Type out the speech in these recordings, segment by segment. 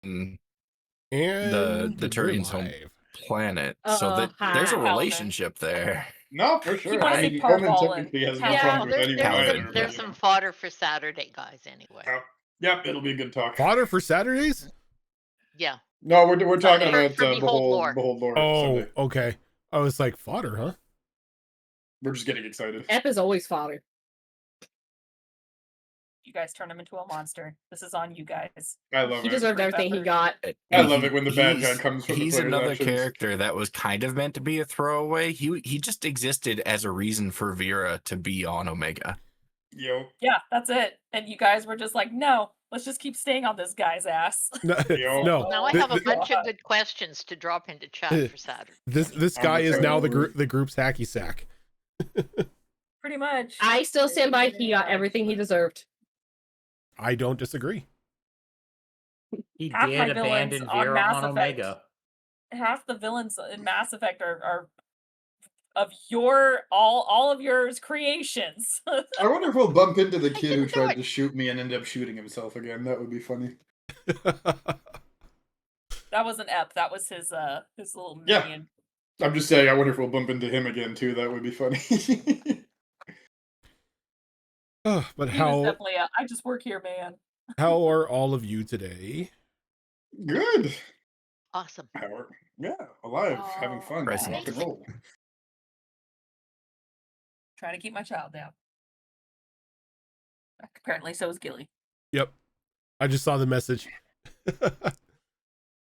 and the Turian's home live. planet. So that there's a relationship there. No, for sure. wanna I see mean, Paul Roman Ball and typically has no Cal- problem with there's anyone Cal- either. there's some fodder for Saturday, guys. Anyway. Yep, it'll be a good talk. Fodder for Saturdays? Yeah. No, we're talking For about Behold Behold Lore. Lore. Oh, Sunday. okay. I was like, fodder, huh? We're just getting excited. Ep is always fodder. You guys turn him into a monster. This is on you guys. I love He it. deserved everything he got. I love it when the bad guy comes from the He's player's another actions. character that was kind of meant to be a throwaway. He just existed as a reason for Vera to be on Omega. Yo. Yeah, that's it. And you guys were just like, no, let's just keep staying on this guy's ass. No. Yo. Now I have a bunch of good questions to drop into chat for Saturday. This guy is now the group's hacky sack. Pretty much. I still stand by. He got everything he deserved. I don't disagree. He Half my did villains abandon on Vera Mass on Effect. Omega. Half the villains in Mass Effect are of your all of yours creations. I wonder if we'll bump into the kid who tried to shoot me and ended up shooting himself again. That would be funny. That wasn't Ep. That was his little Yeah. minion. I'm just saying, I wonder if we'll bump into him again too. That would be funny. But He was definitely I just work here, man. how are all of you today? Good. Awesome. Howard. Yeah, alive, having fun, Present. rock and roll. Trying to keep my child down. Apparently, so is Gilly. Yep. I just saw the message.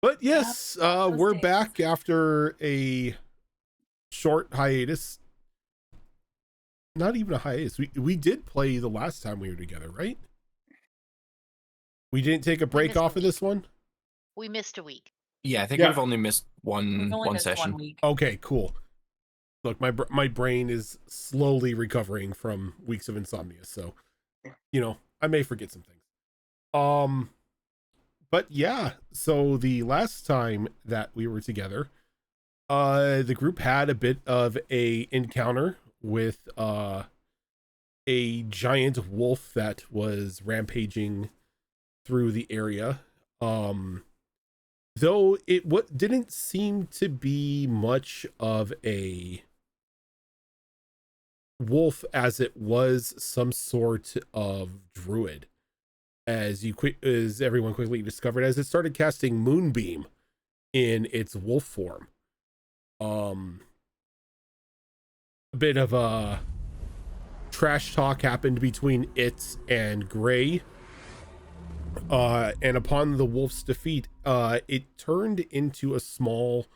But yes, we're days. back after a short hiatus. Not even a hiatus. We did play the last time we were together, right? We didn't take a break missed off a of this one? We missed a week. Yeah, I think Yeah. we've only missed We've only one missed session. 1 week. Okay, cool. Look, my brain is slowly recovering from weeks of insomnia, so I may forget some things. But yeah, so the last time that we were together, the group had a bit of a encounter with a giant wolf that was rampaging through the area. Though it didn't seem to be much of a wolf as it was some sort of druid, as everyone quickly discovered as it started casting moonbeam in its wolf form. A bit of a trash talk happened between it and Gray, and upon the wolf's defeat, it turned into a small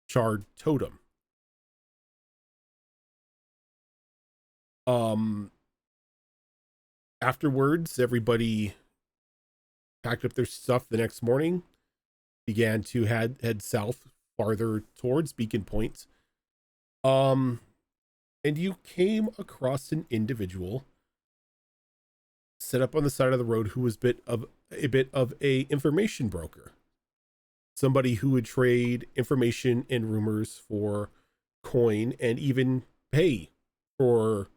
charred totem. Afterwards, everybody packed up their stuff the next morning, began to head south farther towards Beacon Point. And you came across an individual set up on the side of the road who was a bit of a information broker. Somebody who would trade information and rumors for coin and even pay for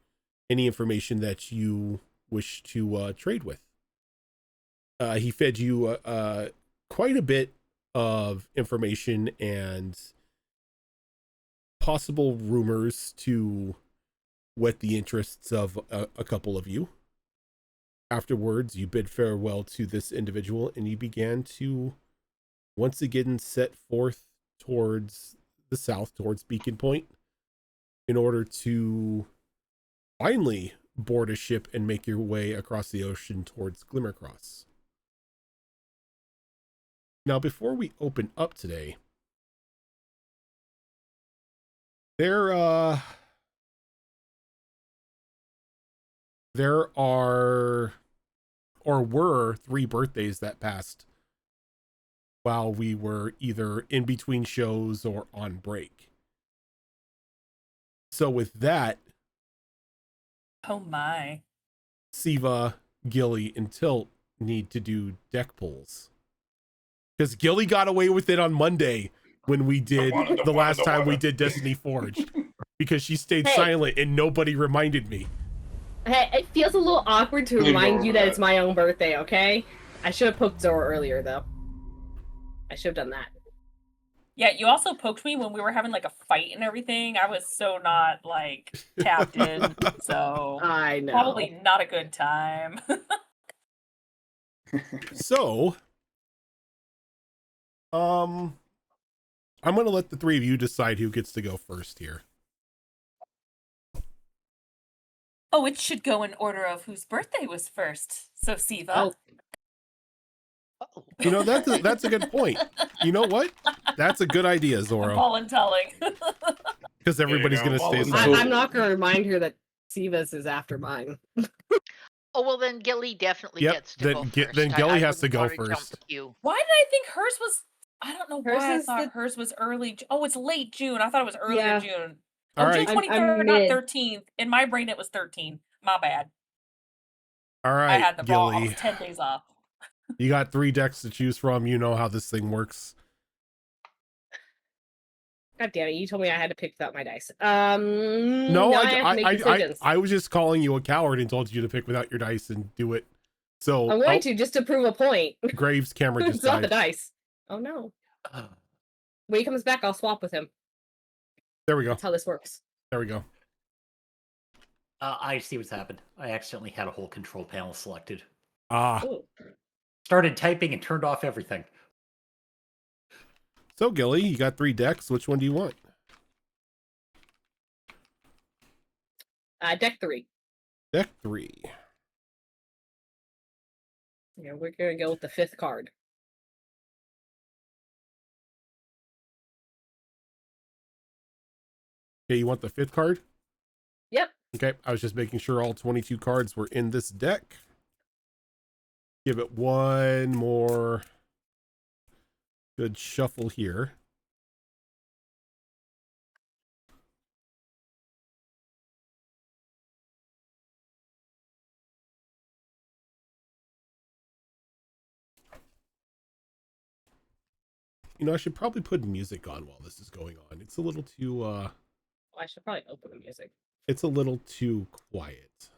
any information that you wish to trade with. He fed you quite a bit of information and possible rumors to whet the interests of a couple of you. Afterwards, you bid farewell to this individual and you began to once again set forth towards the south, towards Beacon Point, in order to finally board a ship and make your way across the ocean towards Glimmercross. Now, before we open up today, there are or were 3 birthdays that passed while we were either in between shows or on break. So with that, Oh my. Siva, Gilly, and Tilt need to do deck pulls. Because Gilly got away with it on Monday when we did the last time we did Destiny Forged. Because she stayed silent and nobody reminded me. Hey, it feels a little awkward to remind you that it's my own birthday, okay? I should have poked Zora earlier, though. I should have done that. Yeah, you also poked me when we were having like a fight and everything. I was so not like tapped in. So I know. probably not a good time. So, I'm going to let the three of you decide who gets to go first here. Oh, it should go in order of whose birthday was first. So Siva. Oh, Oh. You know, that's a good point. You know what? That's a good idea, I'm Zoro. voluntelling. Because everybody's going to stay volunteer. silent. I'm not going to remind her that Siva's is after mine. Oh, well, then Gilly definitely Yep, gets to then go Gi- first. then I Gilly has to wouldn't go wanna jump first. you. Why did I think hers was? I don't know Hers why I is thought the- hers was early. Oh, it's late June. I thought it was earlier Yeah. June. All Oh, right. June I'm 23rd, not mid. 13th. In my brain, it was 13. My bad. All I right, had the ball. I Gilly. was 10 days off. You got 3 decks to choose from. You know how this thing works. God damn it! You told me I had to pick without my dice. No, now I have to make decisions. I was just calling you a coward and told you to pick without your dice and do it. So I'm going to just to prove a point. Graves' camera just It's not the died. dice. Oh no! When he comes back, I'll swap with him. There we go. That's how this works. There we go. I see what's happened. I accidentally had a whole control panel selected. Ah. Ooh. Started typing and turned off everything. So Gilly, you got 3 decks. Which one do you want? Deck 3. Deck 3. Yeah, we're gonna go with the 5th card. Okay, you want the 5th card? Yep. Okay, I was just making sure all 22 cards were in this deck. Give it one more good shuffle here. You know, I should probably put music on while this is going on. It's a little too Well, I should probably open the music. it's a little too quiet.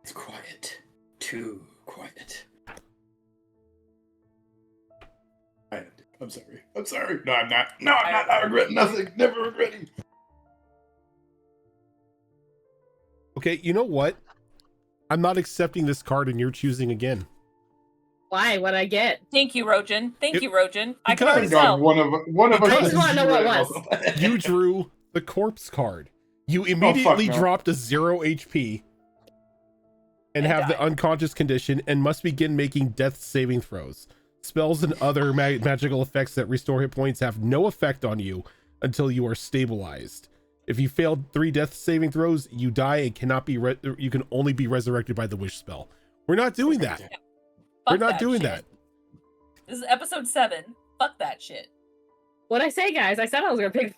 It's quiet. Too quiet. I'm sorry. I'm sorry. No, I'm not. No, I'm not. I regret nothing. Never regretting. Okay, you know what? I'm not accepting this card and you're choosing again. Why? What'd I get? Thank you, Rojan. Thank It- you, Rojan. I can because- already God, tell. one of us. I just wanna know what it was. You drew the corpse card. You immediately no. dropped a 0 HP and have the died. unconscious condition and must begin making death saving throws. Spells and other magical effects that restore hit points have no effect on you until you are stabilized. If you failed 3 death saving throws, you die and cannot be you can only be resurrected by the wish spell. We're not doing that. We're Fuck not that doing shit. that. This is episode 7. Fuck that shit. What'd I say, guys? I said I was gonna pick.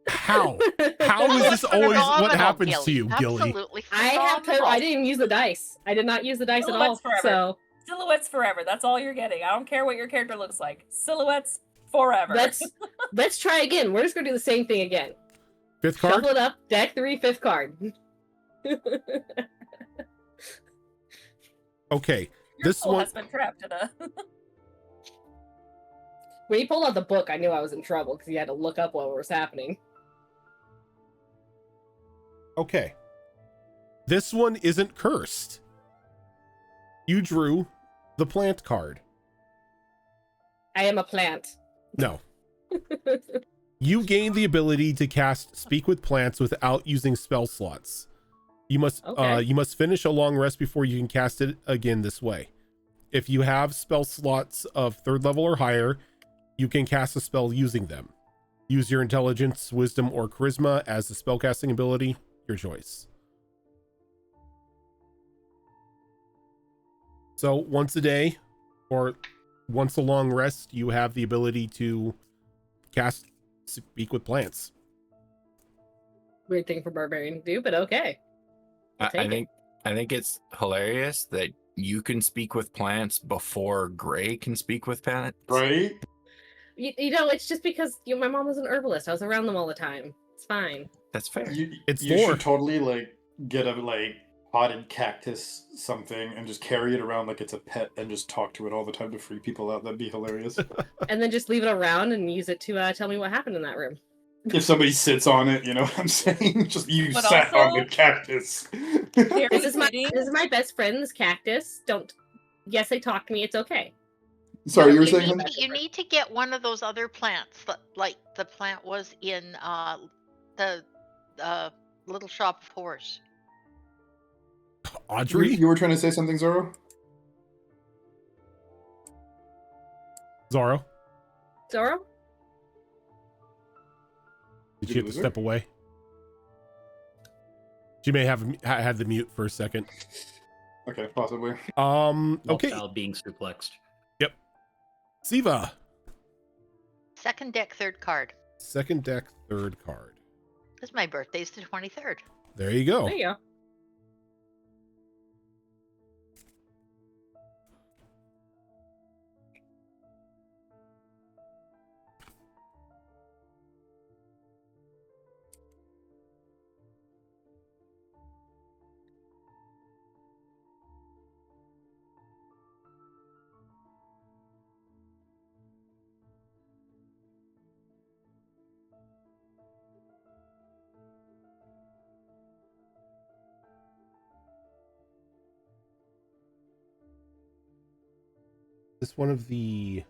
How? How is this always what Phenomenal, happens to you, Gilly? Absolutely I have to. phenomenal. I didn't even use the dice. I did not use the dice at all. Silhouettes forever. So Silhouettes forever. That's all you're getting. I don't care what your character looks like. Silhouettes forever. let's try again. We're just gonna do the same thing again. 5th card? Shuffle it up. Deck 3, 5th card. Okay. Your This soul one has been trapped in a. When he pulled out the book, I knew I was in trouble because he had to look up what was happening. Okay. This one isn't cursed. You drew the plant card. I am a plant. No. You gain the ability to cast Speak with Plants without using spell slots. You must finish a long rest before you can cast it again this way. If you have spell slots of 3rd level or higher, you can cast a spell using them. Use your intelligence, wisdom, or charisma as the spellcasting ability. Your choice. So once a day or once a long rest, you have the ability to cast Speak with Plants. Weird thing for barbarian to do, but okay. I'll take it. I think it's hilarious that you can speak with plants before Gray can speak with plants. Right? You know, it's just because my mom was an herbalist. I was around them all the time. It's fine. That's fair. You It's you lore. should totally like get a potted cactus something and just carry it around like it's a pet and just talk to it all the time to freak people out. That'd be hilarious. And then just leave it around and use it to tell me what happened in that room. If somebody sits on it, you know what I'm saying? Just you But sat on also- the cactus. Very This is fitting. my best friend's cactus. Don't. Yes, they talk to me. It's okay. Sorry, you were You saying? need, you need to get one of those other plants, like the plant was in the Little Shop of Horrors. Audrey? You were trying to say something, Zoro? Zorro? Zoro? Did Did she you have to lose her? step away? She may have had the mute for a second. Okay, possibly. Okay. While being suplexed. Siva. Second deck, third card. Second deck, third card. Because my birthday's the 23rd. There you go. There you go. This one of the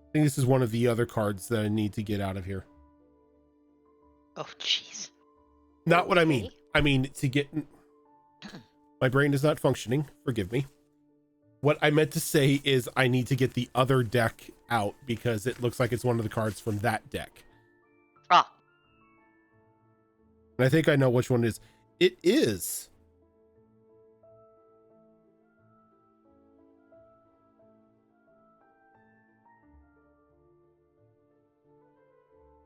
I think this is one of the other cards that I need to get out of here. Oh, jeez. Not what I mean. Okay. I mean to get my brain is not functioning. Forgive me. What I meant to say is I need to get the other deck out because it looks like it's one of the cards from that deck. Ah, And I think I know which one it is. It is.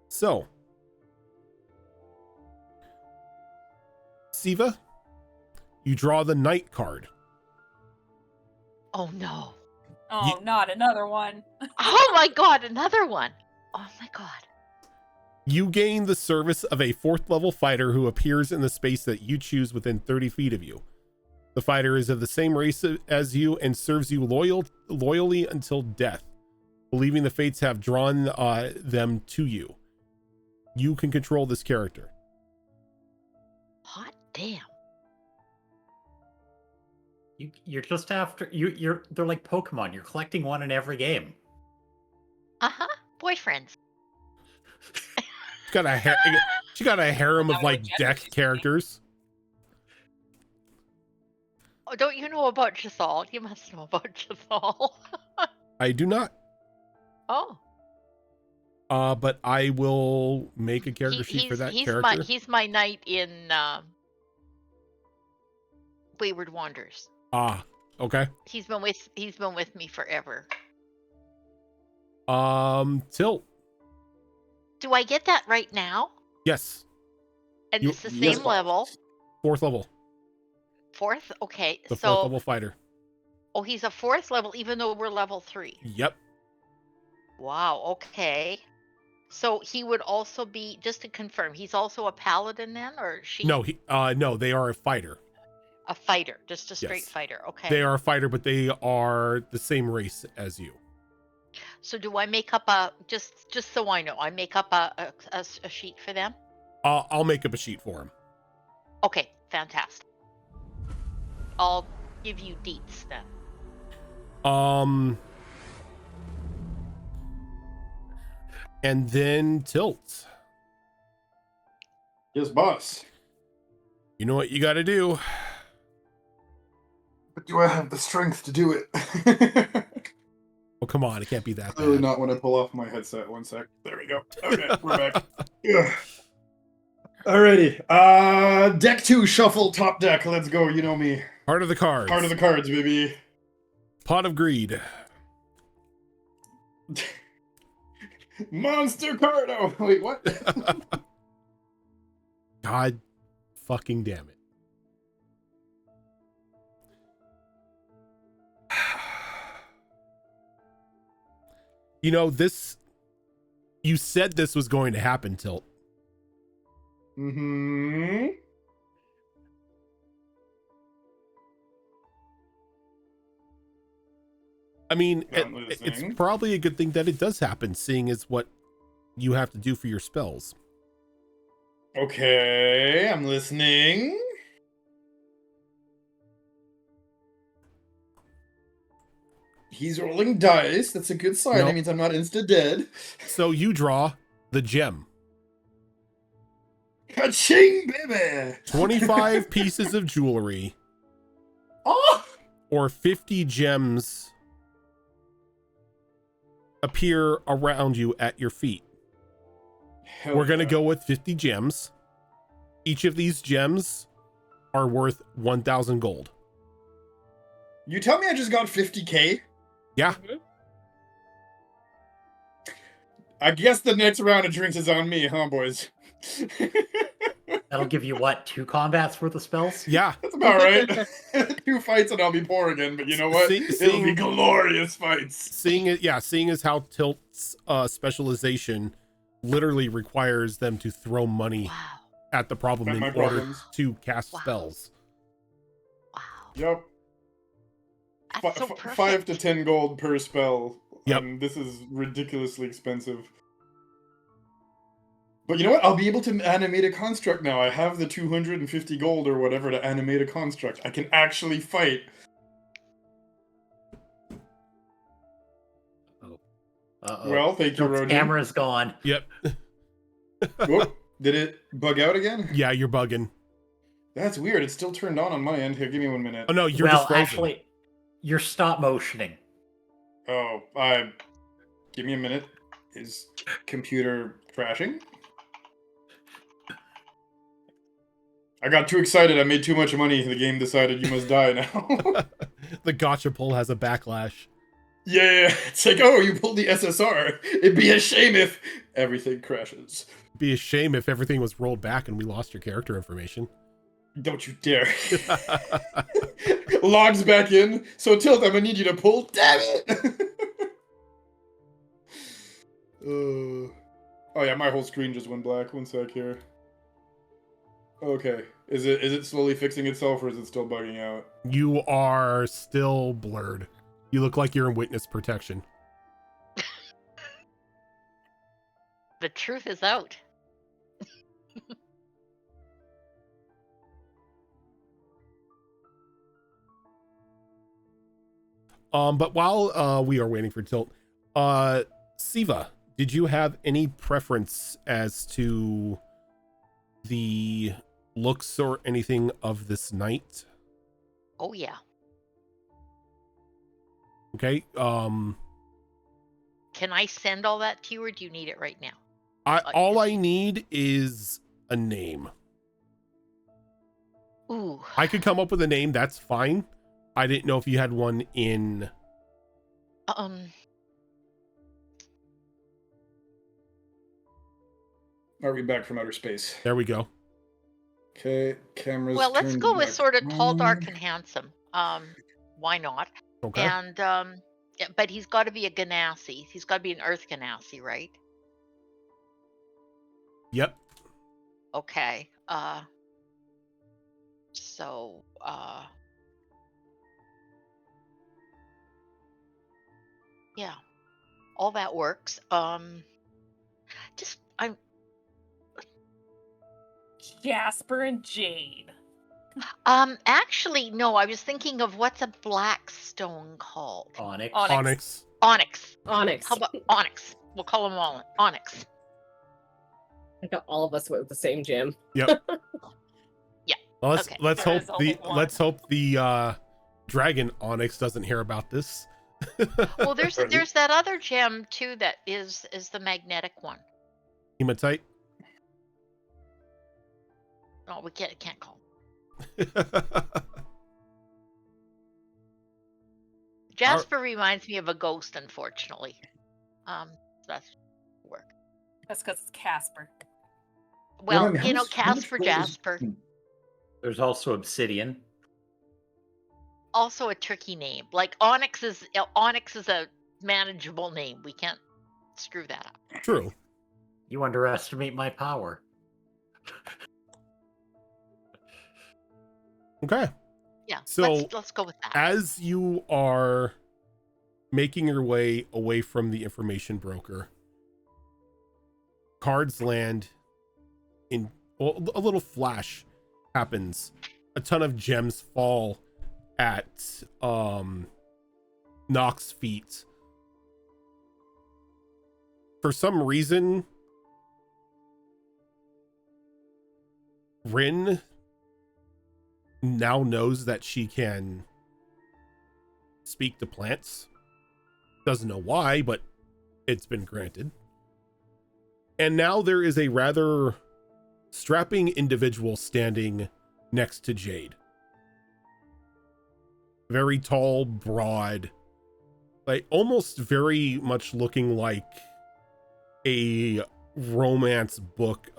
So, Siva, you draw the Knight card. oh no. Oh, not another one. Oh my god, another one. Oh my god. You gain the service of a 4th level fighter who appears in the space that you choose within 30 feet of you. The fighter is of the same race as you and serves you loyally until death, believing the fates have drawn them to you. You can control this character. Hot damn. You're just after they're like Pokemon. You're collecting one in every game. Uh-huh. Boyfriends. She got a harem of Now like what deck gender she's characters. Oh, don't you know about Jathal? You must know about Jathal. I do not. Oh. But I will make a character sheet for that character. He's my knight in Wayward Wanderers. Ah, okay. He's been with me forever. Tilt. Do I get that right now? Yes. And You- it's the Yes, same boss. level. 4th level. Fourth? Okay. The 4th So level fighter. oh, he's a 4th level even though we're level 3. Yep. Wow, okay. So he would also be, just to confirm, he's also a paladin then, or she? No, no, they are a fighter. A fighter, just a straight Yes. fighter. Okay. They are a fighter, but they are the same race as you. So do I make up a, just so I know, I make up a sheet for them? I'll make up a sheet for him. Okay, fantastic. I'll give you deets then. And then Tilt. Yes, boss. You know what you got to do. But do I have the strength to do it? Oh, come on. It can't be that Clearly bad. not when I pull off my headset. One sec. There we go. Okay, we're back. Ugh. Alrighty. Deck 2, shuffle, top deck. Let's go. You know me. Heart of the cards. Part of the cards, baby. Pot of Greed. Monster card. Oh, wait, what? God fucking damn it. You know, this, You said this was going to happen, Tilt. Mm-hmm. I mean, I'm it's listening. probably a good thing that it does happen, seeing as what you have to do for your spells. Okay, I'm listening. He's rolling dice. That's a good sign. Nope. That means I'm not insta-dead. So you draw the gem. Ka-ching, baby! 25 pieces of jewelry Oh! or 50 gems appear around you at your feet. Hell We're going to yeah. go with 50 gems. Each of these gems are worth 1,000 gold. You tell me I just got 50k? Yeah. I guess the next round of drinks is on me, huh, boys? That'll give you what, 2 combats worth of spells? Yeah. That's about right. 2 fights and I'll be poor again, but you know what? It'll be glorious fights. Seeing as how Tilt's specialization literally requires them to throw money Wow. at the problem At in my order problems. to cast Wow. spells. Wow. Yep. That's so perfect. 5 to 10 gold per spell. Yep. And this is ridiculously expensive. But you know what? I'll be able to animate a construct now. I have the 250 gold or whatever to animate a construct. I can actually fight. Uh-oh. Well, thank you, Tilt's Rojan. camera's gone. Yep. Whoop. Did it bug out again? Yeah, you're bugging. That's weird. It's still turned on my end. Here, give me 1 minute. Oh no, you're Well, just frozen. actually, you're stop motioning. Oh, give me a minute. Is computer crashing? I got too excited. I made too much money. The game decided you must die now. The gotcha pull has a backlash. Yeah, it's like, oh, you pulled the SSR. It'd be a shame if everything crashes. Be a shame if everything was rolled back and we lost your character information. Don't you dare. Logs back in. So Tilt, I'm gonna need you to pull. Damn it! Oh yeah, my whole screen just went black. 1 sec here. Okay. Is it slowly fixing itself or is it still bugging out? You are still blurred. You look like you're in witness protection. The truth is out. But while we are waiting for Tilt, Siva, did you have any preference as to the looks or anything of this night? Oh yeah. Okay. Can I send all that to you, or do you need it right now? All I need is a name. Ooh. I could come up with a name. That's fine. I didn't know if you had one in. Are we back from outer space? There we go. Okay, cameras. Well, let's turned go with back sort of tall, dark, on. and handsome. Why not? Okay. And yeah, but he's got to be a Ganassi. He's got to be an Earth Ganassi, right? Yep. Okay. So yeah, all that works. Just I'm Jasper and Jade. actually no, I was thinking of what's a black stone called? Onyx. Onyx. Onyx. Onyx. Onyx. How about Onyx? We'll call them all Onyx. I got all of us went with the same gym. Yep. Yeah. Well, Okay. let's There hope is only the one. let's hope the dragon Onyx doesn't hear about this. Well, there's that other gem too that is the magnetic one. Hematite. Oh, we can't call. Jasper reminds me of a ghost, unfortunately. That's work. That's because it's Casper. Well, how you know, much- how much Casper gold is- Jasper. There's also Obsidian. Also a tricky name. Like Onyx is a manageable name. We can't screw that up. True. You underestimate my power. Okay. Yeah. So let's go with that. as you are making your way away from the information broker, cards land in, well, a little flash happens. A ton of gems fall at Nox's feet. For some reason, Rin now knows that she can speak to plants. Doesn't know why, but it's been granted. And now there is a rather strapping individual standing next to Jade. Very tall, broad, like almost very much looking like a romance book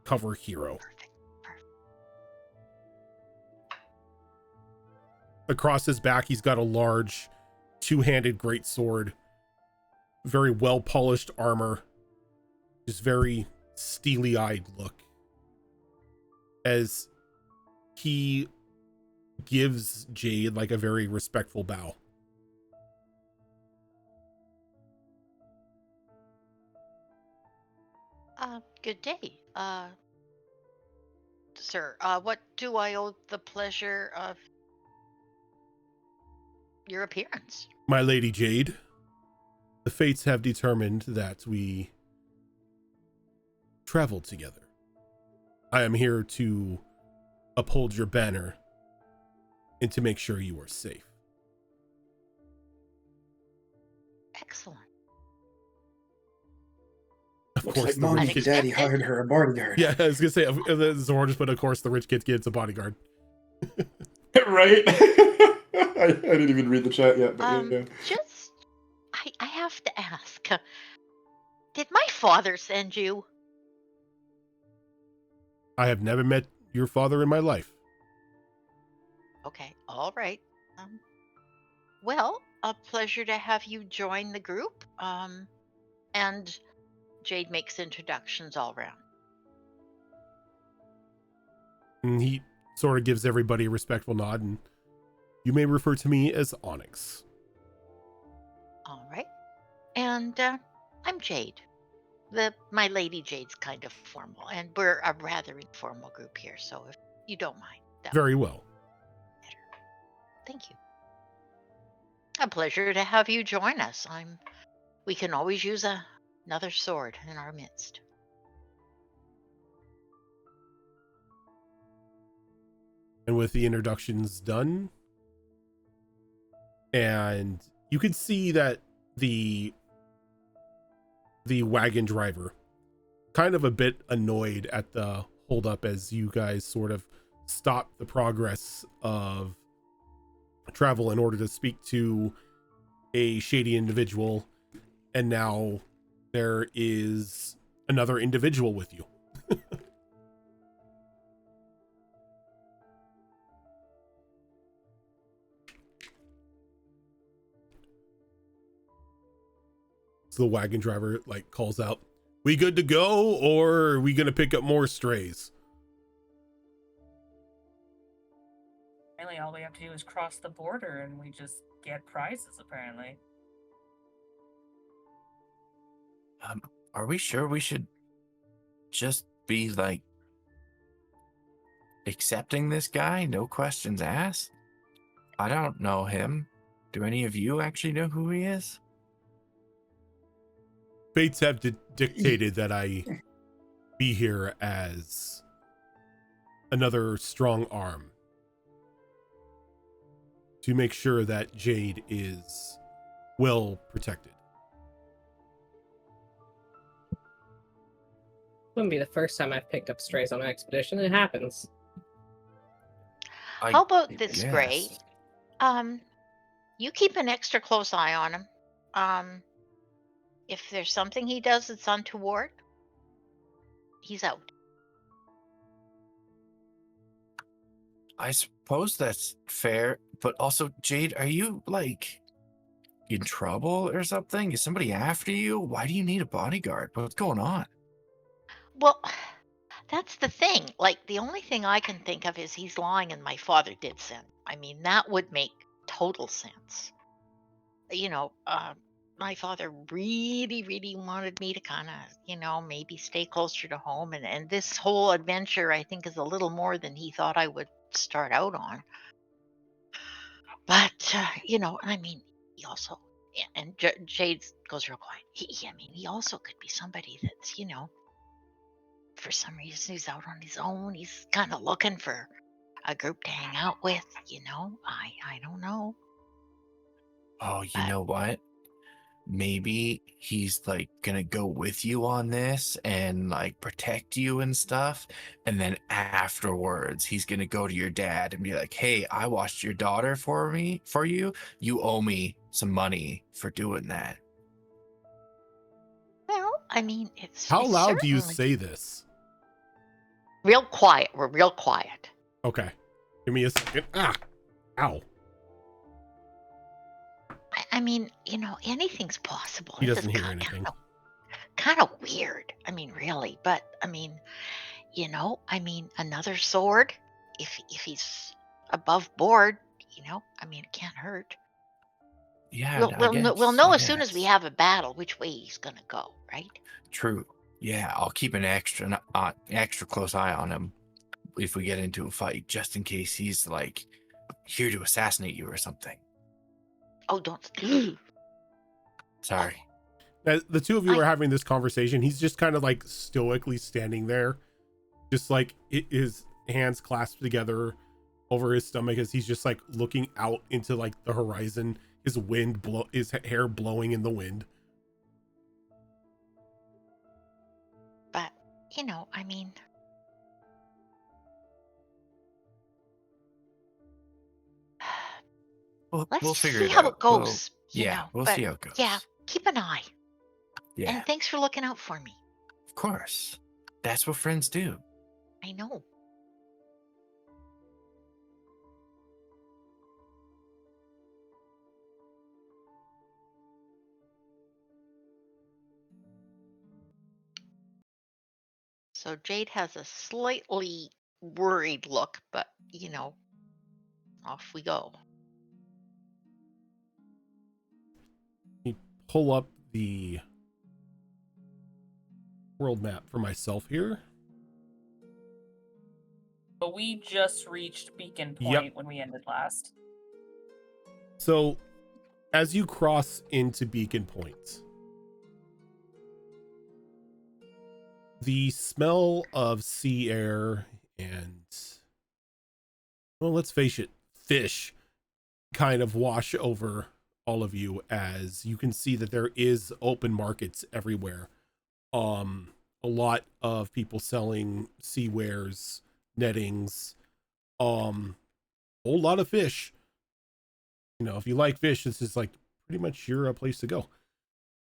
cover hero. Perfect. Across his back, he's got a large two-handed greatsword, very well-polished armor, just very steely-eyed look as he gives Jade like a very respectful bow. Good day, sir. What do I owe the pleasure of your appearance? My lady Jade, the fates have determined that we travel together. I am here to uphold your banner and to make sure you are safe. Excellent. Of Looks course, like the mommy rich and kid. daddy Unexpected. hired her a bodyguard. Yeah, I was gonna say Zora just put, of course, the rich kid gets a bodyguard. Right? I didn't even read the chat yet, but yeah. Just I have to ask. Did my father send you? I have never met your father in my life. Okay, all right. Well, a pleasure to have you join the group. And Jade makes introductions all around. And he sort of gives everybody a respectful nod, and you may refer to me as Onyx. All right. And I'm Jade. My lady Jade's kind of formal, and we're a rather informal group here. So if you don't mind, that would Very well. be better. Thank you. A pleasure to have you join us. We can always use another sword in our midst. And with the introductions done, and you could see that the wagon driver kind of a bit annoyed at the holdup as you guys sort of stop the progress of travel in order to speak to a shady individual, and now there is another individual with you. So the wagon driver like calls out, "We good to go, or are we gonna pick up more strays?" Really, all we have to do is cross the border and we just get prizes, apparently. Are we sure we should just be like accepting this guy? No questions asked? I don't know him. Do any of you actually know who he is? Fates have dictated that I be here as another strong arm to make sure that Jade is well protected. Wouldn't be the first time I've picked up strays on an expedition. It happens. How about this, Gray? Yes. You keep an extra close eye on him. If there's something he does that's untoward, he's out. I suppose that's fair, but also, Jade, are you like in trouble or something? Is somebody after you? Why do you need a bodyguard? What's going on? Well, that's the thing. Like, the only thing I can think of is he's lying and my father did sin. I mean, that would make total sense. You know, my father really, really wanted me to kind of, maybe stay closer to home. And this whole adventure, I think, is a little more than he thought I would start out on. But, I mean, he also, and Jade goes real quiet. I mean, he also could be somebody that's, for some reason he's out on his own. He's kind of looking for a group to hang out with, I don't know. Oh, you But know what? Maybe he's like gonna go with you on this and like protect you and stuff. And then afterwards, he's gonna go to your dad and be like, "Hey, I watched your daughter for you. You owe me some money for doing that." well, I mean, How it's loud do you certainly say this? real quiet. We're real quiet. Okay. Give me a second. Ah. Ow. I mean, anything's possible. He It's doesn't just hear anything. kind of weird. I mean, really. But I mean, another sword. If he's above board, I mean, it can't hurt. Yeah, We'll I we'll kn- we'll guess. know I as soon as we guess. have a battle which way he's gonna go, right? True. Yeah, I'll keep an extra close eye on him if we get into a fight, just in case he's like here to assassinate you or something. Oh, don't. Sorry. As the two of you I- are having this conversation, he's just kind of like stoically standing there, just like his hands clasped together over his stomach as he's just like looking out into like the horizon, his hair blowing in the wind. But I mean, We'll let's figure see it how out. it goes. We'll But see how it goes. yeah, keep an eye. Yeah, And thanks for looking out for me. of course. That's what friends do. I know. So Jade has a slightly worried look, but off we go. Pull up the world map for myself here. But we just reached Beacon Yep. Point when we ended last. So as you cross into Beacon Point, the smell of sea air and, well, let's face it, fish kind of wash over all of you as you can see that there is open markets everywhere. A lot of people selling sea wares, nettings, whole lot of fish. If you like fish, this is like pretty much your place to go.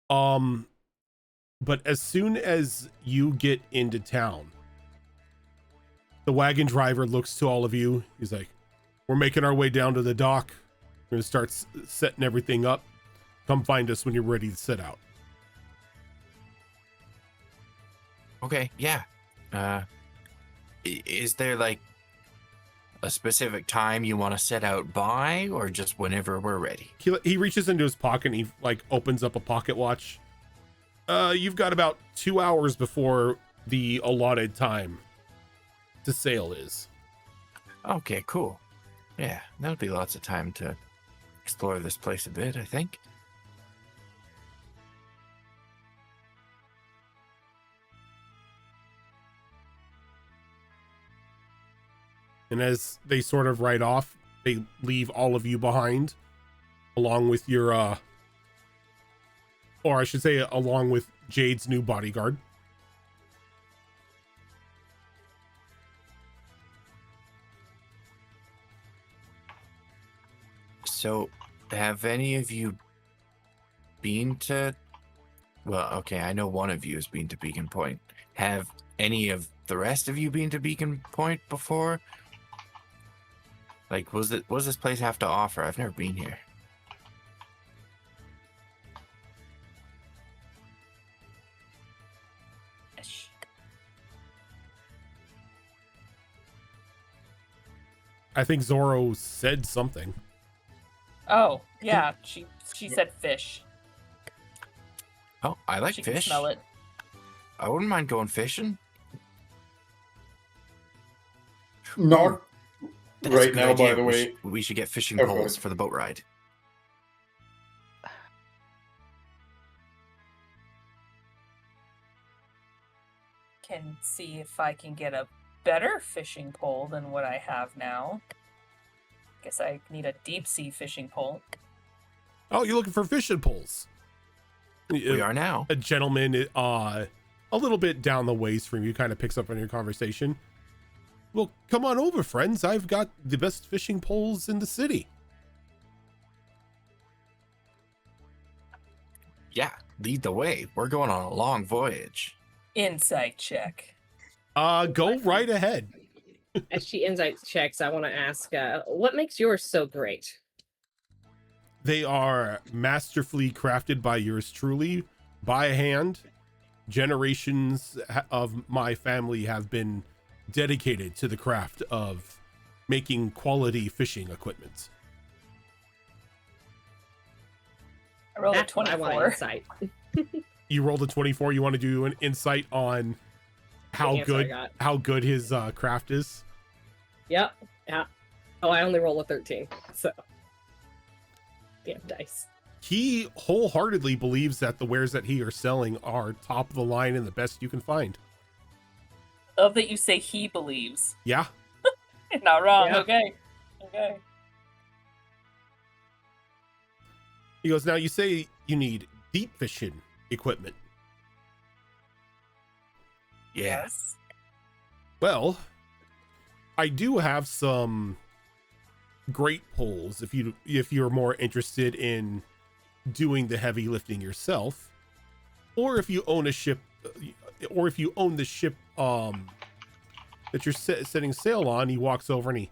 But as soon as you get into town, the wagon driver looks to all of you. He's like, "We're making our way down to the dock. We're gonna start setting everything up. Come find us when you're ready to set out." Okay, yeah. Is there like a specific time you want to set out by, or just whenever we're ready? He reaches into his pocket and he like opens up a pocket watch. You've got about 2 hours before the allotted time to sail is. Okay, cool. Yeah, that'll be lots of time to explore this place a bit, I think. And as they sort of ride off, they leave all of you behind, along with your, or I should say, along with Jade's new bodyguard. So, have any of you been to... Well, okay, I know one of you has been to Beacon Point. Have any of the rest of you been to Beacon Point before? Like, what does this place have to offer? I've never been here. fish. I think Zorro said something. Oh, yeah, she said fish. Oh, I like She fish. can smell it. I wouldn't mind going fishing. Not That's a right good now, idea. by the way. We should get fishing Oh, go poles ahead. for the boat ride. Can see if I can get a better fishing pole than what I have now. Guess I need a deep sea fishing pole. Oh, you're looking for fishing poles. We are now. A gentleman, a little bit down the ways from you, kind of picks up on your conversation. Well, come on over, friends. I've got the best fishing poles in the city. Yeah, lead the way. We're going on a long voyage. Insight check. Go right ahead. As she insight checks, I want to ask, what makes yours so great? They are masterfully crafted by yours truly, by hand. Generations of my family have been dedicated to the craft of making quality fishing equipment. I rolled a That's what I want 24. insight. You rolled a 24. You want to do an insight on how answer I good got. his craft is? Yep. Yeah. Oh, I only roll a 13. So. Damn dice. He wholeheartedly believes that the wares that he are selling are top of the line and the best you can find. Love that you say he believes. Yeah. Not wrong. Yeah. Okay. Okay. He goes, now you say you need deep fishing equipment. Yeah. Yes. Well, I do have some great poles if you're more interested in doing the heavy lifting yourself, or if you own a ship, or if you own the ship that you're setting sail on. He walks over and he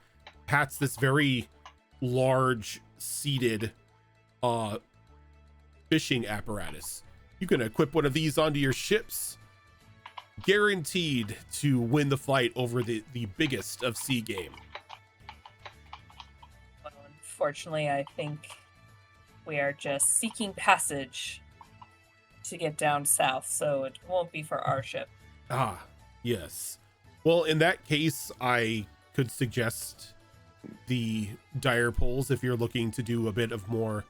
pats this very large seated fishing apparatus. You can equip one of these onto your ships, guaranteed to win the fight over the biggest of sea game. Well, unfortunately, I think we are just seeking passage to get down south, so it won't be for our ship. Ah, yes. Well, in that case, I could suggest the dire poles if you're looking to do a bit of more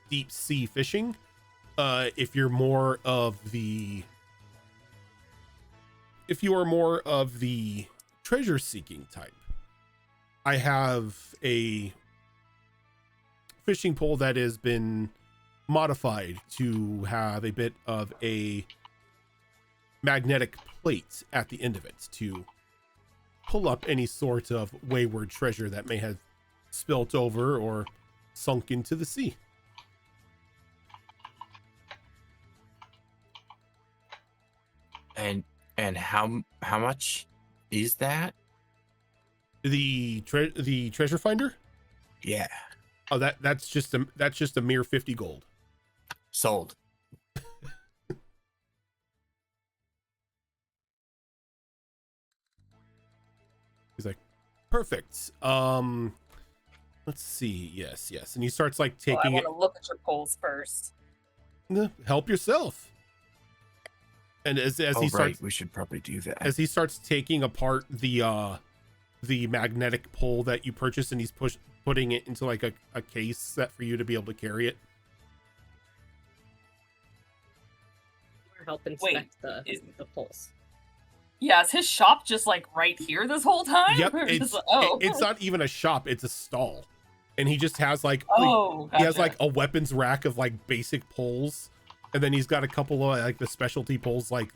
deep sea fishing. If you are more of the treasure seeking type, I have a fishing pole that has been modified to have a bit of a magnetic plate at the end of it to pull up any sort of wayward treasure that may have spilt over or sunk into the sea. And how much is that? The treasure finder? Yeah. Oh, that's just a mere 50 gold. Sold. He's like, perfect. Let's see. Yes. And he starts like Well, I taking want to look at your poles first. help yourself. And as he Right, starts, we should probably do that. as he starts taking apart the magnetic pole that you purchased, and he's putting it into like a case set for you to be able to carry it. Help inspect is- the poles. Yeah, is his shop just like right here this whole time? Yep, Or it's just like- oh. it's not even a shop; it's a stall, and he just has like Oh, he has gotcha. like a weapons rack of like basic poles, and then he's got a couple of like the specialty poles, like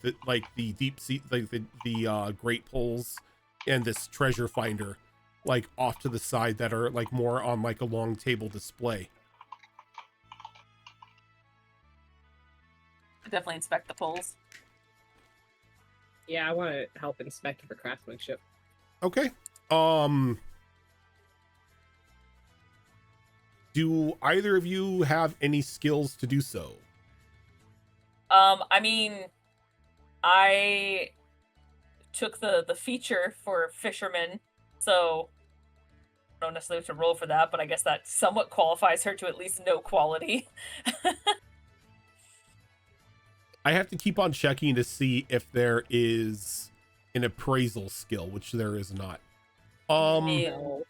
the deep sea, like the great poles, and this treasure finder, like off to the side that are like more on like a long table display. Definitely inspect the poles. Yeah, I want to help inspect for craftsmanship. Okay. Do either of you have any skills to do so? I mean, I took the feature for fisherman, so I don't necessarily have to roll for that, but I guess that somewhat qualifies her to at least know quality. I have to keep on checking to see if there is an appraisal skill, which there is not. No.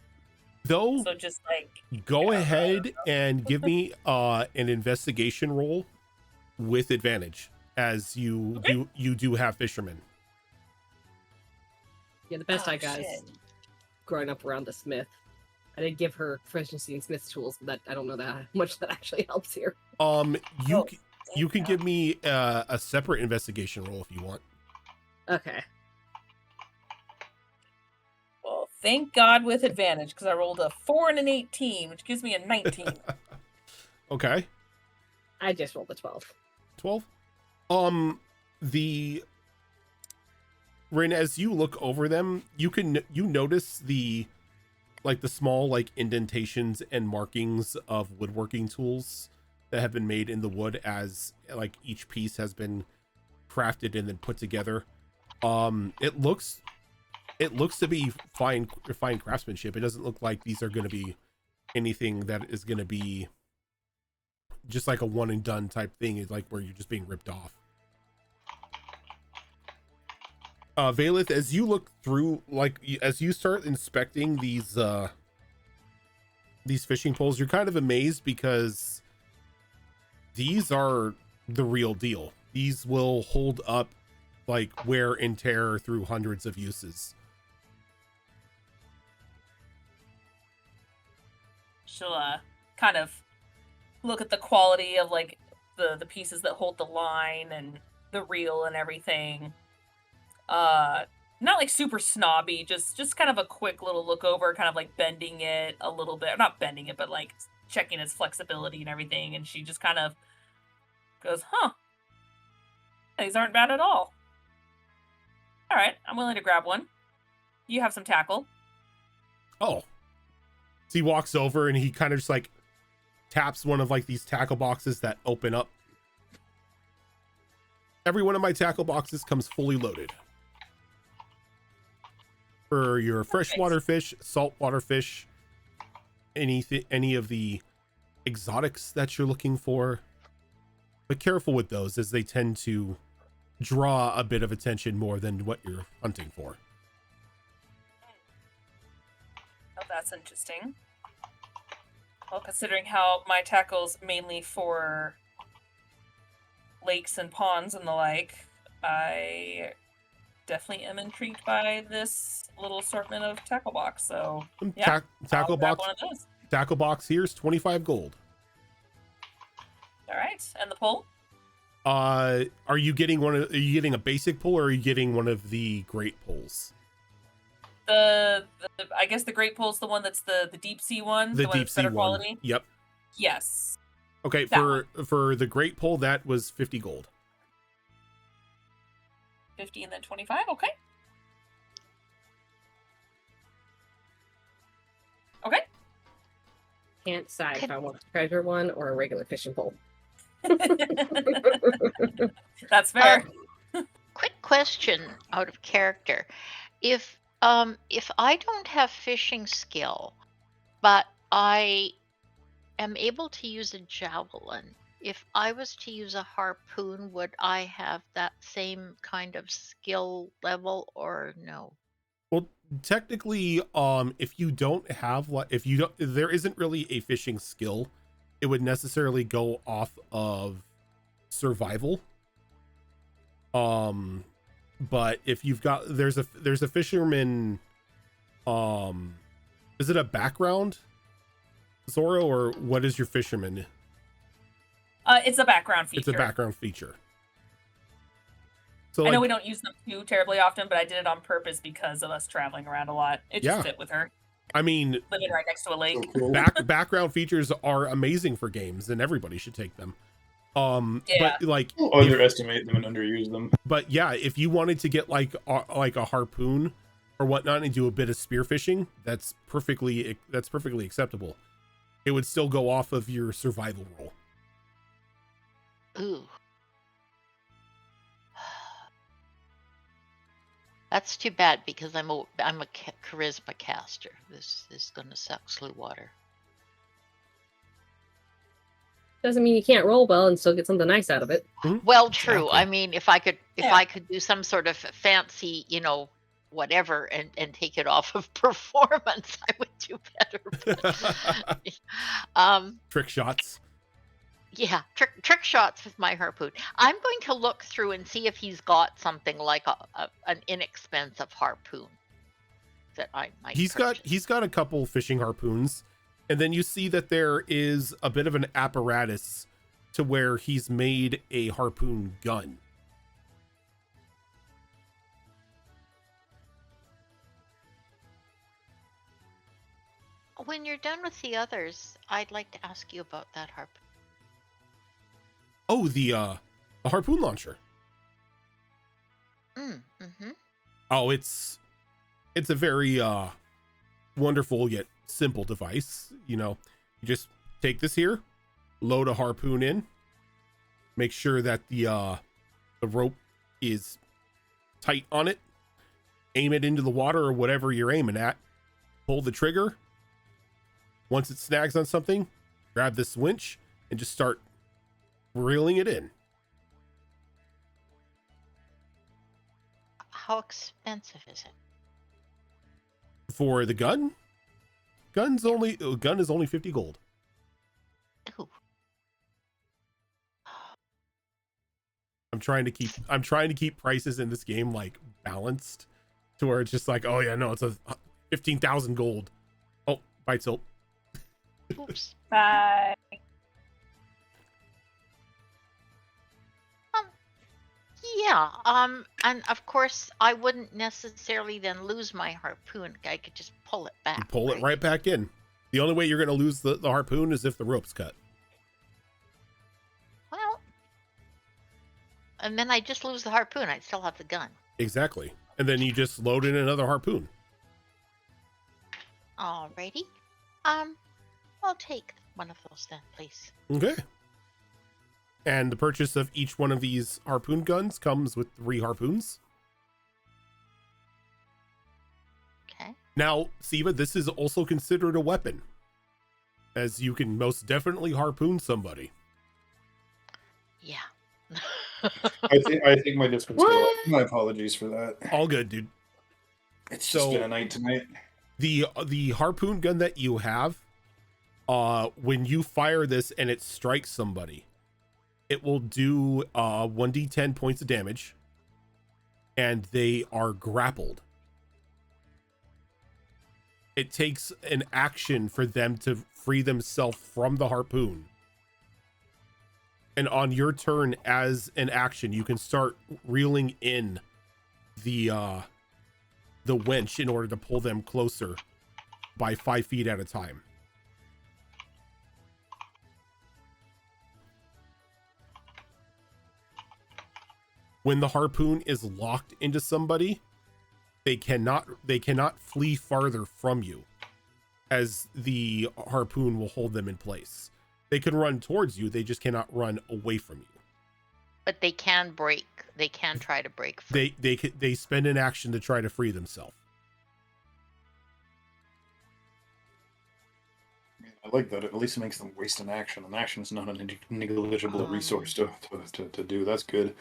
Though, So just like go yeah, ahead and give me an investigation roll with advantage, as you do have fishermen. Yeah, the best Oh, I got is shit. growing up around the smith. I did give her proficiency in smith's tools, but that I don't know that much that actually helps here. You can give me a separate investigation roll if you want. Okay. Well, thank God with advantage, because I rolled a 4 and an 18, which gives me a 19. Okay. I just rolled a 12. 12. The Rin, as you look over them, you notice the small indentations and markings of woodworking tools that have been made in the wood as each piece has been crafted and then put together. It looks to be fine craftsmanship. It doesn't look like these are going to be anything that is going to be just like a one and done type thing, is like where you're just being ripped off. Valith, as you look through, as you start inspecting these fishing poles, you're kind of amazed because these are the real deal. These will hold up wear and tear through hundreds of uses. She'll kind of look at the quality of the pieces that hold the line and the reel and everything. Not super snobby, just kind of a quick little look over, kind of bending it a little bit. Not bending it, but checking its flexibility and everything. And she just kind of goes, huh, these aren't bad at all. All right, I'm willing to grab one. You have some tackle. Oh. So he walks over and he kind of just taps one of these tackle boxes that open up. Every one of my tackle boxes comes fully loaded. For your freshwater fish, saltwater fish, any of the exotics that you're looking for. But careful with those, as they tend to draw a bit of attention more than what you're hunting for. Oh, that's interesting. Well, considering how my tackle's mainly for lakes and ponds and the like, I definitely am intrigued by this little assortment of tackle box. So yeah, tackle box. One of those. Tackle box here's 25 gold. All right, and the pole. Are you getting are you getting a basic pole, or are you getting one of the great poles? I guess the great pole's the one that's the deep sea one. The one deep that's sea better one. Quality. Yep. Yes. Okay, for the great pole, that was 50 gold. 50 and then 25. Okay. Okay. Can't decide if I want a treasure one or a regular fishing pole. That's fair. Quick question out of character. If I don't have fishing skill, but I am able to use a javelin, if I was to use a harpoon, would I have that same kind of skill level or no? Well, technically, if you don't have there isn't really a fishing skill. It would necessarily go off of survival. But if you've got there's a fisherman, is it a background, Zoro, or what is your fisherman? It's a background feature. It's a background feature. So I know we don't use them too terribly often, but I did it on purpose because of us traveling around a lot. It just fit with her. I mean, living right next to a lake. So cool. background featers are amazing for games, and everybody should take them. Yeah. But Don't underestimate them and underuse them. But yeah, if you wanted to get like a harpoon or whatnot and do a bit of spearfishing, that's perfectly acceptable. It would still go off of your survival roll. Ooh. That's too bad because I'm a charisma caster. This is gonna suck slew water. Doesn't mean you can't roll well and still get something nice out of it. Well, true. Exactly. I mean, if I could Yeah. do some sort of fancy, whatever, and take it off of performance, I would do better. But, Trick shots. yeah, trick shots with my harpoon. I'm going to look through and see if he's got something like an inexpensive harpoon that I might. He's got a couple fishing harpoons, and then you see that there is a bit of an apparatus to where he's made a harpoon gun. When you're done with the others, I'd like to ask you about that harpoon. Oh, a harpoon launcher. Mm-hmm. Oh, it's a very wonderful yet simple device. You just take this here, load a harpoon in, make sure that the rope is tight on it, aim it into the water or whatever you're aiming at, pull the trigger. Once it snags on something, grab this winch and just start reeling it in. How expensive is it? For the gun, a gun is only 50 gold. Ooh. I'm trying to keep prices in this game like balanced to where it's just like, oh yeah, no, it's a 15,000 gold. Oh, bite soap. Oops. Bye. Yeah. And of course, I wouldn't necessarily then lose my harpoon. I could just pull it back. You pull it right back in. The only way you're going to lose the harpoon is if the rope's cut. Well, and then I just lose the harpoon. I'd still have the gun. Exactly. And then you just load in another harpoon. Alrighty. I'll take one of those then, please. Okay. And the purchase of each one of these harpoon guns comes with 3 harpoons. Okay. Now, Siva, this is also considered a weapon, as you can most definitely harpoon somebody. Yeah. I think my distance. My apologies for that. All good, dude. It's just been a night tonight. The harpoon gun that you have, when you fire this and it strikes somebody, it will do 1d10 points of damage, and they are grappled. It takes an action for them to free themselves from the harpoon. And on your turn, as an action, you can start reeling in the winch in order to pull them closer by 5 feet at a time. When the harpoon is locked into somebody, they cannot flee farther from you, as the harpoon will hold them in place. They can run towards you, they just cannot run away from you. But they can break. They can try to break free. They spend an action to try to free themselves. I like that. At least it makes them waste an action. An action is not a negligible resource to do. That's good.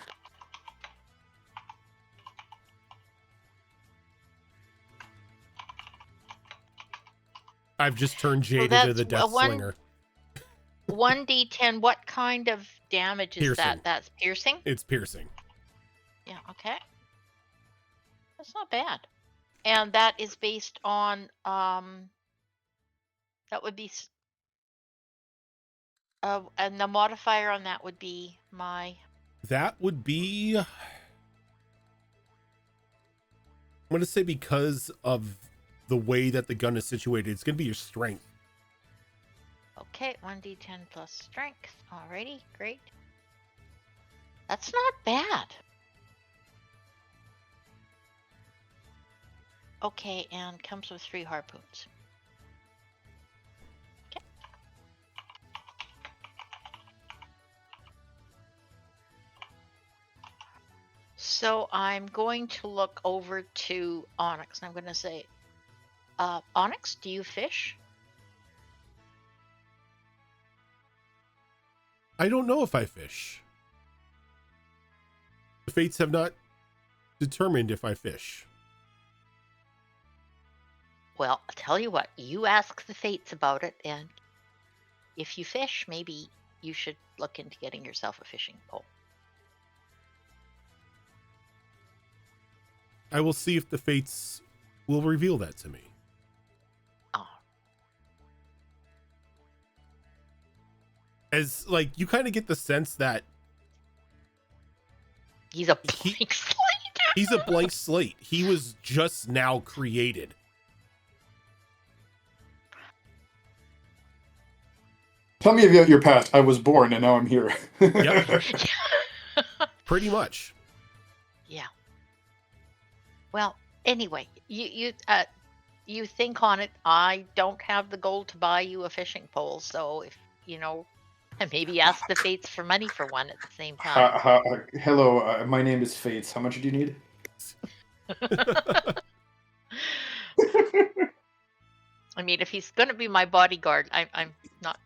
I've just turned Jade into the Death Slinger. 1d10, what kind of damage is Piercing. that? That's piercing? It's piercing. Yeah, okay. That's not bad. And that is based on, that would be, and the modifier on that would be my... That would be... I'm going to say because of the way that the gun is situated, it's going to be your strength. Okay, 1d10 plus strength. Alrighty, great. That's not bad. Okay, and comes with 3 harpoons. Okay. So I'm going to look over to Onyx and I'm going to say, Onyx, do you fish? I don't know if I fish. The fates have not determined if I fish. Well, I'll tell you what, you ask the fates about it, and if you fish, maybe you should look into getting yourself a fishing pole. I will see if the fates will reveal that to me. Oh, As like you kind of get the sense that he's a He- blank slate. he's a blank slate. He was just now created. Tell me about your past. I was born and now I'm here. Yep. Pretty much. Yeah. Well, anyway, you think on it. I don't have the gold to buy you a fishing pole, so if and maybe ask the fates for money for one at the same time. Hello, my name is Fates. How much do you need? I mean, if he's going to be my bodyguard, I'm not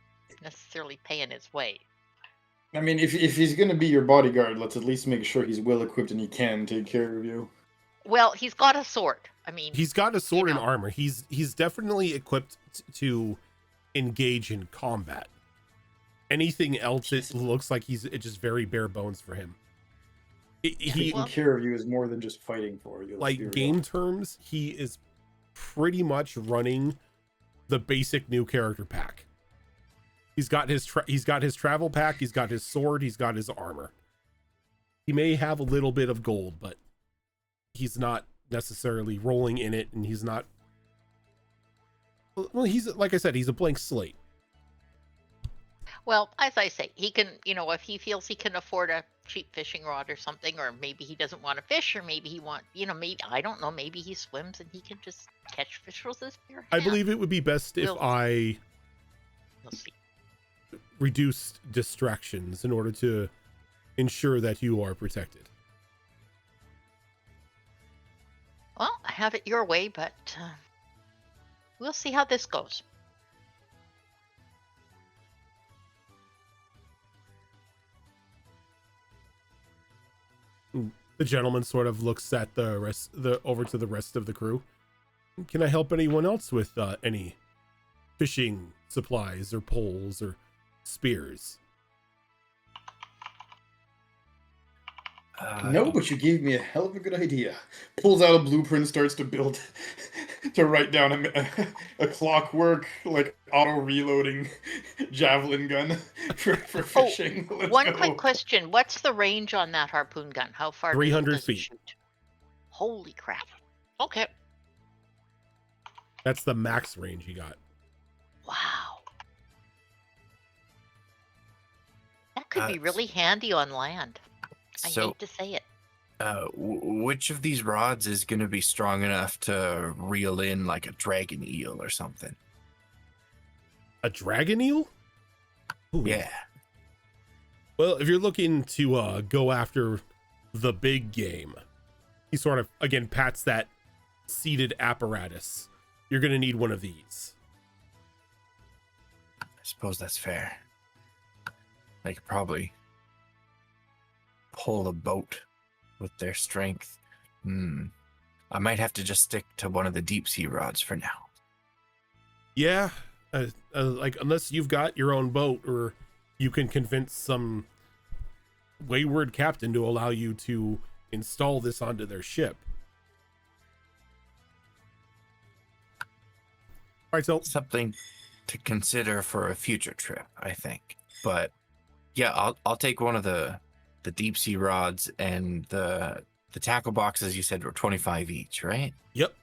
necessarily paying his way. I mean, if he's gonna be your bodyguard, let's at least make sure he's well equipped and he can take care of you. Well, he's got a sword. I mean, He's got a sword and know. armor. He's definitely equipped to engage in combat. Anything else, it looks like it's just very bare bones for him. He Taking care of you is more than just fighting for you. let's be like real. game terms, he is pretty much running the basic new character pack. He's got his travel pack, he's got his sword, he's got his armor. He may have a little bit of gold, but he's not necessarily rolling in it, and he's not. Well, he's like I said, he's a blank slate. Well, as I say, he can, if he feels he can afford a cheap fishing rod or something, or maybe he doesn't want to fish, or maybe he maybe, I don't know, maybe he swims and he can just catch fish with his bare I hand. believe it would be best if I We'll see. reduced distractions in order to ensure that you are protected. Well, I have it your way, but we'll see how this goes. The gentleman sort of looks at over to the rest of the crew. Can I help anyone else with any fishing supplies or poles or spears? No, but you gave me a hell of a good idea. Pulls out a blueprint, starts to build, to write down a clockwork, like auto-reloading javelin gun for fishing. Let's One go. quick question. What's the range on that harpoon gun? How far 300 does it feet. shoot? Holy crap. Okay. That's the max range you got. Wow. That could be Uh, really handy on land. I So, hate to say it. which of these rods is going to be strong enough to reel in like a dragon eel or something? A dragon eel? Ooh. Yeah. Well, if you're looking to go after the big game, he sort of again pats that seated apparatus. You're gonna need one of these. I suppose that's fair. They could probably pull a boat with their strength. I might have to just stick to one of the deep sea rods for now. Yeah, like unless you've got your own boat, or you can convince some wayward captain to allow you to install this onto their ship. All right, so Something to consider for a future trip, I think. But yeah, I'll take one of the deep sea rods, and the tackle boxes you said were 25 each, right? yep.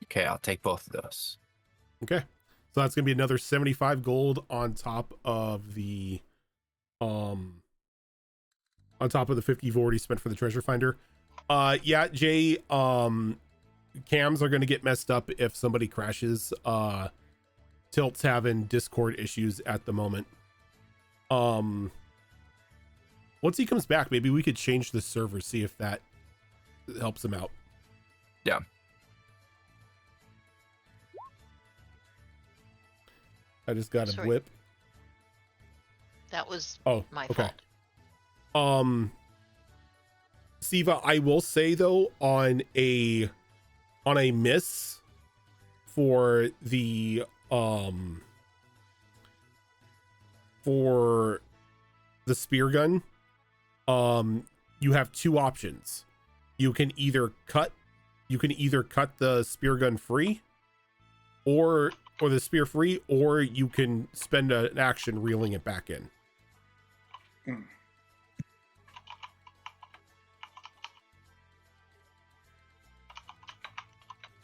Okay, I'll take both of those. Okay, so that's gonna be another 75 gold on top of the 50 you've already spent for the treasure finder. Yeah, Jay, cams are gonna get messed up if somebody crashes. Tilt's having Discord issues at the moment. We'll Once he comes back, maybe we could change the server, see if that helps him out. Yeah. I just got a Sorry. blip. That was my okay. fault. Siva, I will say though, on a miss for the spear gun, you have two options. You can either cut the spear gun free, or the spear free, or you can spend an action reeling it back in.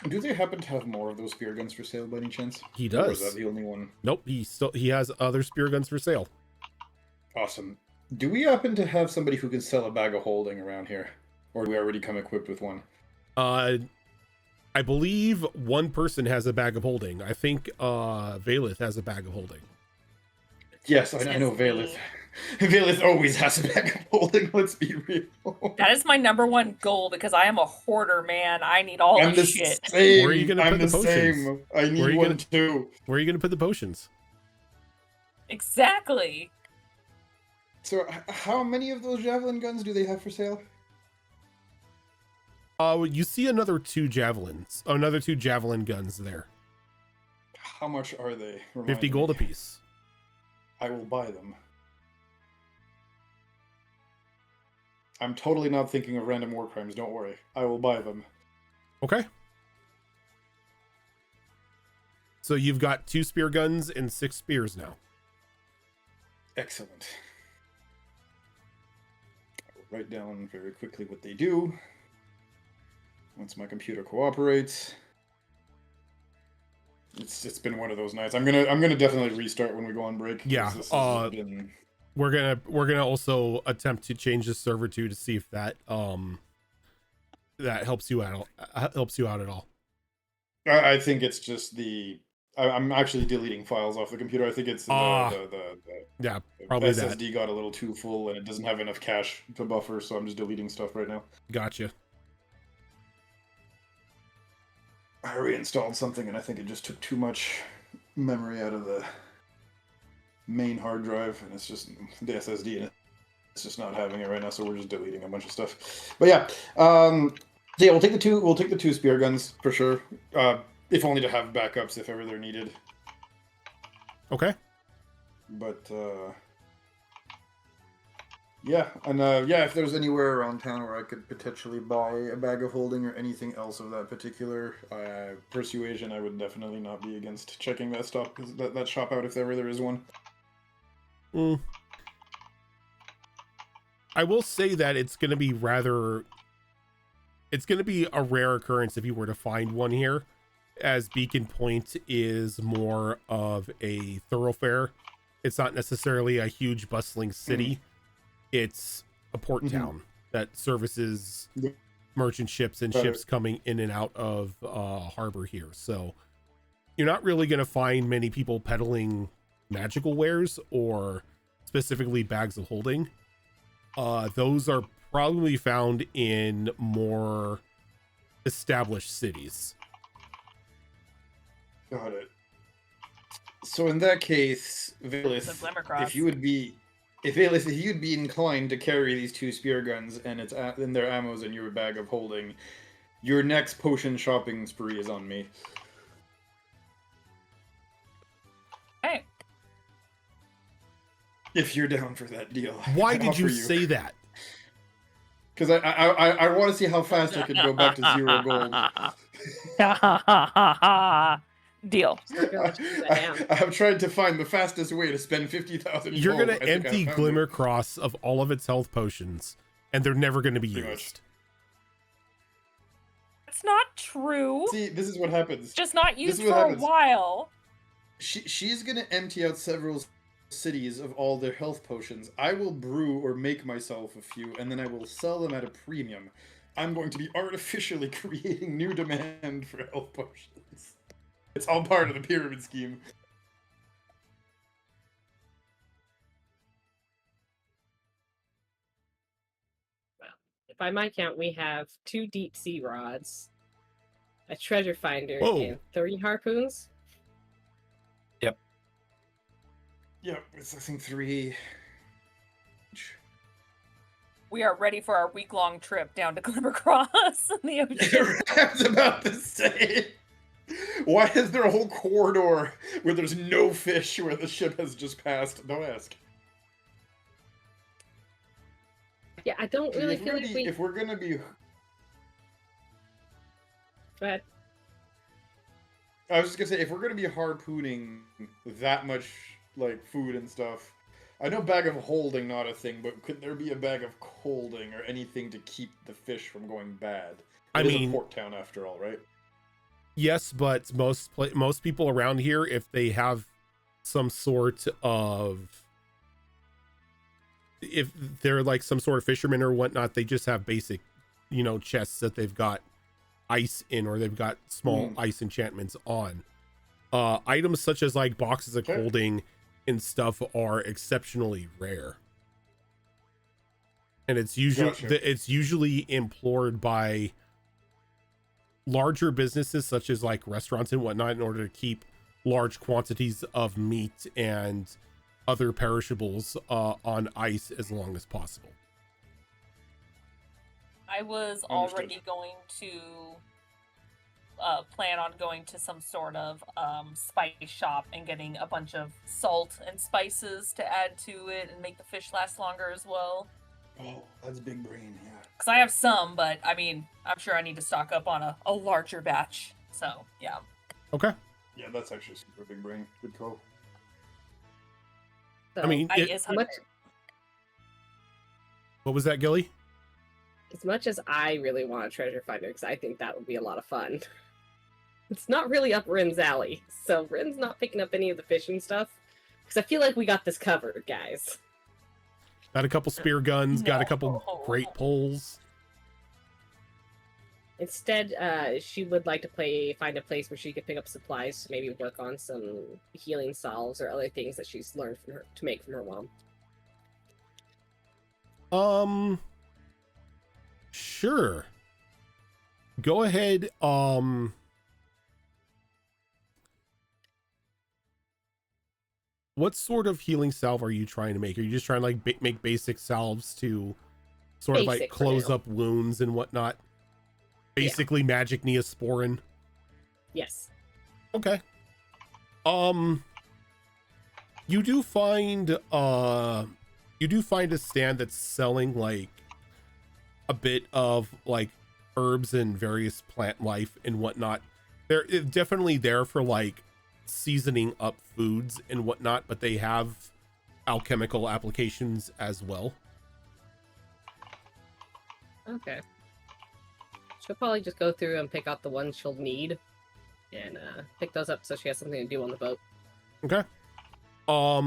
Do they happen to have more of those spear guns for sale by any chance? He Or does. is that the only one? Nope, he has other spear guns for sale. Awesome. Do we happen to have somebody who can sell a bag of holding around here? Or do we already come equipped with one? I believe one person has a bag of holding. I think Valith has a bag of holding. Yes, I know Valith. Valith always has a bag of holding, let's be real. That is my number one goal because I am a hoarder, man. I need all I'm the the shit. same. Where are you gonna I'm put the the potions? same. I need one too. Where are you gonna put the potions? Exactly. So, how many of those javelin guns do they have for sale? You see another two javelin guns there. How much are they? 50 gold apiece. I will buy them. I'm totally not thinking of random war crimes, don't worry. I will buy them. Okay. So you've got 2 spear guns and 6 spears now. Excellent. I will write down very quickly what they do. Once my computer cooperates. It's been one of those nights. I'm gonna definitely restart when we go on break. Yeah. This has been... We're gonna also attempt to change the server too to see if that that helps you out at all. I think it's just I'm actually deleting files off the computer. I think it's yeah, probably SSD that got a little too full and it doesn't have enough cache to buffer, so I'm just deleting stuff right now. Gotcha. I reinstalled something and I think it just took too much memory out of the main hard drive, and it's just the SSD and it's just not having it right now, so we're just deleting a bunch of stuff. But yeah, we'll take the two spear guns for sure. If only to have backups if ever they're needed. Okay. But yeah, and if there's anywhere around town where I could potentially buy a bag of holding or anything else of that particular persuasion, I would definitely not be against checking that shop out if ever there is one. I will say that it's going to be a rare occurrence if you were to find one here, as Beacon Point is more of a thoroughfare. It's not necessarily a huge bustling city. It's a port town that services merchant ships and ships coming in and out of harbor here. So you're not really going to find many people peddling magical wares or specifically bags of holding. Those are probably found in more established cities. Got it. So in that case, Valith, if you'd be inclined to carry these two spear guns and it's in their ammos in your bag of holding, your next potion shopping spree is on me. Hey. If you're down for that deal. Why did you say that? Because I want to see how fast I could go back to 0 gold. Deal. I'm trying to find the fastest way to spend 50,000 You're gold. going to empty Glimmercross of all of its health potions, and they're never going to be Pretty used. That's not true. See, this is what happens. Just not used for a while. She's going to empty out several cities of all their health potions. I will brew or make myself a few, and then I will sell them at a premium. I'm going to be artificially creating new demand for health potions. It's all part of the pyramid scheme. by my count, we have 2 deep sea rods, a treasure finder, Whoa. and 3 harpoons. Yeah, it's I think 3. We are ready for our week-long trip down to Glimmercross in the ocean. I was about to say. Why is there a whole corridor where there's no fish where the ship has just passed? Don't ask. Yeah, I don't really If feel like we. if we're gonna be, Go ahead. I was just gonna say, if we're gonna be harpooning that much like food and stuff, I know bag of holding not a thing, but could there be a bag of holding or anything to keep the fish from going bad? I It is mean- a port town after all, right? Yes, but most people around here, if they have some sort of, if they're like some sort of fishermen or whatnot, they just have basic, chests that they've got ice in, or they've got small ice enchantments on. Items such as like boxes of Okay. holding and stuff are exceptionally rare, and it's usually implored by larger businesses such as like restaurants and whatnot in order to keep large quantities of meat and other perishables on ice as long as possible. I was Understood. already going to plan on going to some sort of spice shop and getting a bunch of salt and spices to add to it and make the fish last longer as well. Oh, that's big brain, yeah. Because I have some, but I mean, I'm sure I need to stock up on a larger batch. So, yeah. Okay. Yeah, that's actually super big brain. Good call. So, I mean, I is as hungry. much What was that, Gilly? as much as I really want a treasure finder, because I think that would be a lot of fun. It's not really up Rin's alley, so Rin's not picking up any of the fishing stuff. Because I feel like we got this covered, guys. Got a couple spear guns, got a couple No. great poles. Instead, she would like to find a place where she could pick up supplies to maybe work on some healing salves or other things that she's learned to make from her mom. Sure. Go ahead. What sort of healing salve are you trying to make? Are you just trying to like make basic salves to sort of like Basic for close now. up wounds and whatnot? Basically, magic Neosporin. Yes. Okay. You do find a stand that's selling like a bit of like herbs and various plant life and whatnot. They're definitely there for like seasoning up foods and whatnot, but they have alchemical applications as well. Okay. She'll probably just go through and pick out the ones she'll need and pick those up so she has something to do on the boat. Okay. How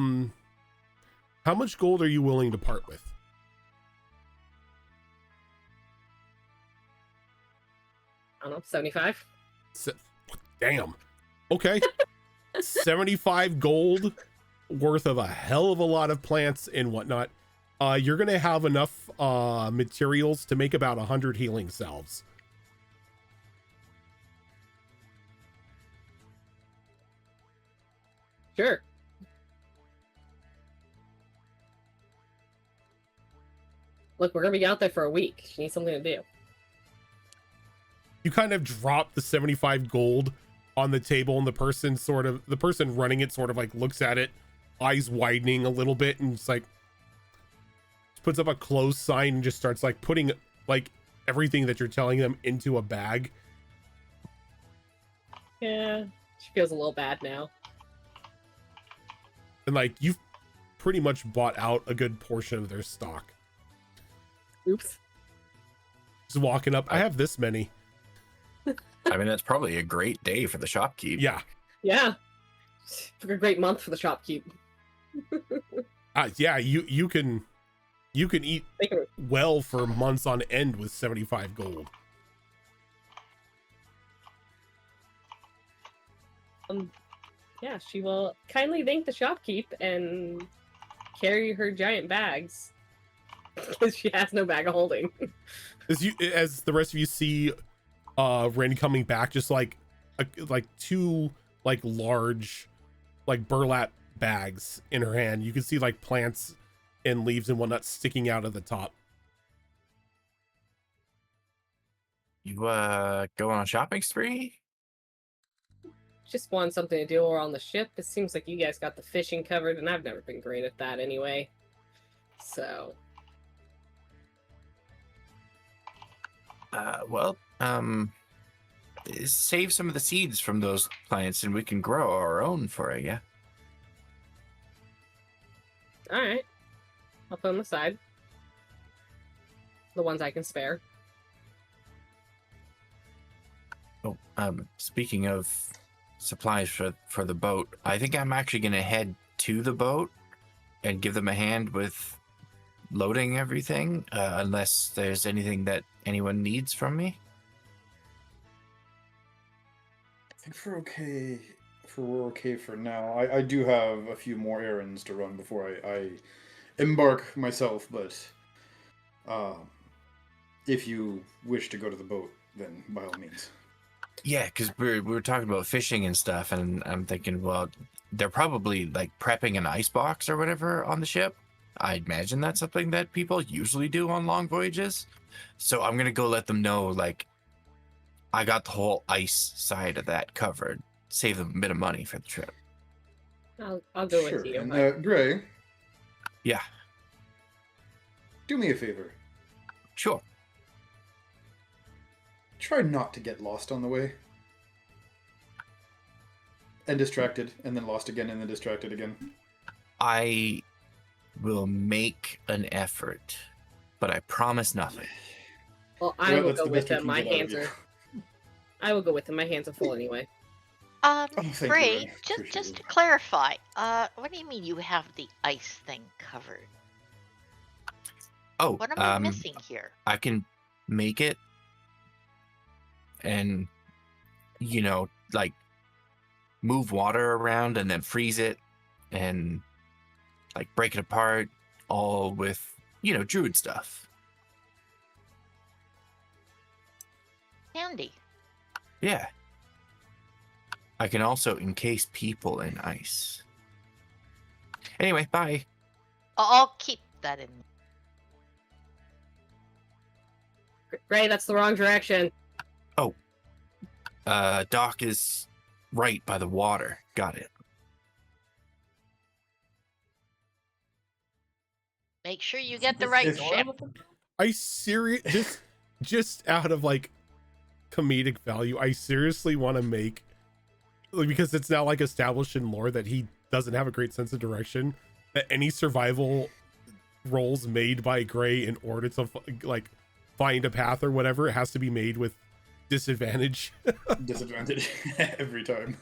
much gold are you willing to part with? I don't know, 75? Damn. Okay. 75 gold worth of a hell of a lot of plants and whatnot. You're gonna have enough materials to make about 100 healing salves. Sure. Look, we're gonna be out there for a week. She needs something to do. You kind of drop the 75 gold on the table, and the person running it sort of like looks at it, eyes widening a little bit, and it's like puts up a close sign and just starts like putting like everything that you're telling them into a bag. Yeah, she feels a little bad now. And like you've pretty much bought out a good portion of their stock. Oops. Just walking up, I have this many. I mean, that's probably a great day for the shopkeep. Yeah. Yeah. Took a great month for the shopkeep. Yeah, you can eat They can- well for months on end with 75 gold. Yeah, she will kindly thank the shopkeep and carry her giant bags because she has no bag of holding. As the rest of you see Ren coming back, just like two like large like burlap bags in her hand. You can see like plants and leaves and whatnot sticking out of the top. You go on a shopping spree? Just want something to do while on the ship. It seems like you guys got the fishing covered, and I've never been great at that anyway. So. Well, save some of the seeds from those plants and we can grow our own for you. Alright. I'll put them aside. The ones I can spare. Oh, speaking of supplies for the boat, I think I'm actually going to head to the boat and give them a hand with loading everything, unless there's anything that anyone needs from me. I think we're okay for now. I do have a few more errands to run before I embark myself, but if you wish to go to the boat, then by all means. Yeah, because we were talking about fishing and stuff, and I'm thinking, well, they're probably like prepping an ice box or whatever on the ship. I imagine that's something that people usually do on long voyages. So I'm going to go let them know, like, I got the whole ice side of that covered. Save them a bit of money for the trip. I'll go Sure. with you. And Gray, Yeah, do me a favor. sure. Try not to get lost on the way. And distracted, and then lost again, and then distracted again. I will make an effort, but I promise nothing. Well, I will that's go the with best we him. can My get out of hands you. are. I will go with him. My hands are full anyway. thank you, Gray, Ren. just Appreciate to it. clarify, what do you mean you have the ice thing covered? Oh, What am I missing here? I can make it and, like move water around and then freeze it and like break it apart, all with, druid stuff. Handy. Yeah. I can also encase people in ice. Anyway, bye. I'll keep that in. Gray, that's the wrong direction. Doc is right by the water. Got it. Make sure you get the right It's- ship. I serious just out of like comedic value, I seriously want to make, like, because it's now like established in lore that he doesn't have a great sense of direction, that any survival rolls made by Gray in order to like find a path or whatever, it has to be made with disadvantage. Disadvantage every time.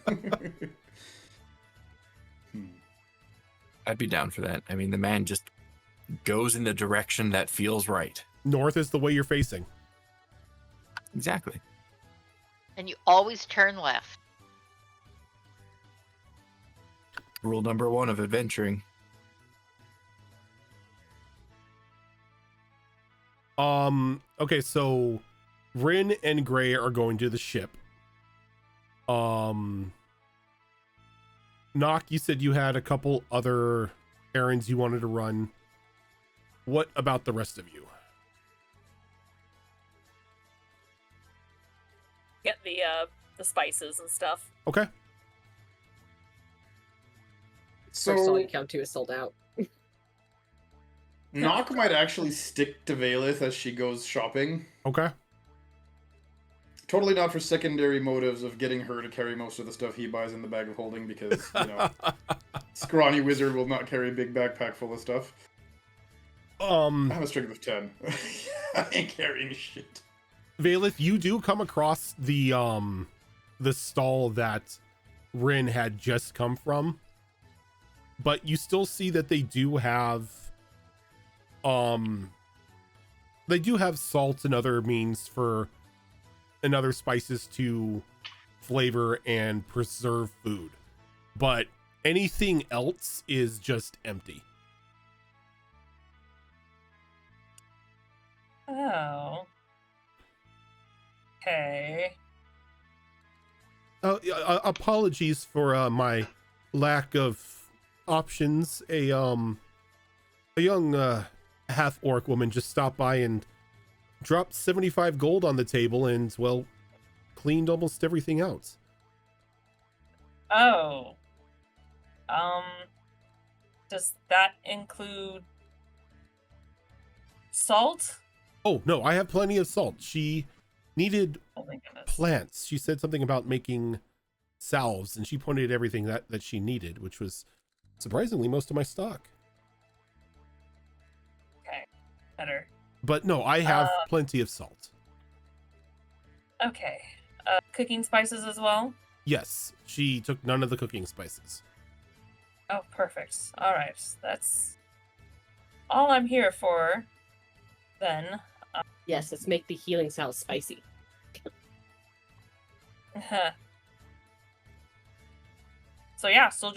I'd be down for that. I mean, the man just goes in the direction that feels right. North is the way you're facing. Exactly. And you always turn left. Rule number 1 of adventuring. Okay, so Rin and Gray are going to the ship. Nock, you said you had a couple other errands you wanted to run. What about the rest of you? Get the spices and stuff. Okay. First all So you come to is sold out. Nock might actually stick to Valeth as she goes shopping. Okay. Totally not for secondary motives of getting her to carry most of the stuff he buys in the bag of holding, because, scrawny wizard will not carry a big backpack full of stuff. I have a strength of 10. I ain't carrying shit. Valeth, you do come across the stall that Rin had just come from, but you still see that they do have salt and other means and other spices to flavor and preserve food, but anything else is just empty. Oh. Okay. Apologies for my lack of options. A young half orc woman just stopped by and dropped 75 gold on the table and, well, cleaned almost everything out. Oh. Does that include salt? Oh, no, I have plenty of salt. She needed Oh my goodness. plants. She said something about making salves, and she pointed at everything that she needed, which was surprisingly most of my stock. Okay. Better. But no, I have plenty of salt. Okay. Cooking spices as well? Yes, she took none of the cooking spices. Oh, perfect. All right. That's all I'm here for, then. Yes, let's make the healing salve spicy. So yeah, she'll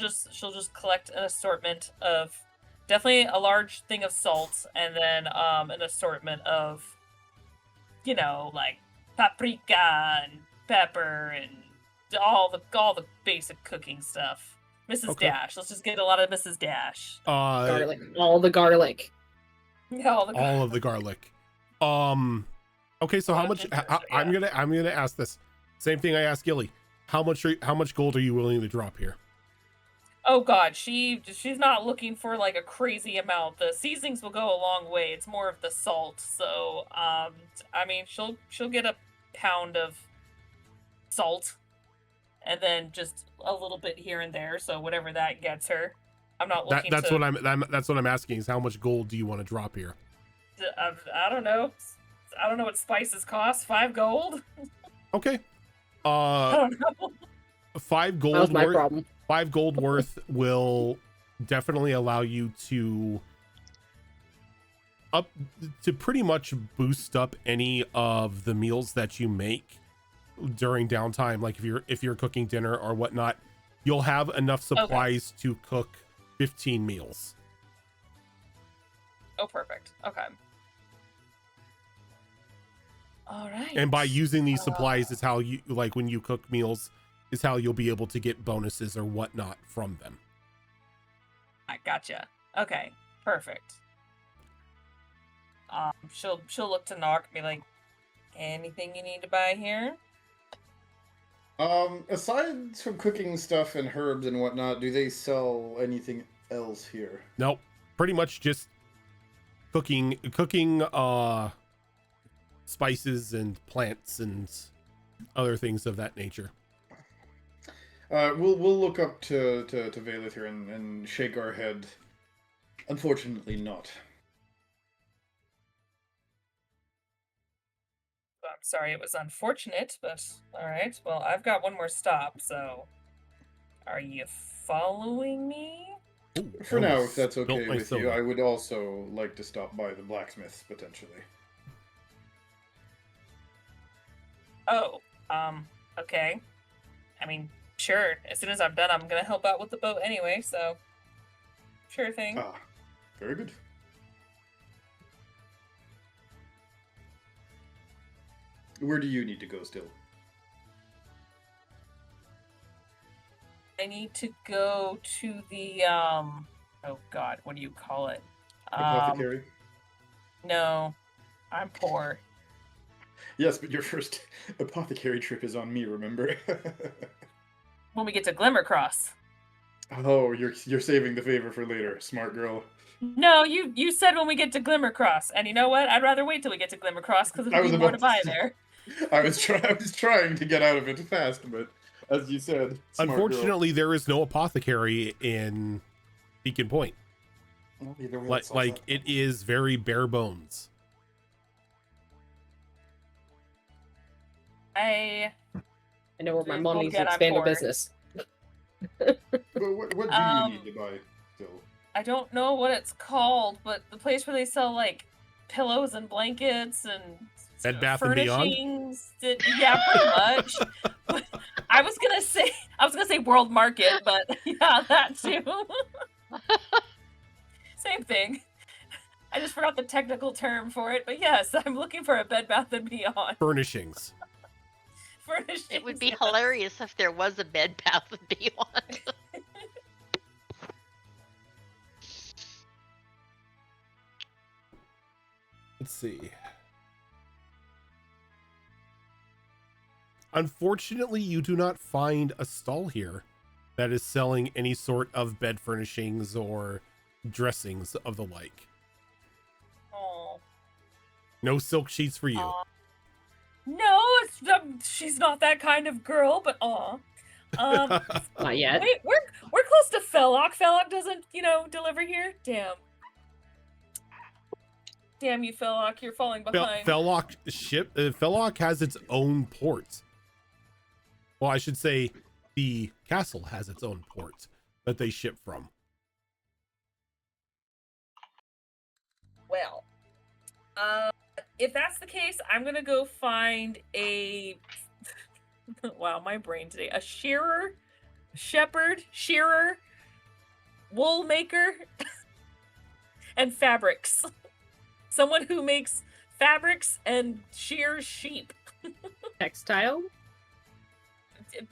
just collect an assortment of, definitely a large thing of salt, and then an assortment of, like paprika and pepper and all the basic cooking stuff. Mrs. Okay. Dash. Let's just get a lot of Mrs. Dash. Garlic. All the garlic. Yeah, all of the garlic. Okay, so how much? I'm gonna ask this same thing I asked Gilly. How much gold are you willing to drop here? Oh God, she's not looking for like a crazy amount. The seasonings will go a long way. It's more of the salt. So, I mean, she'll get a pound of salt, and then just a little bit here and there. So whatever that gets her. I'm not looking. That's what I'm asking is how much gold do you want to drop here? I don't know. I don't know what spices cost. 5 gold. Okay. I don't know. 5 gold. That was my worth, problem. 5 gold worth will definitely allow you to pretty much boost up any of the meals that you make during downtime. Like if you're cooking dinner or whatnot, you'll have enough supplies to cook 15 meals. Oh, perfect. Okay. All right. And by using these supplies is how you, like when you cook meals, is how you'll be able to get bonuses or whatnot from them. I gotcha. Okay, perfect. She'll look to Knock and be like, anything you need to buy here? Aside from cooking stuff and herbs and whatnot, do they sell anything else here? Nope. Pretty much just cooking spices and plants and other things of that nature. We'll look up to Valeth here and shake our head. Unfortunately not. I'm sorry it was unfortunate, but alright. Well, I've got one more stop, so are you following me? Ooh, For now, if that's okay built my with you, silver. I would also like to stop by the blacksmiths, potentially. Oh, okay. I mean, sure. As soon as I'm done, I'm gonna help out with the boat anyway, so sure thing. Ah, very good. Where do you need to go still? I need to go to the oh god, what do you call it? Apothecary? No. I'm poor. Yes, but your first apothecary trip is on me, remember? When we get to Glimmercross. Oh, you're saving the favor for later, smart girl. No, you said when we get to Glimmercross, and you know what? I'd rather wait till we get to Glimmercross because I there'll was be more about to buy to- there. I was trying to get out of it fast, but as you said, smart Unfortunately, there is no apothecary in Beacon Point. girl. Well, either way, it solves Like that it problem. is very bare bones. I know where my mom Well, needs again, to I'm expand her poor. business. But what do you need to buy still? I don't know what it's called, but the place where they sell like pillows and blankets and Bed Bath and Beyond? furnishings. Yeah, pretty much. I was gonna say World Market, but yeah, that too. Same thing. I just forgot the technical term for it, but yes, I'm looking for a Bed Bath & Beyond. Furnishings. Furnishings. It would be yes. hilarious if there was a Bed Bath & Beyond. Let's see. Unfortunately, you do not find a stall here that is selling any sort of bed furnishings or dressings of the like. Oh. No silk sheets for you. No, she's not that kind of girl, but Not yet. wait, we're close to Felloc. Felloc doesn't, deliver here. Damn you, Felloc, you're falling behind. Felloc has its own port. Well, I should say the castle has its own port that they ship from. Well, if that's the case, I'm gonna go find a wow, my brain today. A shearer, wool maker, and fabrics. Someone who makes fabrics and shears sheep. Textile?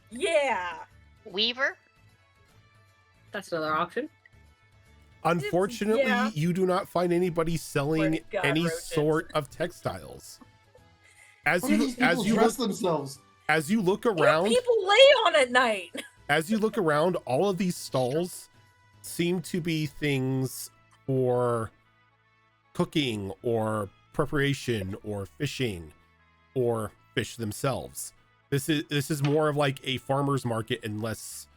Yeah. Weaver? That's another option. Unfortunately, Yeah. you do not find anybody selling God, any roaches. sort of textiles. As How do you these people dress themselves? as you look What do around, people lay on at night? as you look around, all of these stalls seem to be things for cooking or preparation or fishing or fish themselves. This is more of like a farmer's market and less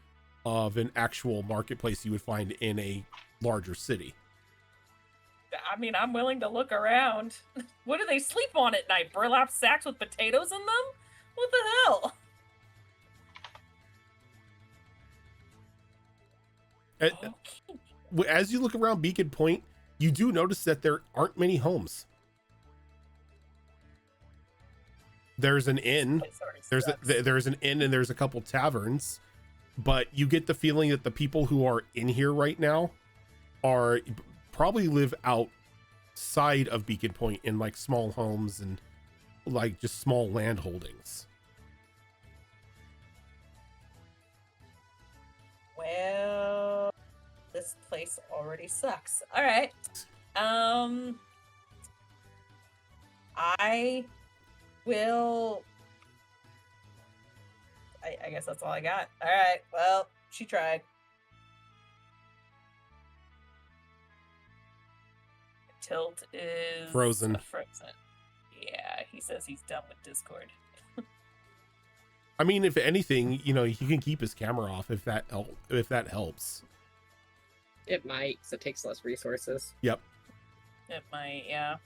of an actual marketplace you would find in a larger city. I mean, I'm willing to look around. What do they sleep on at night? Burlap sacks with potatoes in them? What the hell? Okay. As you look around Beacon Point, you do notice that there aren't many homes. There's an inn. There's an inn and there's a couple taverns, but you get the feeling that the people who are in here right now are probably live outside of Beacon Point in like small homes and like just small land holdings. Well, this place already sucks. All right. I will. I guess that's all I got. All right. Well, she tried. Tilt is Frozen. Yeah, he says he's done with Discord. I mean, if anything, you know, he can keep his camera off if that helps. It might, so it takes less resources. Yep. It might, yeah.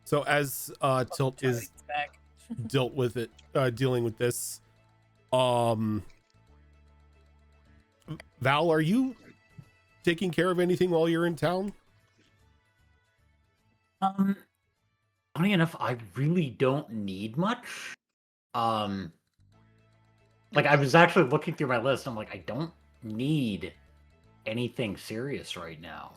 So as Tilt is back. dealing with this, Val, are you taking care of anything while you're in town? Funny enough, I really don't need much. Like I was actually looking through my list. I'm like, I don't need anything serious right now.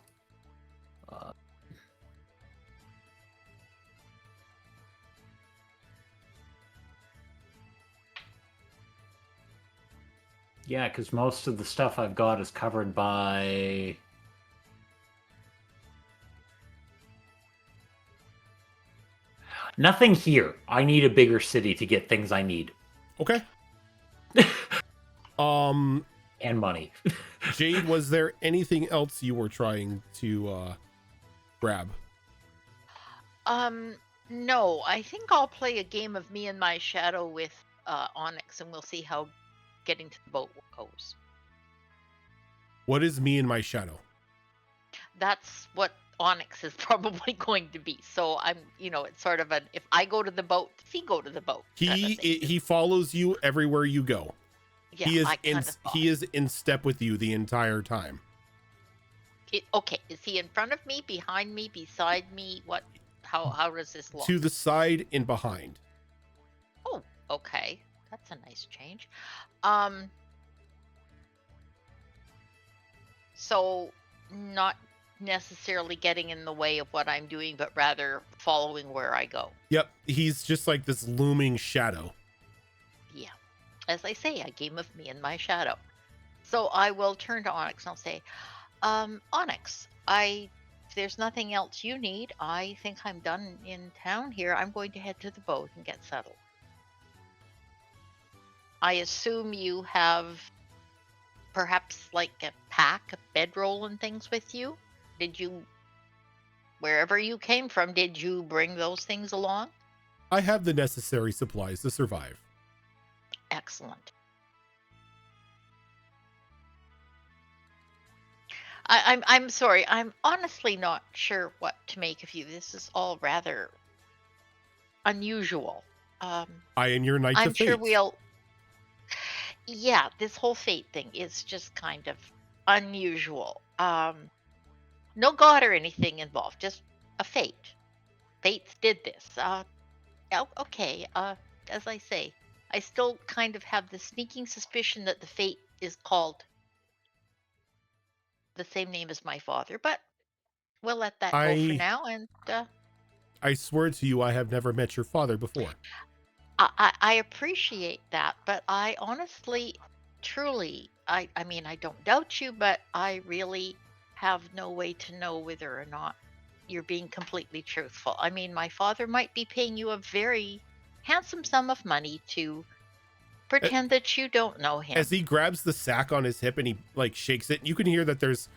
Yeah, because most of the stuff I've got is covered by... Nothing here. I need a bigger city to get things I need. Okay. And money. Jade, was there anything else you were trying to grab? No, I think I'll play a game of Me and My Shadow with Onyx, and we'll see how getting to the boat goes. What is Me and My Shadow? That's what Onyx is probably going to be. So I'm, it's sort of if I go to the boat, does he go to the boat? He follows you everywhere you go. Yeah, he is in step with you the entire time. Okay, is he in front of me, behind me, beside me? What? How does this look? To the side and behind. Oh, okay, that's a nice change. So not necessarily getting in the way of what I'm doing, but rather following where I go. Yep, he's just like this looming shadow. Yeah. As I say, a game of me and my shadow. So I will turn to Onyx and I'll say, Onyx, if there's nothing else you need, I think I'm done in town here. I'm going to head to the boat and get settled. I assume you have perhaps like a pack, a bedroll and things with you? Wherever you came from, did you bring those things along? I have the necessary supplies to survive. Excellent. I'm sorry. I'm honestly not sure what to make of you. This is all rather unusual. I am your knight I'm of sure fate. Yeah, this whole fate thing is just kind of unusual. No god or anything involved, just a fate. Fates did this. Okay. As I say, I still kind of have the sneaking suspicion that the fate is called the same name as my father, but we'll let that go for I now. And I swear to you, I have never met your father before. I appreciate that, but I honestly, truly, I mean, I don't doubt you, but I really have no way to know whether or not you're being completely truthful. I mean, my father might be paying you a very handsome sum of money to A- pretend that you don't know him. As he grabs the sack on his hip and he like shakes it, you can hear that there's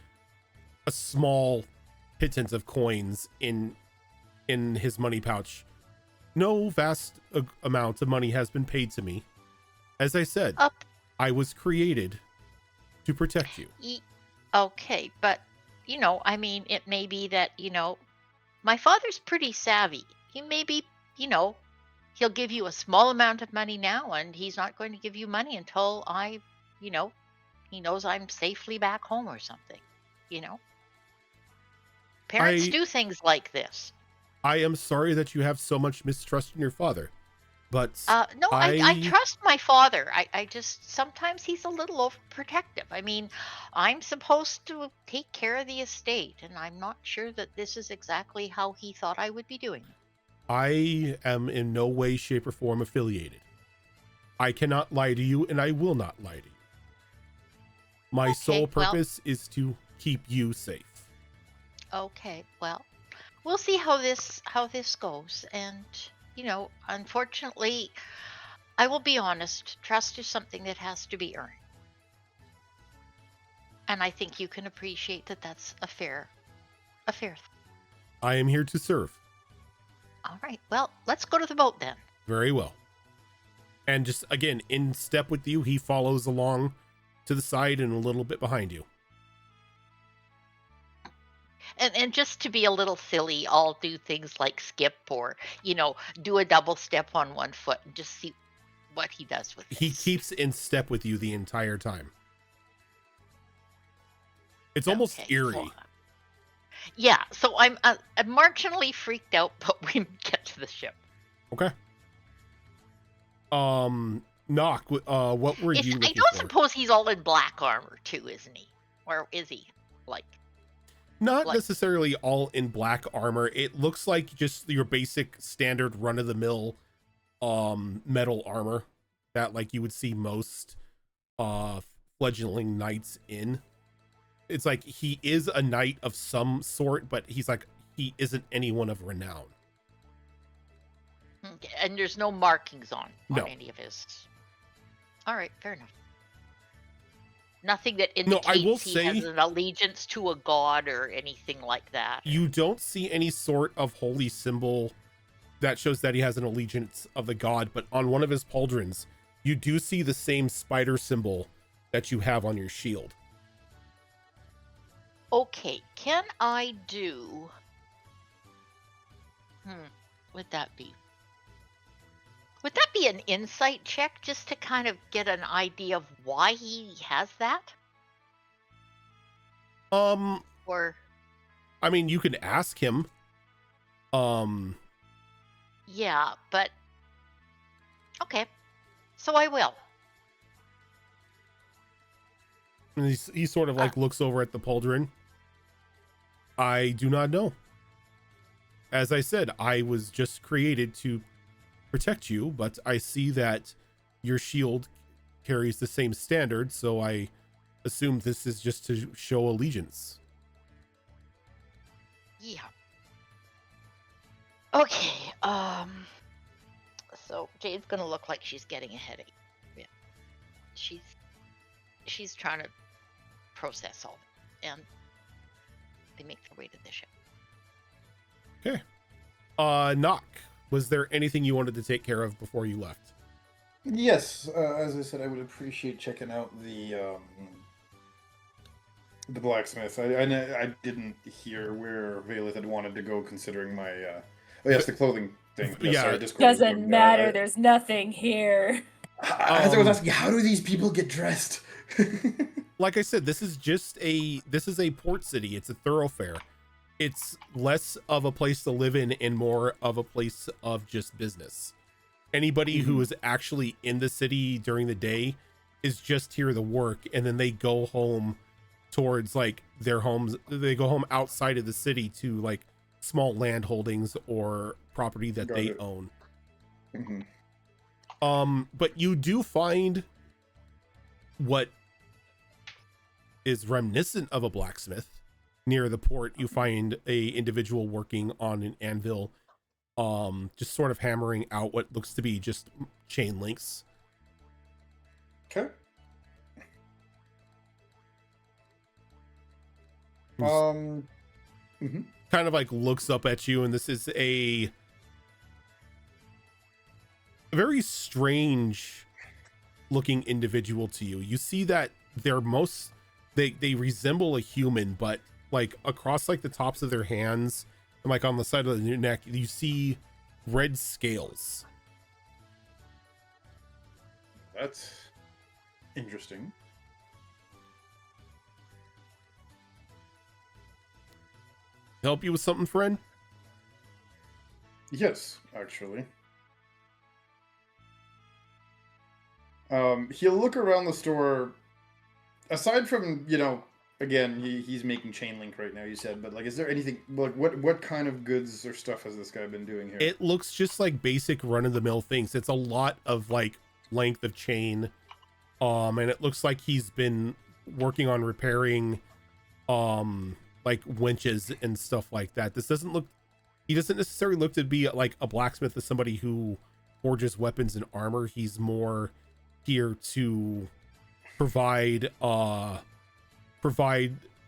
a small pittance of coins in his money pouch. No vast amount of money has been paid to me. As I said, Up. I was created to protect you. Okay, but I mean, it may be that, my father's pretty savvy. He may be, he'll give you a small amount of money now, and he's not going to give you money until you know, he knows I'm safely back home or something, you know? Parents I do things like this. I am sorry that you have so much mistrust in your father, but No, I I trust my father. I just sometimes he's a little overprotective. I mean, I'm supposed to take care of the estate, and I'm not sure that this is exactly how he thought I would be doing it. I am in no way, shape, or form affiliated. I cannot lie to you, and I will not lie to you. My sole well, purpose is to keep you safe. okay, well, we'll see how this goes. And unfortunately, I will be honest. Trust is something that has to be earned, and I think you can appreciate that. That's a fair. I am here to serve. All right. Well, let's go to the boat then. Very well. And just again, in step with you, he follows along to the side and a little bit behind you. And just to be a little silly, I'll do things like skip or, do a double step on one foot and just see what he does with He this. keeps in step with you the entire time. It's almost Okay, eerie. so, yeah, so I'm marginally freaked out, but we get to the ship. Okay. Knock. What were you I looking don't for? suppose he's all in black armor too, isn't he? Or is he? Not like- necessarily all in black armor. It looks like just your basic standard run-of-the-mill metal armor that like you would see most fledgling knights in. It's like he is a knight of some sort, but he isn't anyone of renown. Okay, and there's no markings on No. any of his. All right, fair enough. Nothing that No, indicates I will he say- has an allegiance to a god or anything like that. You don't see any sort of holy symbol that shows that he has an allegiance of the god, but on one of his pauldrons, you do see the same spider symbol that you have on your shield. Okay, can I do? Would that be? Would that be an insight check just to kind of get an idea of why he has that? Or I mean, you can ask him. yeah, but okay, so I will. And he sort of like looks over at the pauldron. I do not know. As I said, I was just created to protect you, but I see that your shield carries the same standard, so I assume this is just to show allegiance. Yeah. Okay. So Jade's gonna look like she's getting a headache. Yeah. She's trying to process all of it, and they make their way to the ship. Okay. Knock. Was there anything you wanted to take care of before you left? Yes, as I said, I would appreciate checking out the blacksmith. I didn't hear where Valeth had wanted to go, considering my oh yes, the clothing thing. Yes, Yeah. sorry, Discord was Doesn't going, matter. There's nothing here. as I was asking, how do these people get dressed? Like I said, this is a port city. It's a thoroughfare. It's less of a place to live in and more of a place of just business. Anybody who is actually in the city during the day is just here to work, and then they go home towards like their homes. They go home outside of the city to like small land holdings or property that they own. But you do find what is reminiscent of a blacksmith near the port. You find a individual working on an anvil, just sort of hammering out what looks to be just chain links. Okay. Kind of like looks up at you, and this is a very strange looking individual to you. You see that they resemble a human, but like across like the tops of their hands and like on the side of the neck, you see red scales. That's interesting. Help you with something, friend? Yes, actually. He'll look around the store. Aside from, again, he's making chain link right now, you said, but like, is there anything, like, what kind of goods or stuff has this guy been doing here? It looks just like basic run-of-the-mill things. It's a lot of like length of chain, and it looks like he's been working on repairing like winches and stuff like that. He doesn't necessarily look to be like a blacksmith as somebody who forges weapons and armor. He's more here to provide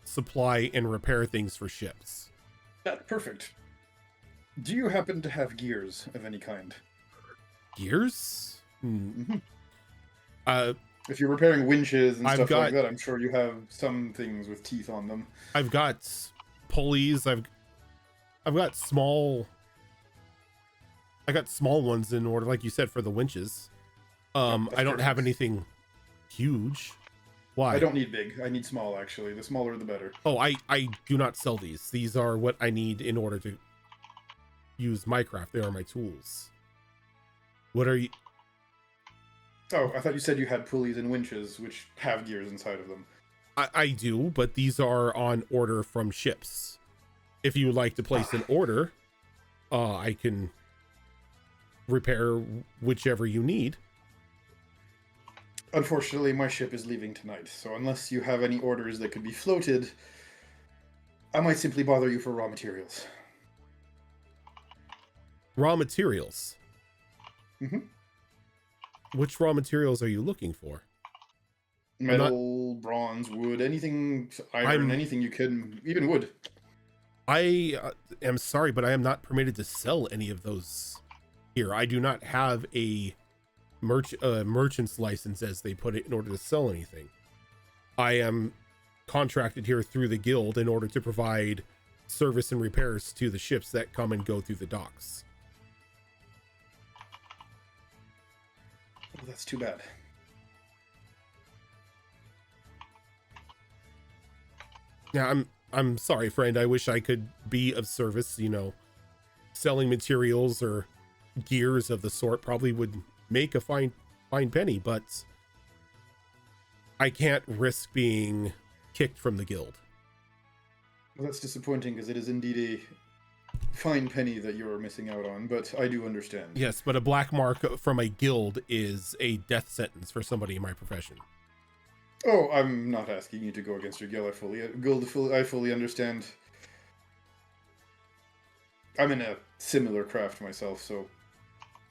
supply and repair things for ships. That's perfect. Do you happen to have gears of any kind? Gears? If you're repairing winches and stuff like got- that, I'm sure you have some things with teeth on them. I've got pulleys. I've got small ones in order, like you said, for the winches. I don't have anything huge. Why? I don't need big. I need small, actually. The smaller, the better. Oh, I do not sell these. These are what I need in order to use my craft. They are my tools. What are you? Oh, I thought you said you had pulleys and winches, which have gears inside of them. I do, but these are on order from ships. If you would like to place an order, I can repair whichever you need. Unfortunately, my ship is leaving tonight, so unless you have any orders that could be floated, I might simply bother you for raw materials. Raw materials? Which raw materials are you looking for? Metal, bronze, wood, anything, iron, anything you can, even wood. I am sorry, but I am not permitted to sell any of those here. I do not have a merchant's license, as they put it, in order to sell anything. I am contracted here through the guild in order to provide service and repairs to the ships that come and go through the docks. Oh, that's too bad. Yeah, I'm sorry, friend. I wish I could be of service. Selling materials or gears of the sort probably would make a fine penny, but I can't risk being kicked from the guild. Well, that's disappointing because it is indeed a fine penny that you're missing out on, but I do understand. Yes, but a black mark from a guild is a death sentence for somebody in my profession. Oh, I'm not asking you to go against your guild. I fully understand. I'm in a similar craft myself, so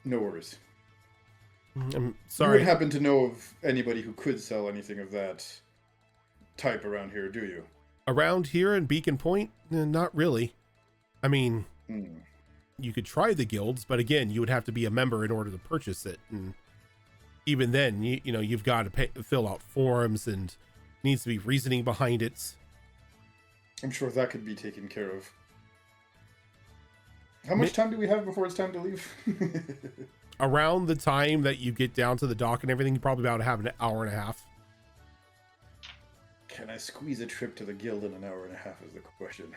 no worries. I'm You sorry. wouldn't happen to know of anybody who could sell anything of that type around here, do you? Around here in Beacon Point, not really. I mean, Hmm. you could try the guilds, but again, you would have to be a member in order to purchase it. And even then, you know, you've got to fill out forms and needs to be reasoning behind it. I'm sure that could be taken care of. How much time do we have before it's time to leave? Around the time that you get down to the dock and everything, you probably about to have an hour and a half. Can I squeeze a trip to the guild in an hour and a half is the question.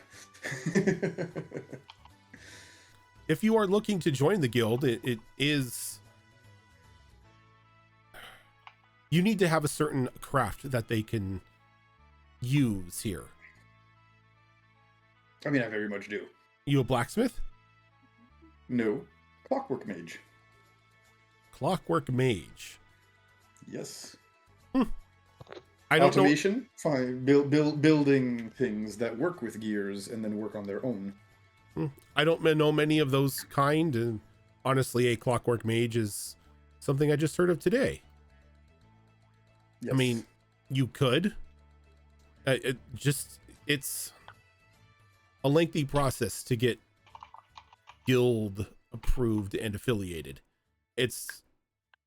If you are looking to join the guild, it is... You need to have a certain craft that they can use here. I mean, I very much do. You a blacksmith? No. Clockwork mage. Clockwork mage. Yes. I don't know. Automation? Fine. Building things that work with gears and then work on their own. I don't know many of those kind, and honestly, a clockwork mage is something I just heard of today. Yes. I mean, you could. It's a lengthy process to get guild approved and affiliated. It's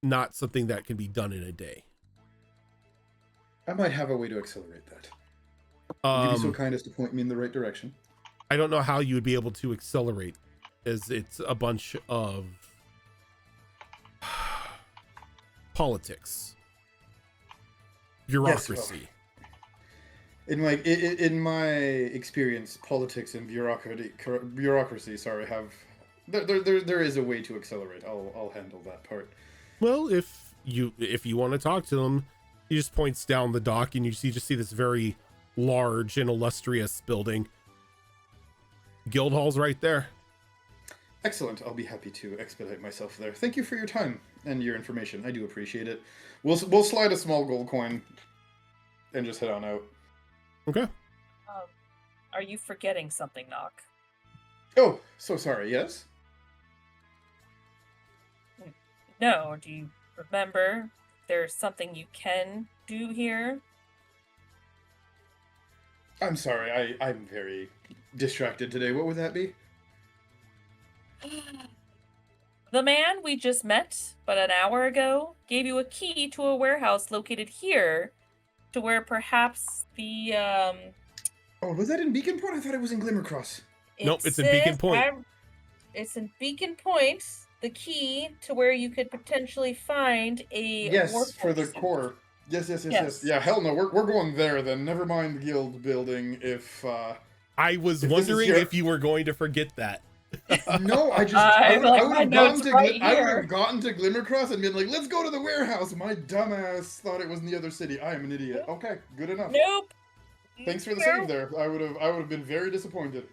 not something that can be done in a day. I might have a way to accelerate that. Would you be so kind as to point me in the right direction? I don't know how you would be able to accelerate, as it's a bunch of politics, bureaucracy. Yes, well, in my experience, politics and bureaucracy, have there is a way to accelerate. I'll handle that part. Well, if you want to talk to them, he just points down the dock, and you see this very large and illustrious building. Guild hall's right there. Excellent. I'll be happy to expedite myself there. Thank you for your time and your information. I do appreciate it. We'll slide a small gold coin and just head on out. Okay. Are you forgetting something, Knock? Oh, so sorry. Yes. No. Do you remember there's something you can do here? I'm sorry. I'm very distracted today. What would that be? The man we just met but an hour ago gave you a key to a warehouse located here to where perhaps the Oh, was that in Beacon Point? I thought it was in Glimmercross. Nope, it's in Beacon Point. It's in Beacon Point. The key to where you could potentially find a Yes, for the suit. core. Yes. Yeah, hell no. We're going there then. Never mind the guild building. If I was If this is wondering your- if you were going to forget that. no, I I would like my have notes right I would here. have gotten to Glimmercross and been like, let's go to the warehouse. My dumbass thought it was in the other city. I am an idiot. Okay, good enough. Nope. Thanks for the Nope. save there. I would have been very disappointed.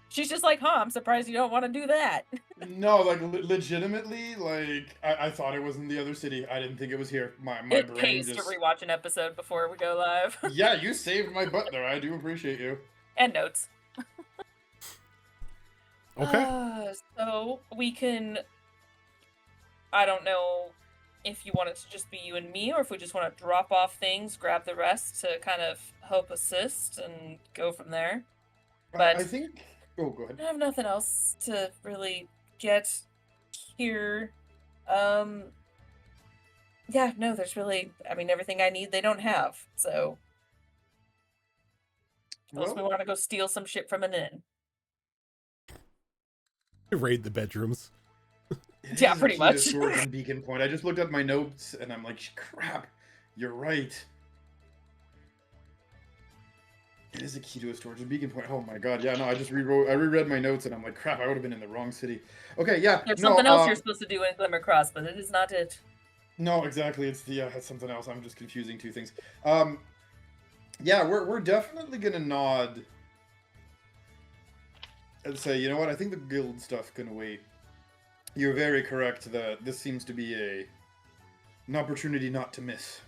She's just like, I'm surprised you don't want to do that. No, like legitimately, like I thought it was in the other city. I didn't think it was here. My It brain pays just. to rewatch an episode before we go live. Yeah, you saved my butt there. I do appreciate you. And notes. Okay. So we can. I don't know if you want it to just be you and me, or if we just want to drop off things, grab the rest to kind of help assist and go from there. But I think. Oh, go ahead. I have nothing else to really get here. Yeah, no, there's really, everything I need they don't have. So unless we Well, want to go steal some shit from an inn. Raid the bedrooms. it Yeah, is a pretty key to much. storage in Beacon Point. I just looked at my notes and I'm like, crap. You're right. It is a key to a storage in Beacon Point. Oh my god, yeah, no, I reread my notes and I'm like, crap, I would have been in the wrong city. Okay, yeah. There's no, something else you're supposed to do in Glimmercross, but it is not it. No, exactly. It's something else. I'm just confusing two things. Yeah, we're definitely gonna nod I'd say, you know what? I think the guild stuff can wait. You're very correct that this seems to be an opportunity not to miss.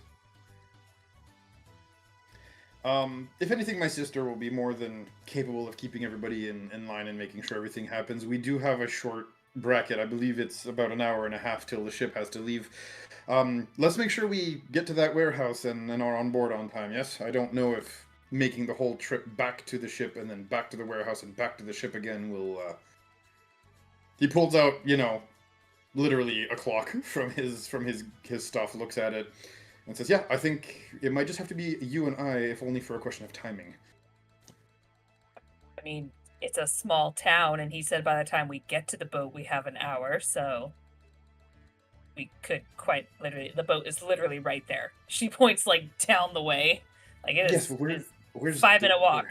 If anything, my sister will be more than capable of keeping everybody in line and making sure everything happens. We do have a short bracket. I believe it's about an hour and a half till the ship has to leave. Let's make sure we get to that warehouse and are on board on time, yes? I don't know if making the whole trip back to the ship and then back to the warehouse and back to the ship again will... He pulls out, literally a clock from his stuff, looks at it, and says, yeah, I think it might just have to be you and I, if only for a question of timing. I mean, it's a small town, and he said by the time we get to the boat, we have an hour, so we could quite literally... The boat is literally right there. She points, down the way. It Yes, is, but is where's 5-minute walk.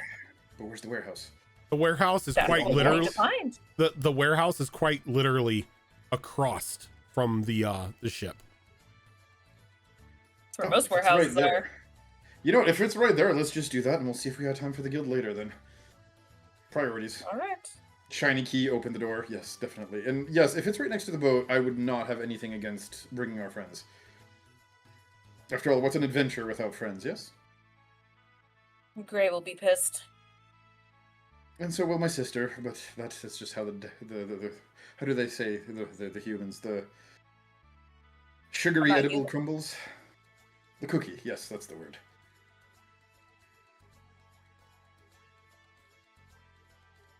But where's the warehouse? The warehouse is That's quite what we're literally... going to find. The warehouse is quite literally across from the ship. That's where Oh, most if it's warehouses right are. there. You know what, if it's right there, let's just do that, and we'll see if we have time for the guild later, then. Priorities. All right. Shiny key, open the door. Yes, definitely. And yes, if it's right next to the boat, I would not have anything against bringing our friends. After all, what's an adventure without friends, yes? Gray will be pissed. And so will my sister, but that's just how the how do they say the humans, the sugary About edible you? crumbles? The cookie, yes, that's the word.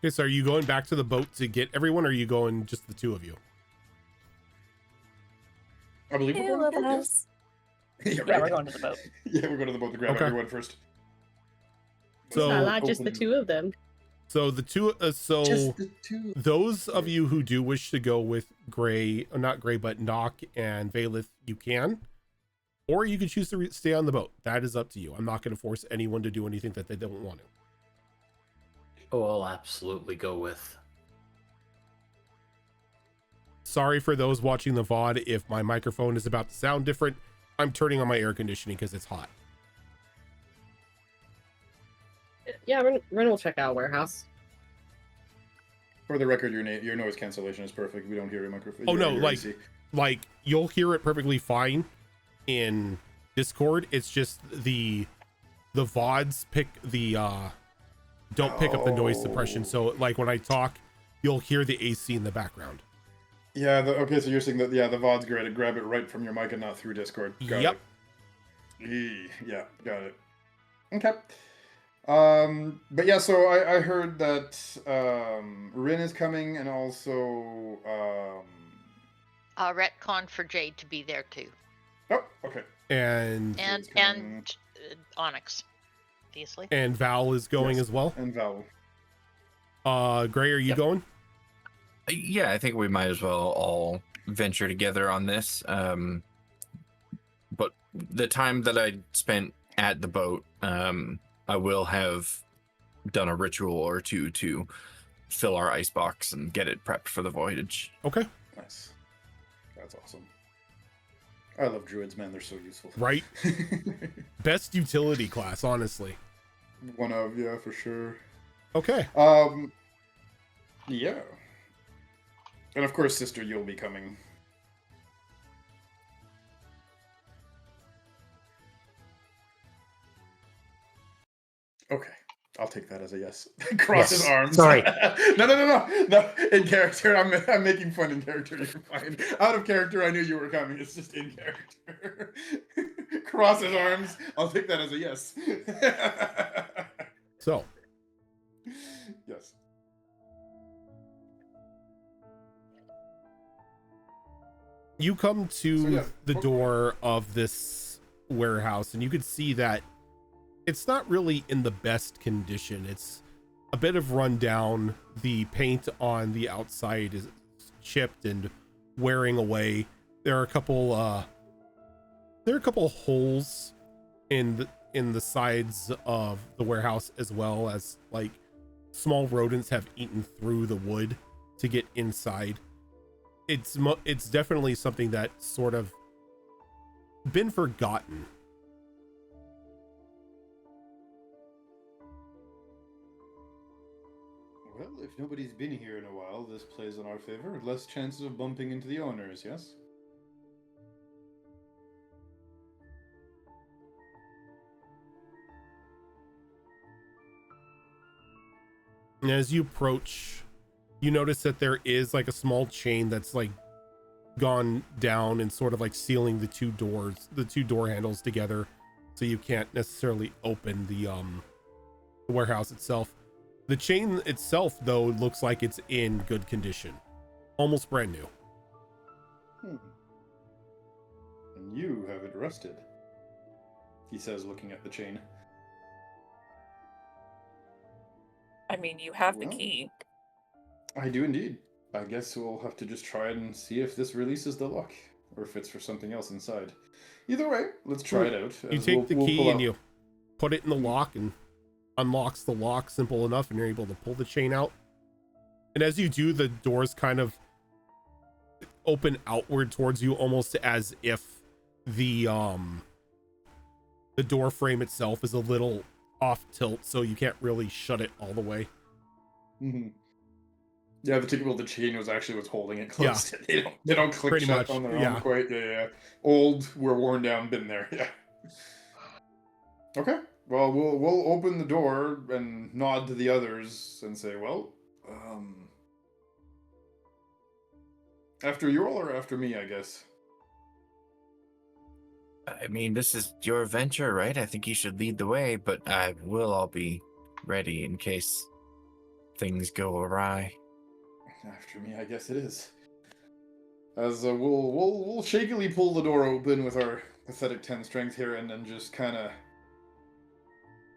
Okay, so are you going back to the boat to get everyone, or are you going just the two of you? I believe we're going to the boat, yes? Yeah, right. we're going to the boat. Yeah, we're going to the boat to grab Okay. everyone first. So- not just the Open- two of them. So the two, Just the two. those of you who do wish to go with Gray, not Gray, but Nock and Valith, you can, or you can choose to stay on the boat. That is up to you. I'm not going to force anyone to do anything that they don't want to. Oh, I'll absolutely go with. Sorry for those watching the VOD if my microphone is about to sound different. I'm turning on my air conditioning because it's hot. Yeah, Ren will check out warehouse. For the record, your noise cancellation is perfect. We don't hear your microphone. Oh, no, your like- AC. Like, you'll hear it perfectly fine in Discord. It's just the VODs pick the don't pick up the noise suppression. So like when I talk, you'll hear the AC in the background. Yeah, okay, so you're saying that, yeah, the VOD's great to grab it right from your mic and not through Discord. Got Yep. it. Yeah, got it. Okay. But yeah, so I heard that Rin is coming, and also Retcon for Jade to be there too, oh, okay. And and coming. Onyx, obviously. Val is going Yes. as well. And Val. Gray, are you going? Yeah, I think we might as well all venture together on this. But the time that I spent at the boat, I will have done a ritual or two to fill our icebox and get it prepped for the voyage. Okay. Nice. That's awesome. I love druids, man. They're so useful. Right. Best utility class, honestly. One of, yeah, for sure. Okay. Yeah. And of course, sister, you'll be coming. Okay, I'll take that as a yes. Cross his Yes. arms. Sorry. No. In character, I'm making fun in character. You're fine. Out of character, I knew you were coming. It's just in character. Cross his arms. I'll take that as a yes. So Yes. you come to So, yeah. the door of this warehouse, and you can see that it's not really in the best condition. It's a bit of rundown. The paint on the outside is chipped and wearing away. There are a couple holes in the sides of the warehouse, as well as like small rodents have eaten through the wood to get inside. It's definitely something that's sort of been forgotten. Well, if nobody's been here in a while, this plays in our favor. Less chances of bumping into the owners, yes? And as you approach, you notice that there is like a small chain that's like gone down and sort of like sealing the two door handles together, so you can't necessarily open the warehouse itself. The chain itself, though, looks like it's in good condition, almost brand new. And you have it rusted, he says, looking at the chain. I mean, you have the Well, key. I do indeed. I guess we'll have to just try it and see if this releases the lock, or if it's for something else inside. Either way, let's try it out. You take the key and you put it in the lock, and unlocks the lock, simple enough, and you're able to pull the chain out. And as you do, the doors kind of open outward towards you, almost as if the door frame itself is a little off tilt, so you can't really shut it all the way. Mm-hmm. Yeah, the typical the chain was actually what's holding it closed. Yeah. They don't click Pretty shut much, on their yeah. own quite. Yeah. Old, we're worn down, been there. Yeah. Okay. Well, we'll open the door and nod to the others and say, well, after you all or after me, I guess. I mean, this is your venture, right? I think you should lead the way, but I will all be ready in case things go awry. After me, I guess it is. As we'll shakily pull the door open with our pathetic 10 strength here, and then just kind of.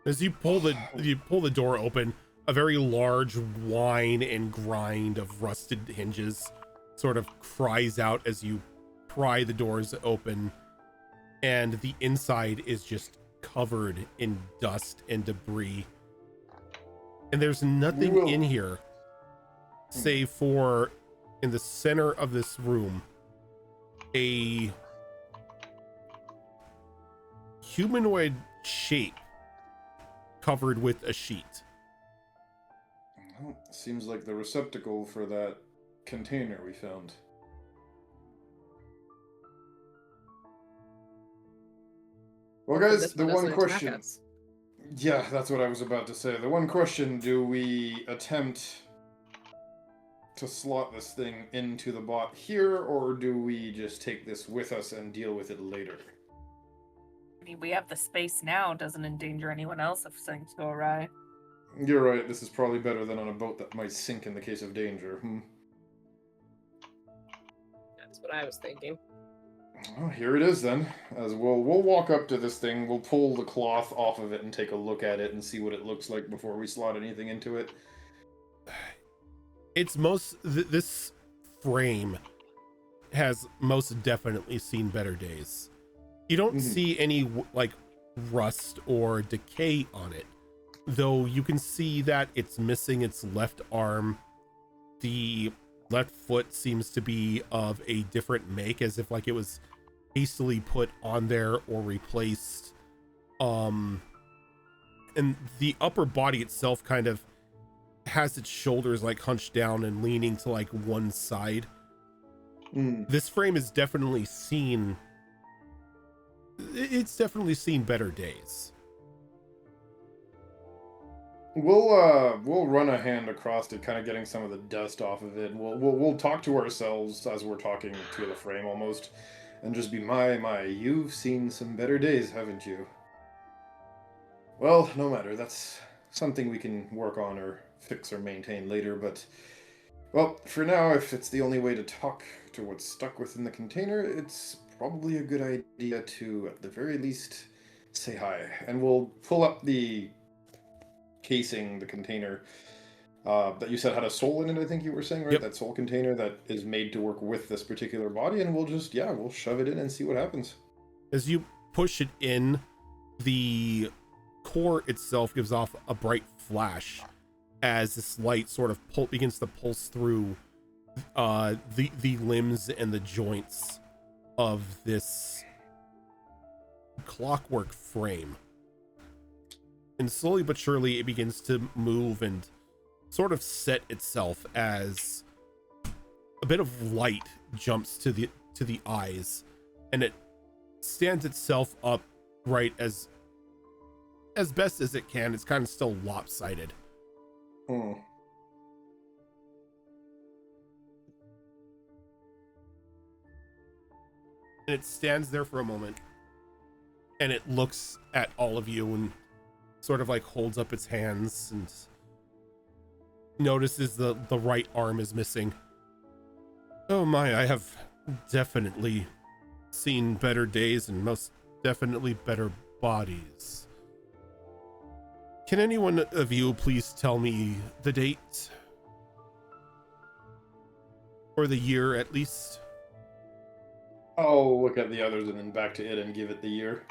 As you pull the door open, a very large whine and grind of rusted hinges sort of cries out as you pry the doors open, and the inside is just covered in dust and debris. And there's nothing in here save for, in the center of this room, a humanoid shape covered with a sheet. Well, seems like the receptacle for that container we found. Well, guys, the one question. Yeah, that's what I was about to say. The one question, do we attempt to slot this thing into the bot here, or do we just take this with us and deal with it later? I mean, we have the space now. Doesn't endanger anyone else if things go awry. You're right. This is probably better than on a boat that might sink in the case of danger. That's what I was thinking. Well, here it is then. As we'll walk up to this thing, we'll pull the cloth off of it and take a look at it and see what it looks like before we slot anything into it. It's this frame has most definitely seen better days. You don't see any like rust or decay on it, though you can see that it's missing its left arm. The left foot seems to be of a different make, as if like it was hastily put on there or replaced. And the upper body itself kind of has its shoulders like hunched down and leaning to like one side. This frame has definitely seen, it's definitely seen better days. We'll run a hand across it, kind of getting some of the dust off of it. And we'll talk to ourselves as we're talking to the frame almost, and just be my. You've seen some better days, haven't you? Well, no matter. That's something we can work on or fix or maintain later. But well, for now, if it's the only way to talk to what's stuck within the container, it's probably a good idea to, at the very least, say hi. And we'll pull up the casing, the container that you said had a soul in it, I think you were saying, right? Yep. That soul container that is made to work with this particular body, and we'll just, we'll shove it in and see what happens. As you push it in, the core itself gives off a bright flash as this light sort of begins to pulse through the limbs and the joints of this clockwork frame. And slowly but surely it begins to move and sort of set itself as a bit of light jumps to the eyes, and it stands itself up right as best as it can. It's kind of still lopsided. Hmm. And it stands there for a moment, and it looks at all of you and sort of like holds up its hands and notices the right arm is missing. Oh my, I have definitely seen better days and most definitely better bodies. Can anyone of you please tell me the date? Or the year, at least? I'll look at the others and then back to it and give it the year.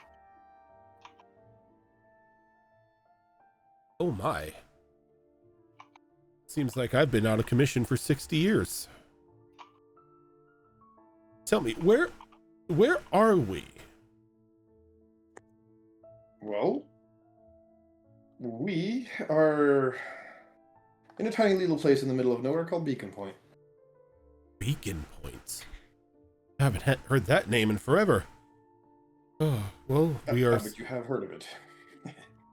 Oh my. Seems like I've been out of commission for 60 years. Tell me, where are we? Well, we are in a tiny little place in the middle of nowhere called Beacon Point. Beacon Point? I haven't heard that name in forever. Oh, well, we are... But you have heard of it.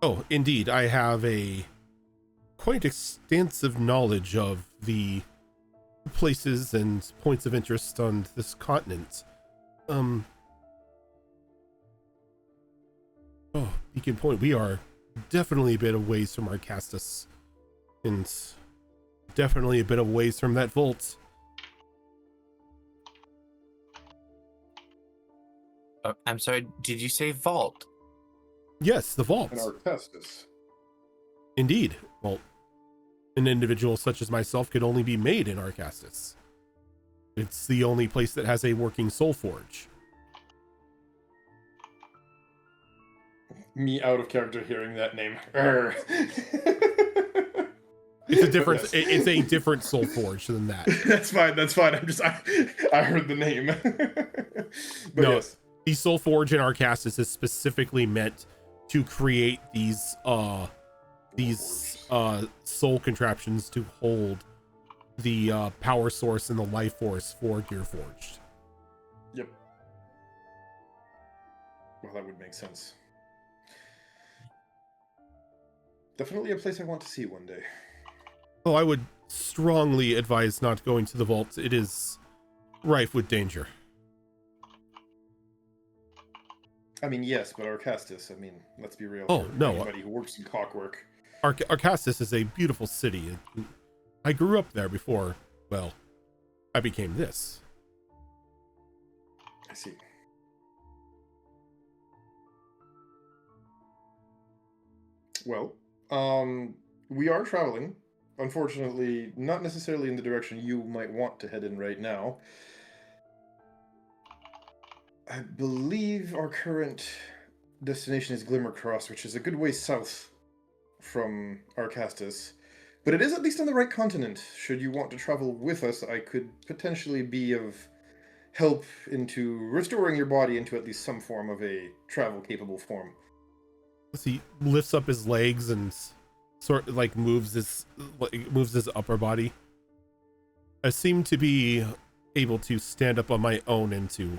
Oh, indeed. I have a quite extensive knowledge of the places and points of interest on this continent. Oh, Beacon Point, we are definitely a bit of ways from Arcastus, and definitely a bit of ways from that vault. I'm sorry, did you say vault? Yes, the vault. And Arcastus. Indeed. Well, an individual such as myself could only be made in Arcastus. It's the only place that has a working soul forge. Me out of character hearing that name. It's a different. It's a different soul forge than that. That's fine. I heard the name. But No, yes. the soul forge in Arcastus is specifically meant to create these soul contraptions to hold the power source and the life force for Gearforged. Yep. Well, that would make sense. Definitely a place I want to see one day. Oh, I would strongly advise not going to the vault. It is rife with danger. I mean, yes, but Arcastus, I mean, let's be real. Oh, for no. Anybody who works in clockwork. Arcastus is a beautiful city. I grew up there before, well, I became this. I see. Well, we are traveling. Unfortunately, not necessarily in the direction you might want to head in right now. I believe our current destination is Glimmercross, which is a good way south from Arcastus. But it is at least on the right continent. Should you want to travel with us, I could potentially be of help into restoring your body into at least some form of a travel-capable form. He lifts up his legs and sort of like moves his upper body. I seem to be able to stand up on my own and to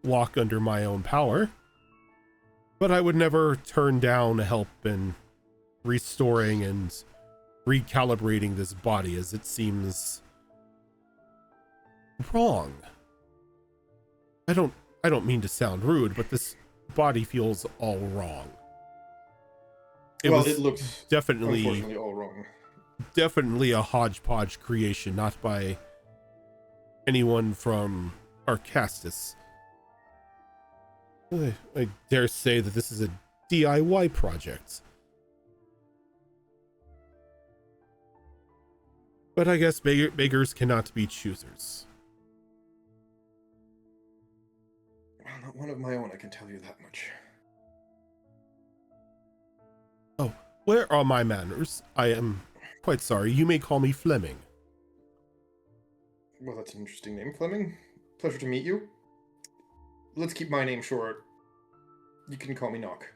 walk under my own power, but I would never turn down help in restoring and recalibrating this body, as it seems wrong. I don't mean to sound rude, but this body feels all wrong. It looks definitely, unfortunately, all wrong. Definitely a hodgepodge creation, not by anyone from Arcastus. I dare say that this is a DIY project. But I guess beggars cannot be choosers. Well, not one of my own, I can tell you that much. Oh, where are my manners? I am quite sorry. You may call me Fleming. Well, that's an interesting name, Fleming. Pleasure to meet you. Let's keep my name short. You can call me Knock.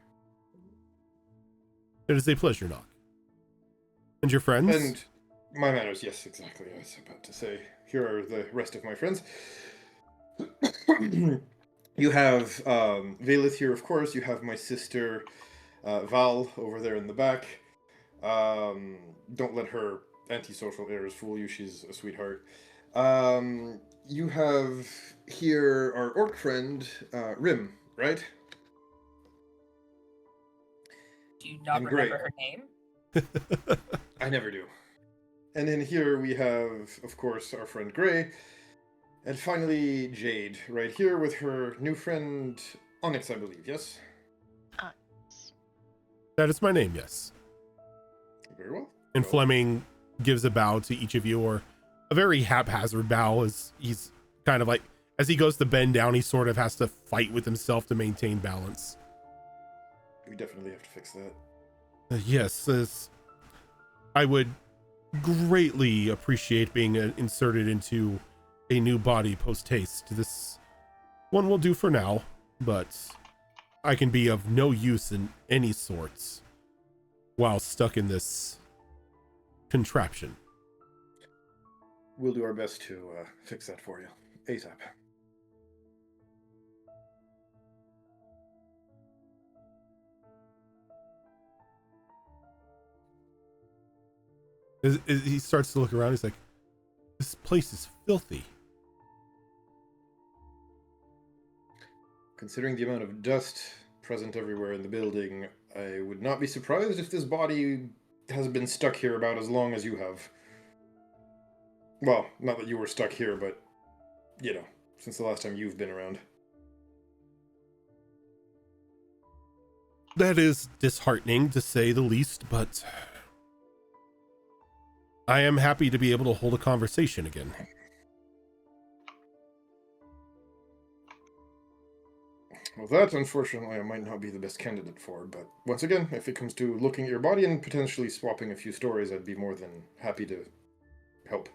It is a pleasure, Knock. And your friends? And My manners, yes, exactly. I was about to say. Here are the rest of my friends. You have Valith here, of course. You have my sister Val over there in the back. Don't let her antisocial airs fool you. She's a sweetheart. You have here our orc friend Rim, right? Do you not And remember Gray. her name? I never do. And then here we have, of course, our friend Gray. And finally, Jade, right here with her new friend Onyx, I believe, yes? That is my name, yes. Very well. And Well, Fleming gives a bow to each of you, or a very haphazard bow, as he's kind of like, as he goes to bend down, he sort of has to fight with himself to maintain balance. we definitely have to fix that. Yes, as I would greatly appreciate being inserted into a new body post-haste. This one will do for now, but I can be of no use in any sorts while stuck in this contraption. We'll do our best to fix that for you. ASAP. As he starts to look around, he's like, this place is filthy. Considering the amount of dust present everywhere in the building, I would not be surprised if this body has been stuck here about as long as you have. Well, not that you were stuck here, but, you know, since the last time you've been around. That is disheartening, to say the least, but I am happy to be able to hold a conversation again. Well, that, unfortunately, I might not be the best candidate for, but once again, if it comes to looking at your body and potentially swapping a few stories, I'd be more than happy to help.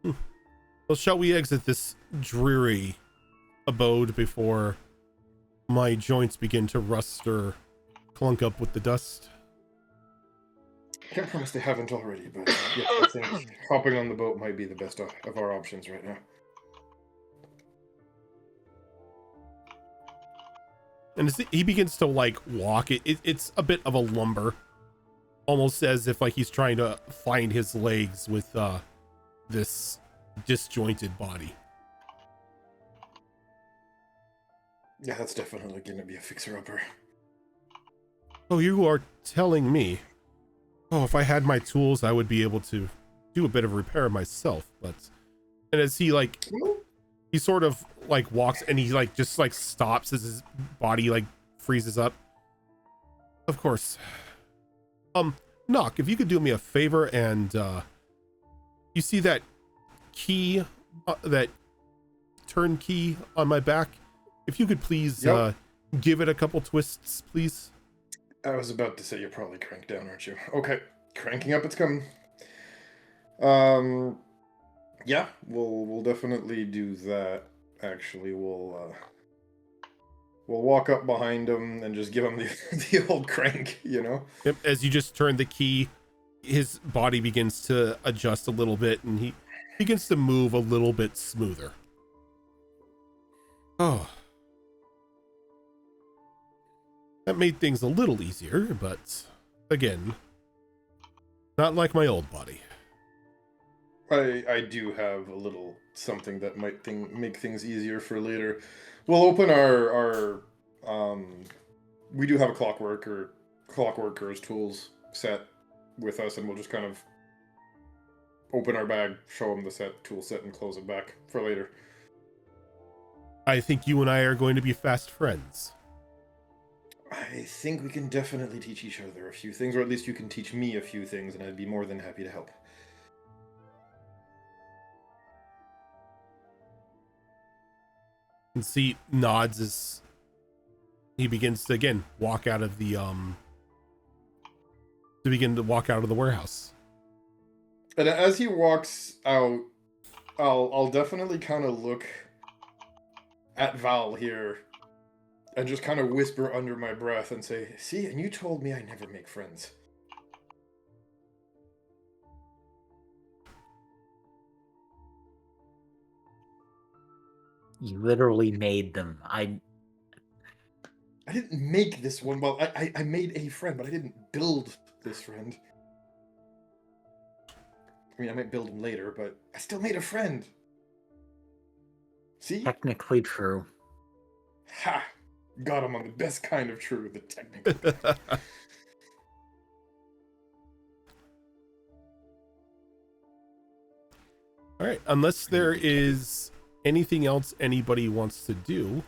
Well, shall we exit this dreary abode before my joints begin to rust or clunk up with the dust? Can't promise they haven't already, but yes, I think hopping on the boat might be the best of our options right now. And as he begins to like walk, it's a bit of a lumber, almost as if like he's trying to find his legs with this disjointed body. Yeah, that's definitely going to be a fixer-upper. Oh, you are telling me. Oh, if I had my tools, I would be able to do a bit of repair myself. But, and as he like, he sort of like walks and he like just like stops as his body like freezes up. Of course. Knock, if you could do me a favor and you see that key, that turn key on my back? If you could please give it a couple twists, please. I was about to say you're probably cranked down, aren't you? Okay, cranking up, it's coming. Yeah, we'll definitely do that. Actually, we'll walk up behind him and just give him the old crank, you know? Yep, as you just turn the key, his body begins to adjust a little bit and he begins to move a little bit smoother. Oh. That made things a little easier, but again, not like my old body. I do have a little something that might make things easier for later. We'll open our we do have a clockworker's tools set with us, and we'll just kind of open our bag, show him the tool set, and close it back for later. I think you and I are going to be fast friends. I think we can definitely teach each other a few things, or at least you can teach me a few things, and I'd be more than happy to help. And see, nods as he begins to again walk out of the warehouse. And as he walks out, I'll definitely kind of look at Val here and just kind of whisper under my breath and say, "See, and you told me I never make friends." You literally made them. I didn't make this one. Well, I made a friend, but I didn't build this friend. I mean, I might build him later, but I still made a friend. See? Technically true. Ha! Got him on the best kind of true, the technical. All right, unless there is anything else anybody wants to do,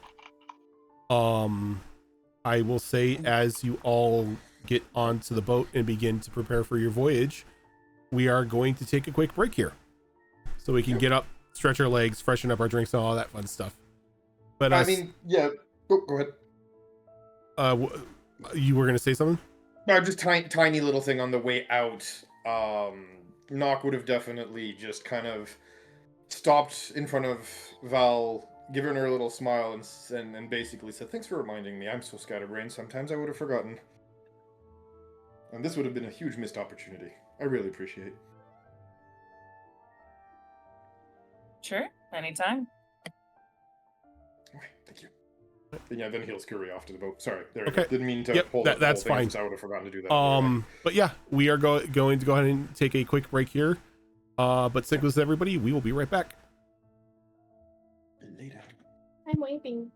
I will say as you all get onto the boat and begin to prepare for your voyage, we are going to take a quick break here, so we can get up, stretch our legs, freshen up our drinks, and all that fun stuff. But I mean, yeah. Go ahead. You were gonna say something? No, just tiny little thing on the way out. Nock would have definitely just kind of stopped in front of Val, given her a little smile, and basically said, "Thanks for reminding me. I'm so scatterbrained. Sometimes I would have forgotten." And this would have been a huge missed opportunity. I really appreciate. Sure, anytime. Okay, thank you. And yeah, then he'll scurry off to the boat. Sorry, there. Okay. Didn't mean to Yep, hold up the that's whole thing, fine. I would have forgotten to do that. But yeah, we are going to go ahead and take a quick break here. But stick with us, everybody. We will be right back. Later. I'm waving.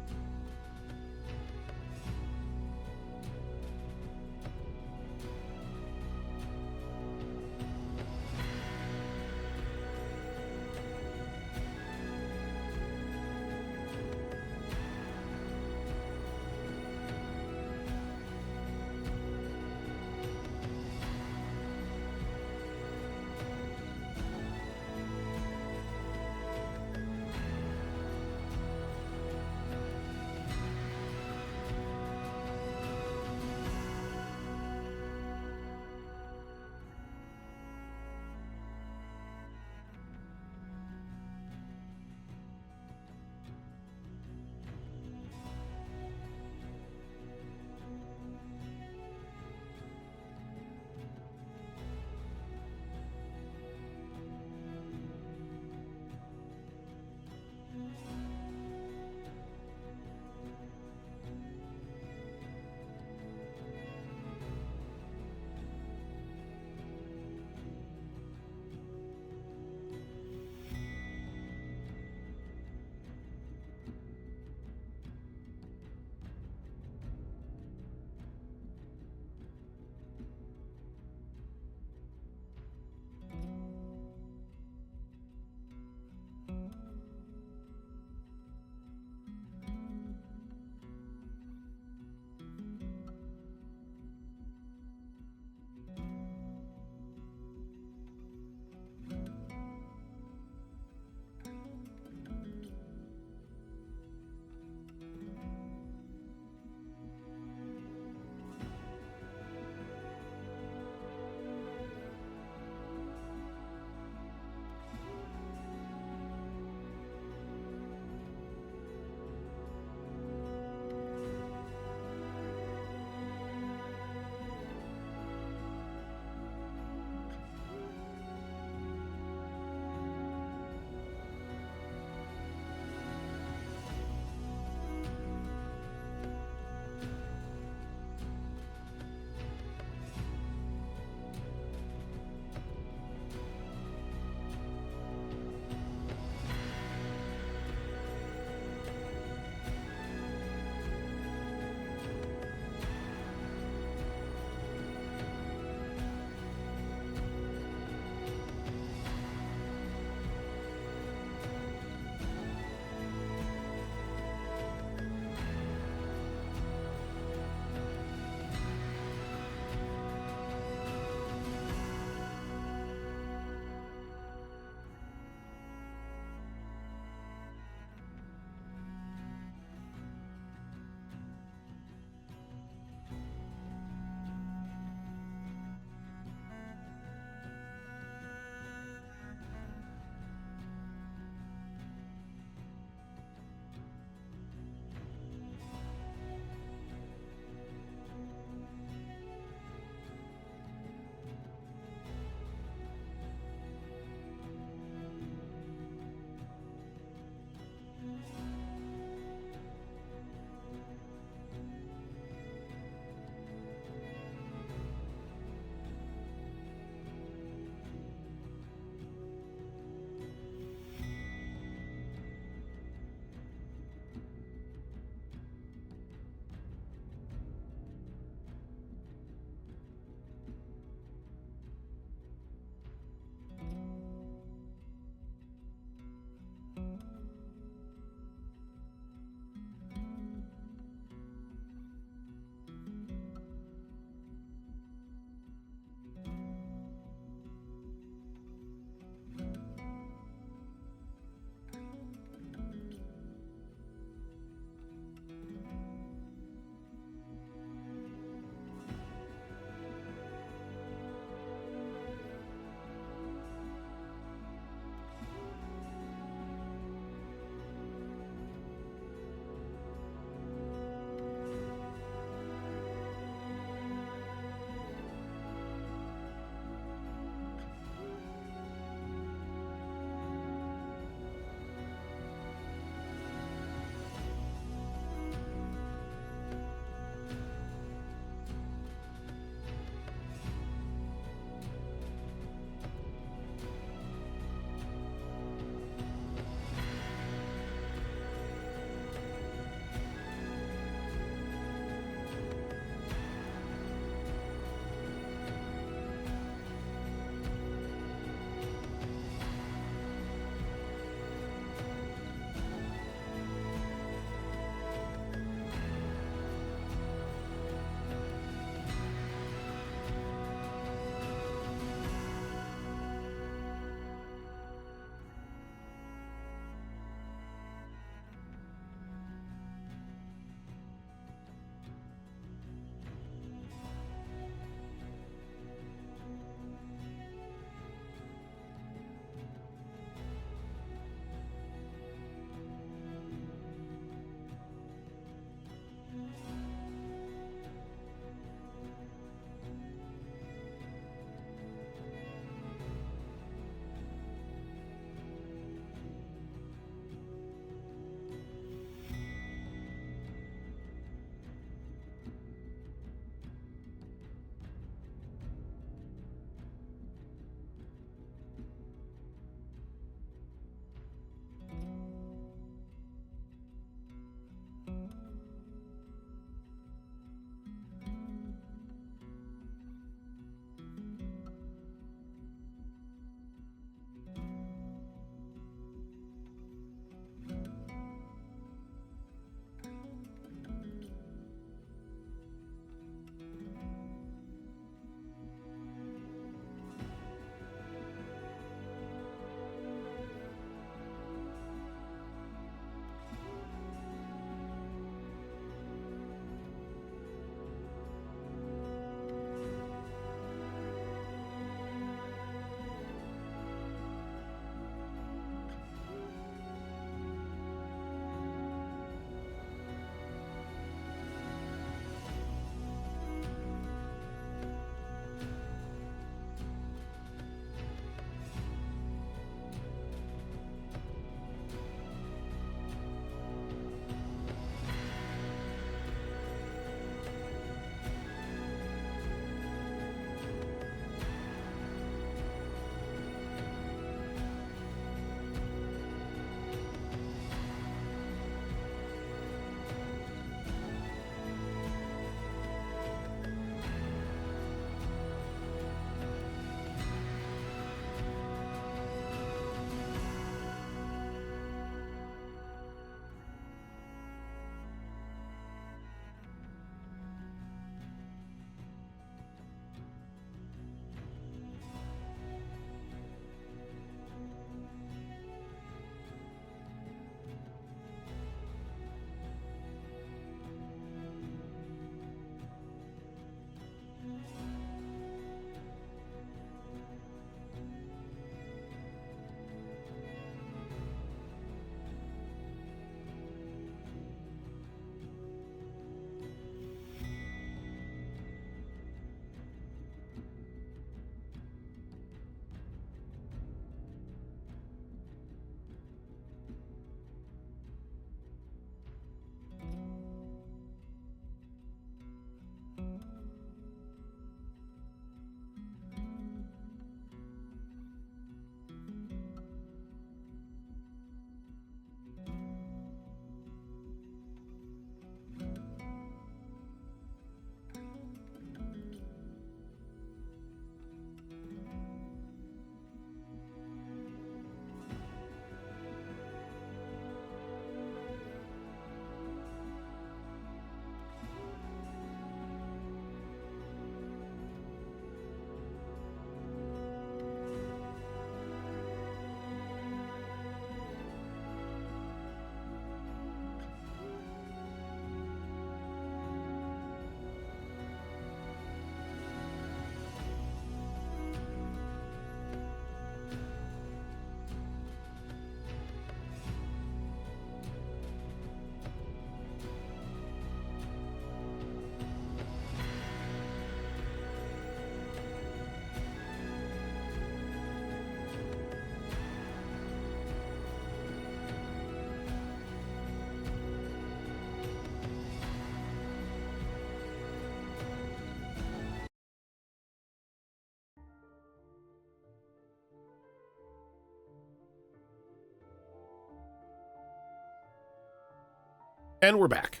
And we're back.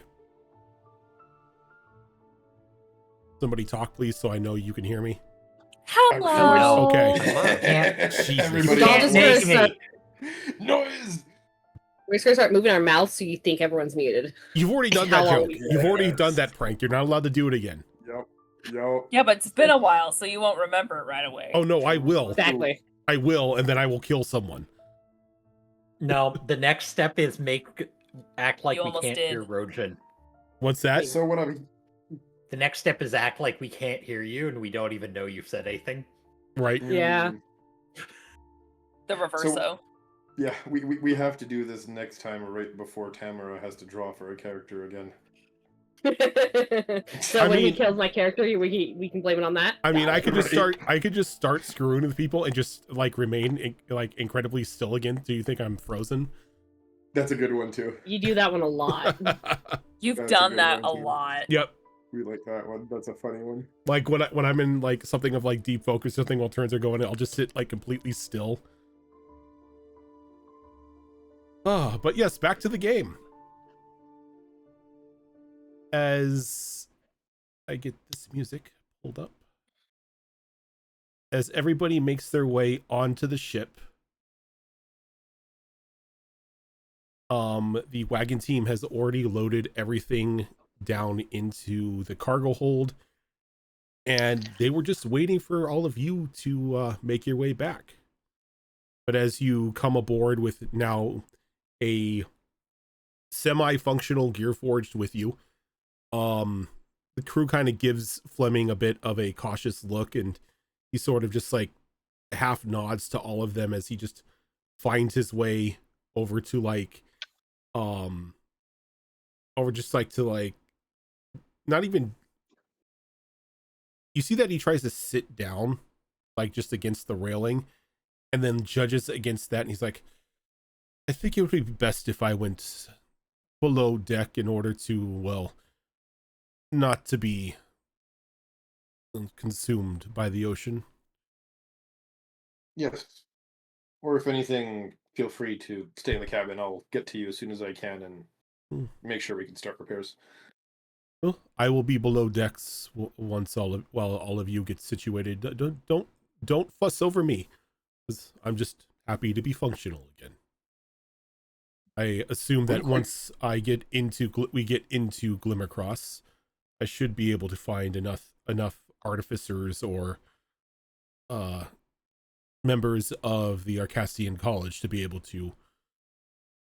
Somebody talk, please, so I know you can hear me. Hello. Okay. Can't- Everybody, We're all just Make gonna start, noise. we're just gonna start moving our mouths so you think everyone's muted. You've already done How that long joke. we- You've already Yes. done that prank. You're not allowed to do it again. Yep. Yeah, but it's been a while, so you won't remember it right away. Oh no, I will. Exactly. I will, and then I will kill someone. No, the next step is act like You we almost can't did. hear Rojan. What's that? So what I'm The next step is act like we can't hear you and we don't even know you've said anything. Right. Yeah. The reverse, So- though. Yeah, we have to do this next time, right before Tamara has to draw for a character again. So I when he mean- kills my character, we can blame it on that. I mean, I could just Right. start. I could just start screwing with people and just like remain like incredibly still again. Do you think I'm frozen? That's a good one too. You do that one a lot. You've That's a done good that one, a too. lot. Yep. We like that one. That's a funny one. Like when I'm in like something of like deep focus, something while turns are going, I'll just sit like completely still. But yes, back to the game. As I get this music pulled up. As everybody makes their way onto the ship, the wagon team has already loaded everything down into the cargo hold, and they were just waiting for all of you to make your way back. But as you come aboard with now a semi-functional Gearforged with you, the crew kind of gives Fleming a bit of a cautious look, and he sort of just like half nods to all of them as he just finds his way over to like not even, you see that he tries to sit down like just against the railing and then judges against that, and he's like, I think it would be best if I went below deck in order to, well, not to be consumed by the ocean. Yes. Or if anything, feel free to stay in the cabin. I'll get to you as soon as I can and make sure we can start repairs. Well, I will be below decks once while all of you get situated. Don't fuss over me, 'cause I'm just happy to be functional again. I assume that once we get into Glimmercross, I should be able to find enough artificers or members of the Arcastian College to be able to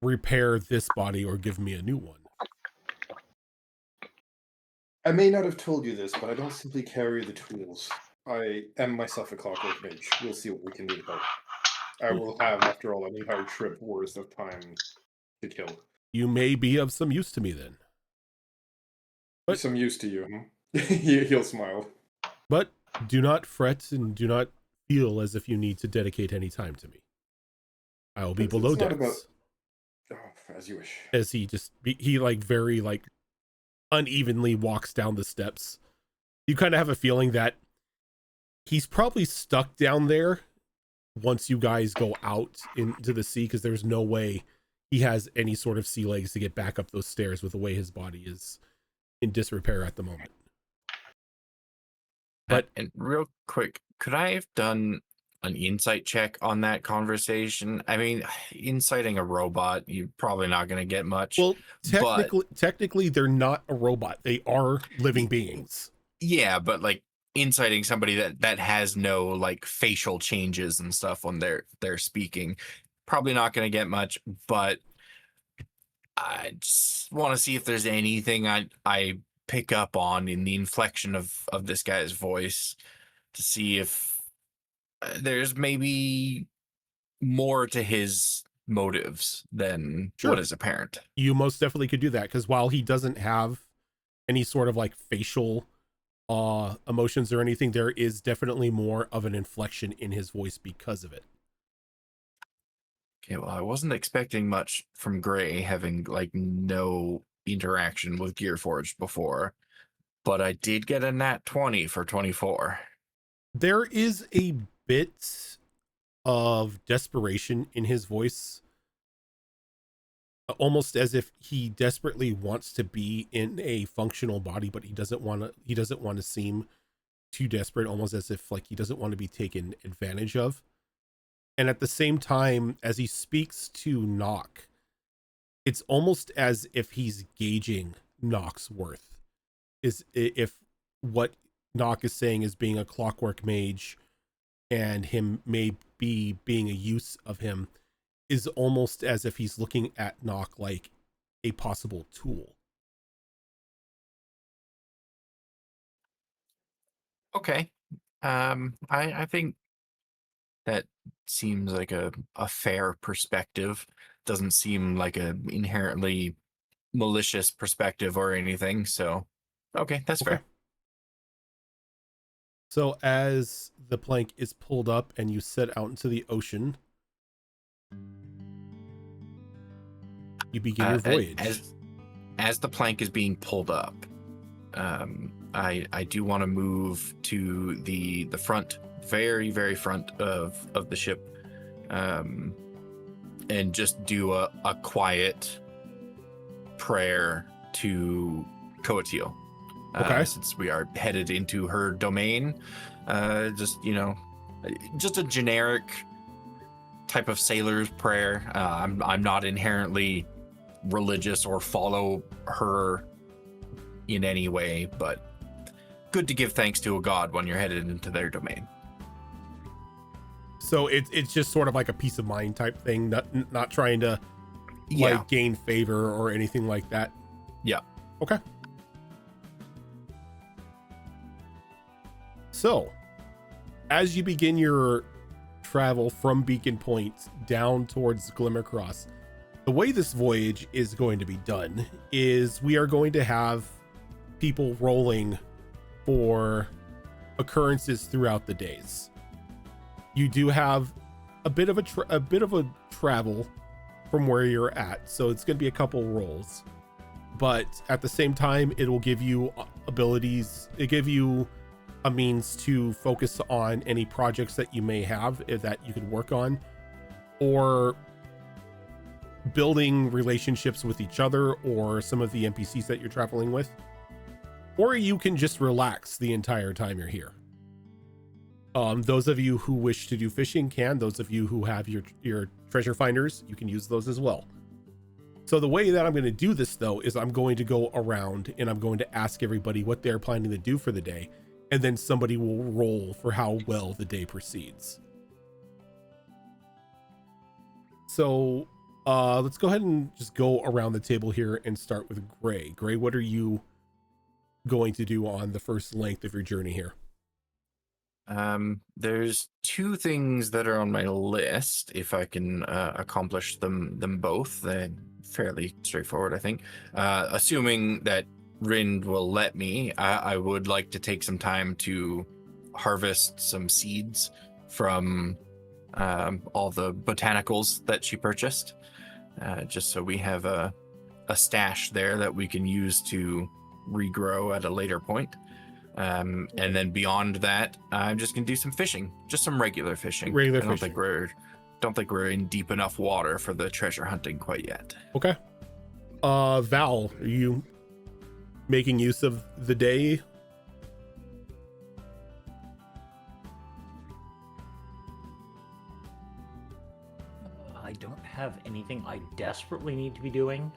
repair this body or give me a new one. I may not have told you this, but I don't simply carry the tools. I am myself a clockwork mage. We'll see what we can do to help. I will have, after all, an entire trip worth of time to kill. You may be of some use to me then. But- Some use to you, huh? He'll smile. But do not fret and do not feel as if you need to dedicate any time to me. I will be It's below not decks. about- Oh, as you wish. As he like very like unevenly walks down the steps. You kind of have a feeling that he's probably stuck down there once you guys go out into the sea, because there's no way he has any sort of sea legs to get back up those stairs with the way his body is in disrepair at the moment. But- and real quick, could I have done an insight check on that conversation? I mean, inciting a robot, you're probably not going to get much. Well, technically they're not a robot. They are living beings. Yeah, but like inciting somebody that has no like facial changes and stuff when they're speaking, probably not going to get much. But I just want to see if there's anything I pick up on in the inflection of this guy's voice, to see if there's maybe more to his motives than Sure. what is apparent. You most definitely could do that, because while he doesn't have any sort of like facial emotions or anything, there is definitely more of an inflection in his voice because of it. Okay, well, I wasn't expecting much from Gray, having like no interaction with Gearforged before, but I did get a nat 20 for 24. There is a bit of desperation in his voice, almost as if he desperately wants to be in a functional body, but he doesn't want to seem too desperate, almost as if like he doesn't want to be taken advantage of. And at the same time, as he speaks to Nock, it's almost as if he's gauging Nock's worth. Is if what Nock is saying is being a clockwork mage and him maybe being a use of him is almost as if he's looking at Nock like a possible tool. Okay. I think that seems like a fair perspective. Doesn't seem like a inherently malicious perspective or anything. So, okay, that's fair. So as the plank is pulled up and you set out into the ocean, you begin your voyage. As the plank is being pulled up, I do want to move to the front, very, very front of the ship, and just do a quiet prayer to Coatio. Okay. Since we are headed into her domain, just a generic type of sailor's prayer. I'm not inherently religious or follow her in any way, but good to give thanks to a god when you're headed into their domain. So it's just sort of like a peace of mind type thing, not trying to like gain favor or anything like that. Yeah. Okay. So, as you begin your travel from Beacon Point down towards Glimmercross, the way this voyage is going to be done is we are going to have people rolling for occurrences throughout the days. You do have a bit of a travel from where you're at, so it's going to be a couple rolls. But at the same time, it will give you abilities. It give you a means to focus on any projects that you may have that you could work on, or building relationships with each other or some of the NPCs that you're traveling with, or you can just relax the entire time you're here. Those of you who wish to do fishing can. Those of you who have your treasure finders, you can use those as well. So the way that I'm going to do this though is I'm going to go around and I'm going to ask everybody what they're planning to do for the day, and then somebody will roll for how well the day proceeds. So let's go ahead and just go around the table here and start with Gray. Gray, what are you going to do on the first length of your journey here? There's two things that are on my list. If I can accomplish them both, then fairly straightforward, I think. Assuming that Rind will let me, I would like to take some time to harvest some seeds from all the botanicals that she purchased, just so we have a stash there that we can use to regrow at a later point. And then beyond that, I'm just gonna do some fishing, just some regular fishing. I don't think we're in deep enough water for the treasure hunting quite yet. Okay. Val, are you making use of the day? I don't have anything I desperately need to be doing.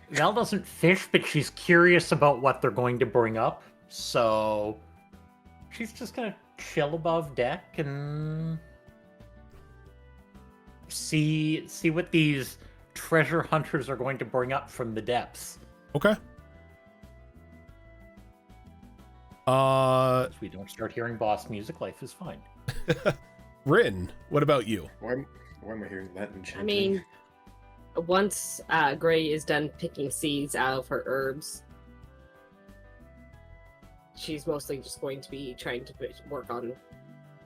Val doesn't fish, but she's curious about what they're going to bring up, so she's just gonna chill above deck and see what these treasure hunters are going to bring up from the depths. Okay. If we don't start hearing boss music, life is fine. Rin, what about you? Why am I hearing Latin chanting? I mean, once Gray is done picking seeds out of her herbs, she's mostly just going to be trying to work on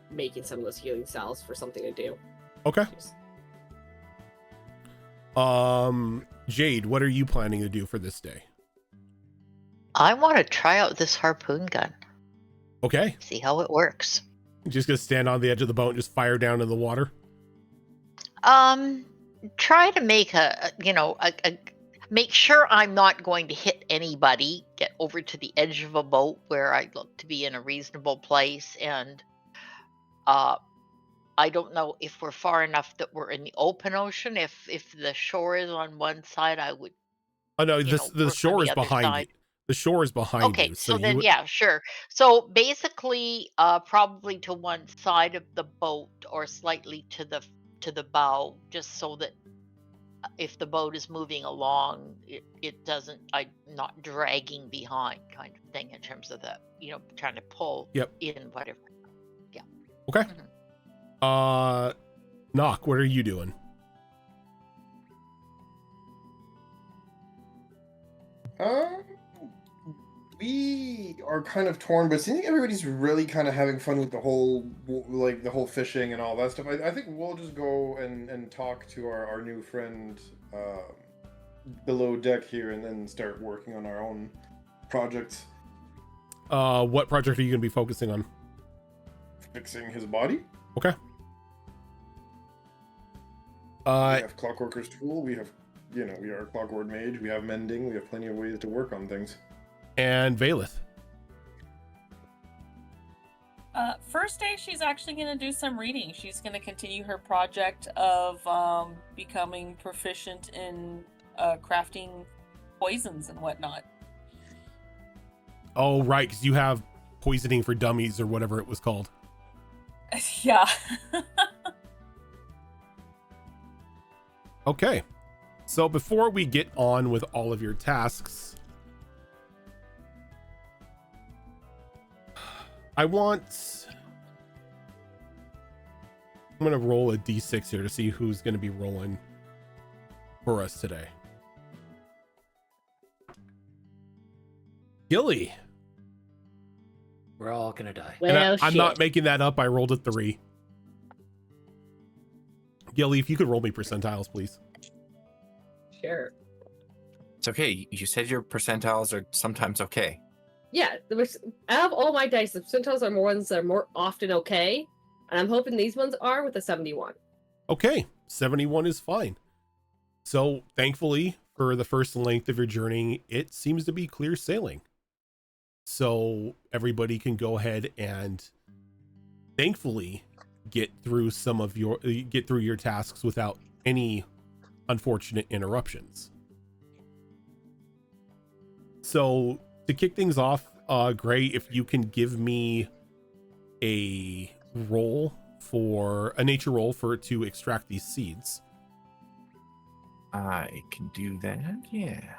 making some of those healing salves for something to do. Okay. Jade, what are you planning to do for this day? I want to try out this harpoon gun. Okay. See how it works. Just gonna stand on the edge of the boat and just fire down in the water? Try to make make sure I'm not going to hit anybody, get over to the edge of a boat where I look to be in a reasonable place, and I don't know if we're far enough that we're in the open ocean. If the shore is on one side, I would, Oh no, the work on shore the is other behind you. side. The shore is behind Okay, you, so so you then would. yeah, sure. So basically, probably to one side of the boat or slightly to the bow, just so that if the boat is moving along, it doesn't, I'm not dragging behind, kind of thing, in terms of the, trying to pull Yep. in whatever. Yeah. Okay. Mhm. Knock, what are you doing? We are kind of torn, but seeing everybody's really kind of having fun with the whole fishing and all that stuff, I think we'll just go and talk to our new friend below deck here, and then start working on our own projects. What project are you going to be focusing on? Fixing his body. Okay. We have Clockworker's Tool. We have, we are a Clockwork Mage. We have Mending. We have plenty of ways to work on things. And Valeth. First day, she's actually going to do some reading. She's going to continue her project of becoming proficient in crafting poisons and whatnot. Oh, right, because you have Poisoning for Dummies or whatever it was called. Yeah. Okay. So before we get on with all of your tasks, I'm going to roll a d6 here to see who's going to be rolling for us today. Gilly. We're all gonna die. Well, I'm shit. not making that up. I rolled a 3. Gilly, if you could roll me percentiles, please. Sure. It's okay. You said your percentiles are sometimes okay. Yeah, out of all my dice, the percentiles are more ones that are more often okay, and I'm hoping these ones are with a 71. Okay, 71 is fine. So thankfully, for the first length of your journey, it seems to be clear sailing. So everybody can go ahead and thankfully get through your tasks without any unfortunate interruptions. So to kick things off, Gray, if you can give me a nature roll to extract these seeds. I can do that, yeah.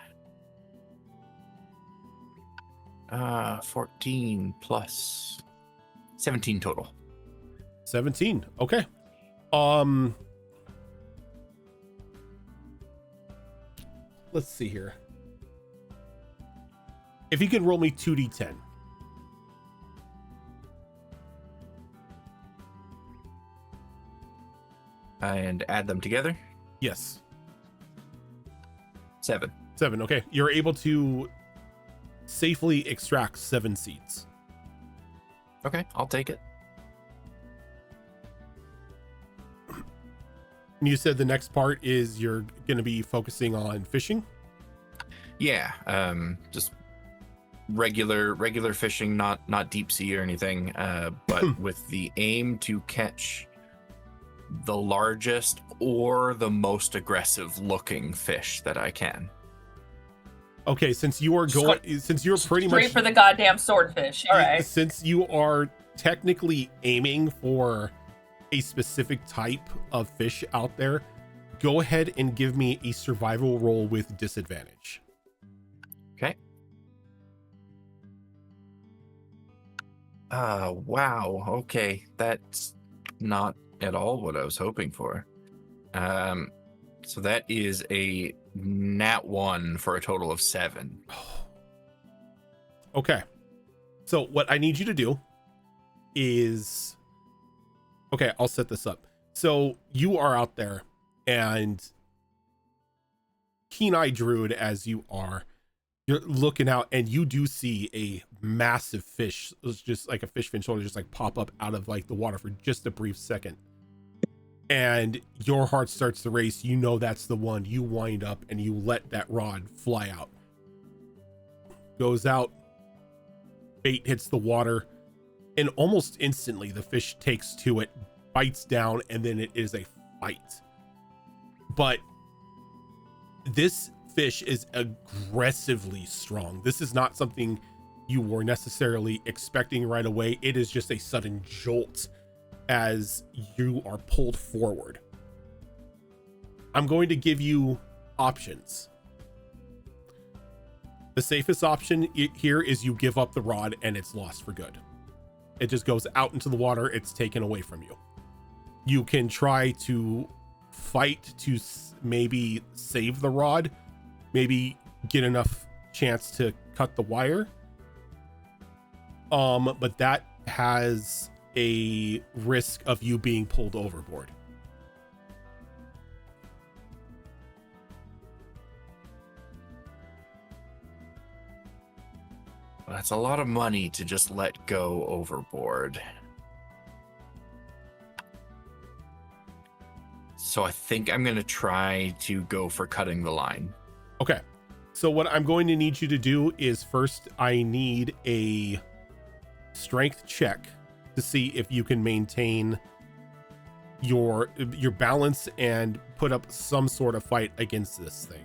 14 plus 17 total. 17. Okay. Let's see here. If you could roll me 2d10. And add them together. Yes. 7. 7. Okay. You're able to safely extract 7 seeds. Okay, I'll take it. You said the next part is you're going to be focusing on fishing? Yeah, just regular fishing, not deep sea or anything, but with the aim to catch the largest or the most aggressive looking fish that I can. Okay, since you're pretty much Straight for the goddamn swordfish. All right. Since you are technically aiming for a specific type of fish out there, go ahead and give me a survival roll with disadvantage. Okay. Wow. Okay, that's not at all what I was hoping for. So that is a nat 1 for a total of 7. Okay. So what I need you to do is, okay, I'll set this up. So you are out there, and keen-eyed druid as you are, you're looking out, and you do see a massive fish. It's just like a fish fin shoulder just like pop up out of like the water for just a brief second. and your heart starts to race. You know that's the one. You wind up and you let that rod fly out. Goes out, bait hits the water, and almost instantly the fish takes to it, bites down, and then it is a fight. But this fish is aggressively strong. This is not something you were necessarily expecting right away. It is just a sudden jolt as you are pulled forward. I'm going to give you options. The safest option here is you give up the rod and it's lost for good. It just goes out into the water. It's taken away from you. You can try to fight to maybe save the rod, maybe get enough chance to cut the wire. But that has a risk of you being pulled overboard. That's a lot of money to just let go overboard. So I think I'm going to try to go for cutting the line. Okay. So what I'm going to need you to do is first I need a strength check to see if you can maintain your balance and put up some sort of fight against this thing.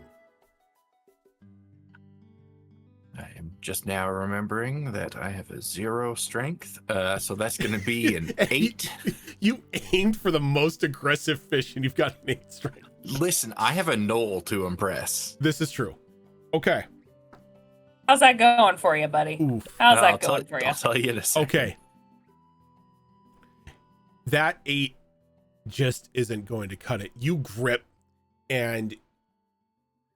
I am just now remembering that I have a 0 strength. So that's going to be an 8. You aimed for the most aggressive fish and you've got an 8 strength. Listen, I have a knoll to impress. This is true. Okay. How's that going for you, buddy? Oof. How's I'll that going for you? I'll tell you in a second. Okay. That 8 just isn't going to cut it. You grip and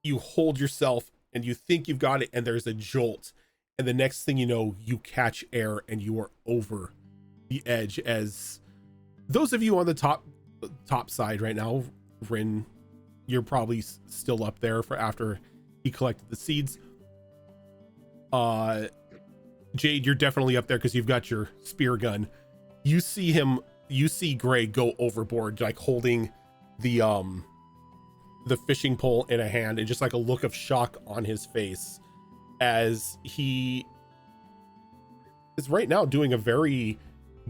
you hold yourself and you think you've got it, and there's a jolt, and the next thing you know, you catch air and you are over the edge. As those of you on the top side right now, Rin, you're probably still up there for after he collected the seeds. Jade, you're definitely up there because you've got your spear gun. You see Gray go overboard, like holding the fishing pole in a hand, and just like a look of shock on his face as he is right now doing a very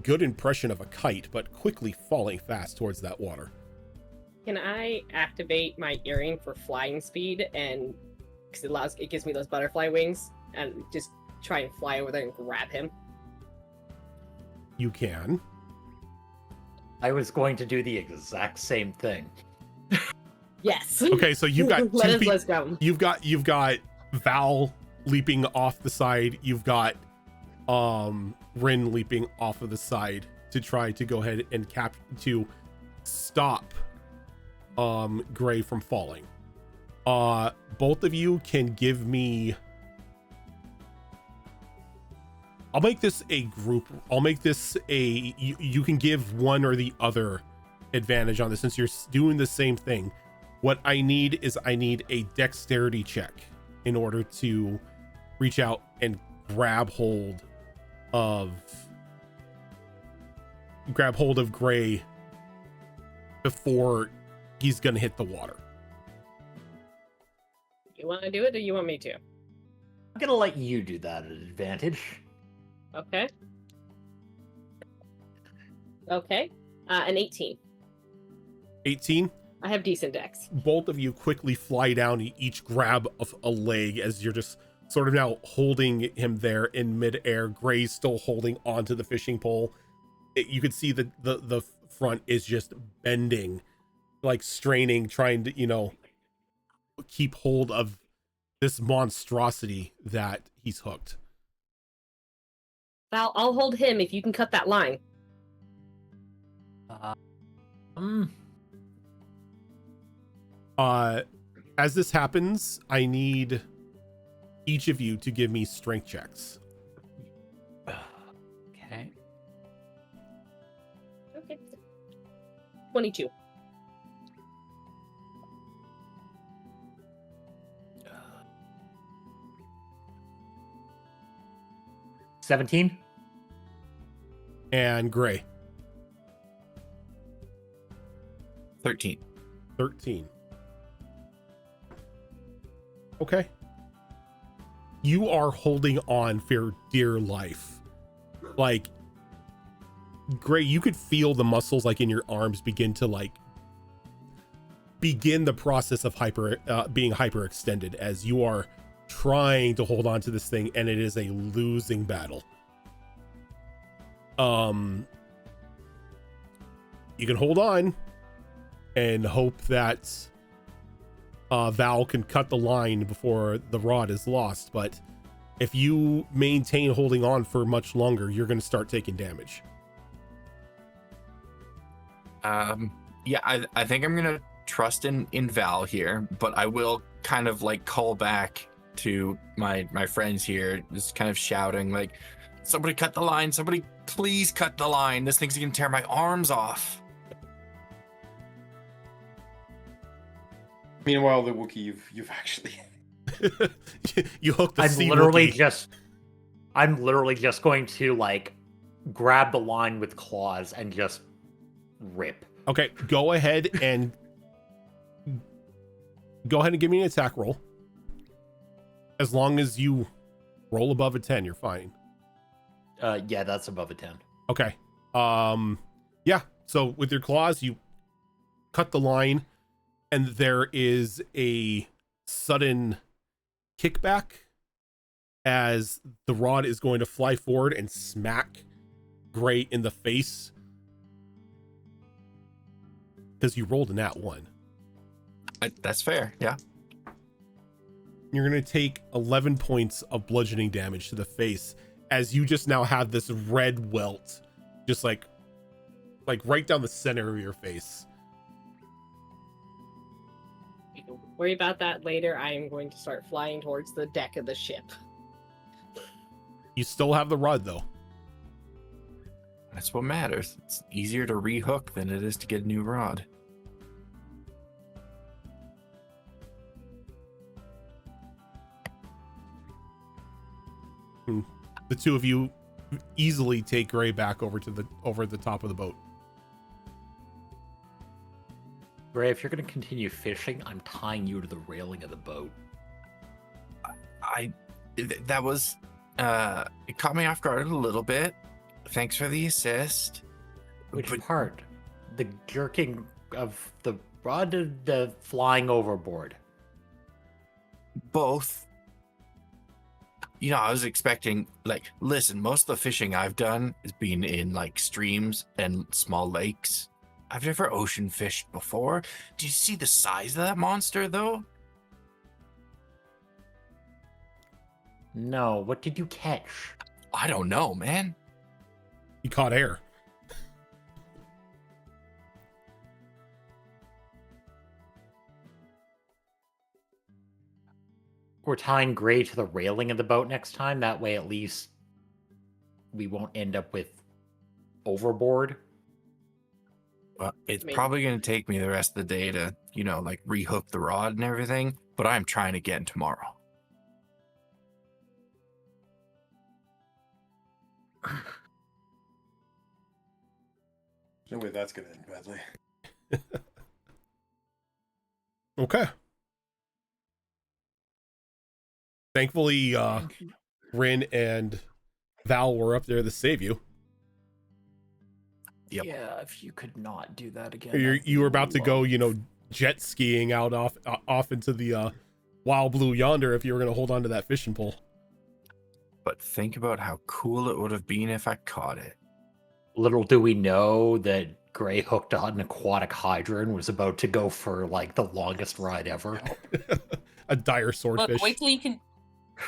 good impression of a kite, but quickly falling fast towards that water. Can I activate my earring for flying speed, and because it gives me those butterfly wings, and just try and fly over there and grab him? You can. I was going to do the exact same thing. Yes. Okay, so you've got let's go. You've got Val leaping off the side. You've got Rin leaping off of the side to try to go ahead and to stop Gray from falling. Both of you can give me. I'll make this a group. I'll make this a you can give one or the other advantage on this since you're doing the same thing. What I need is a dexterity check in order to reach out and grab hold of Gray before he's gonna hit the water. You want to do it, or you want me to? I'm gonna let you do that at advantage. Okay. Okay. An 18. 18. I have decent dex. Both of you quickly fly down, each grab of a leg as you're just sort of now holding him there in midair. Gray's still holding onto the fishing pole. You could see the front is just bending, like straining, trying to, keep hold of this monstrosity that he's hooked. Val, I'll hold him if you can cut that line. As this happens, I need each of you to give me strength checks. Okay. Okay. 22. Uh, 17. And Gray. 13. 13. Okay. You are holding on for dear life. Like, Gray, you could feel the muscles like in your arms begin to like begin the process of being hyperextended as you are trying to hold on to this thing, and it is a losing battle. You can hold on and hope that Val can cut the line before the rod is lost, but if you maintain holding on for much longer, you're going to start taking damage. Yeah, I think I'm gonna trust in Val here, but I will kind of like call back to my friends here, just kind of shouting like, somebody cut the line, somebody please cut the line, this thing's gonna tear my arms off. Meanwhile, the Wookiee, you've actually You hooked the I'm sea literally Wookiee. I'm literally just going to like grab the line with claws and just rip. Okay, go ahead and give me an attack roll. As long as you roll above a 10, you're fine. Yeah, that's above a 10. Okay. Yeah, so with your claws, you cut the line, and there is a sudden kickback as the rod is going to fly forward and smack Gray in the face. Because you rolled a nat 1. That's fair, yeah. You're going to take 11 points of bludgeoning damage to the face as you just now have this red welt just like right down the center of your face. We can worry about that later. I am going to start flying towards the deck of the ship. You still have the rod, though. That's what matters. It's easier to rehook than it is to get a new rod. The two of you easily take Gray back over the top of the boat. Gray, if you're going to continue fishing, I'm tying you to the railing of the boat. That was it caught me off guard a little bit. Thanks for the assist. Which But- part? The jerking of the rod or the flying overboard? Both. You know, I was expecting, like, listen, most of the fishing I've done has been in, like, streams and small lakes. I've never ocean fished before. Do you see the size of that monster, though? No, what did you catch? I don't know, man. You caught air. We're tying Gray to the railing of the boat next time. That way, at least we won't end up with overboard. Well, it's Maybe. probably going to take me the rest of the day to, you know, like, rehook the rod and everything, but I'm trying to get in tomorrow. no way that's gonna end badly. Okay. Thankfully, Rin and Val were up there to save you. Yep. Yeah, if you could not do that again. You were about to go, jet skiing out off into the wild blue yonder if you were going to hold on to that fishing pole. But think about how cool it would have been if I caught it. Little do we know that Gray hooked on an aquatic hydra and was about to go for like the longest ride ever. A dire swordfish. Look,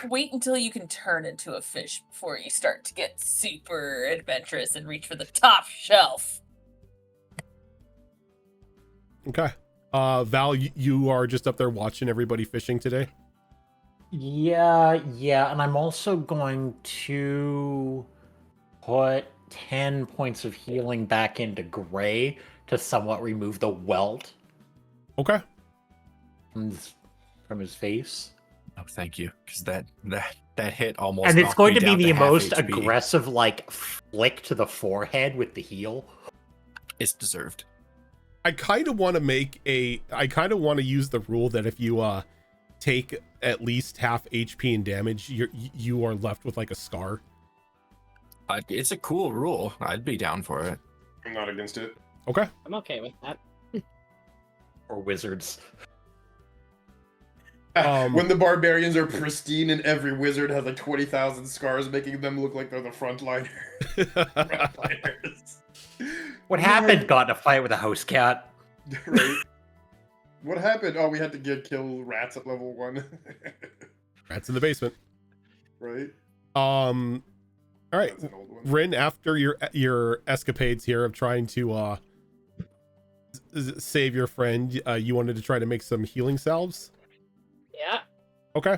wait until you can turn into a fish before you start to get super adventurous and reach for the top shelf. Okay. Val, you are just up there watching everybody fishing today? Yeah, and I'm also going to put 10 points of healing back into Gray to somewhat remove the welt Okay. from his face. Oh, thank you, because that hit almost. And it's knocked going me to be down the half most HP. aggressive, like, flick to the forehead with the heel. It's deserved. I kind of want to use the rule that if you take at least half HP in damage, you are left with like a scar. It's a cool rule. I'd be down for it. I'm not against it. Okay. I'm okay with that. Or wizards. When the barbarians are pristine and every wizard has like 20,000 scars, making them look like they're the frontliners. What happened? Got in a fight with a house cat. Right. What happened? Oh, we had to kill rats at level 1. Rats in the basement. Right. All right, That's an old one. Rin, after your escapades here of trying to save your friend, you wanted to try to make some healing salves. Yeah. Okay.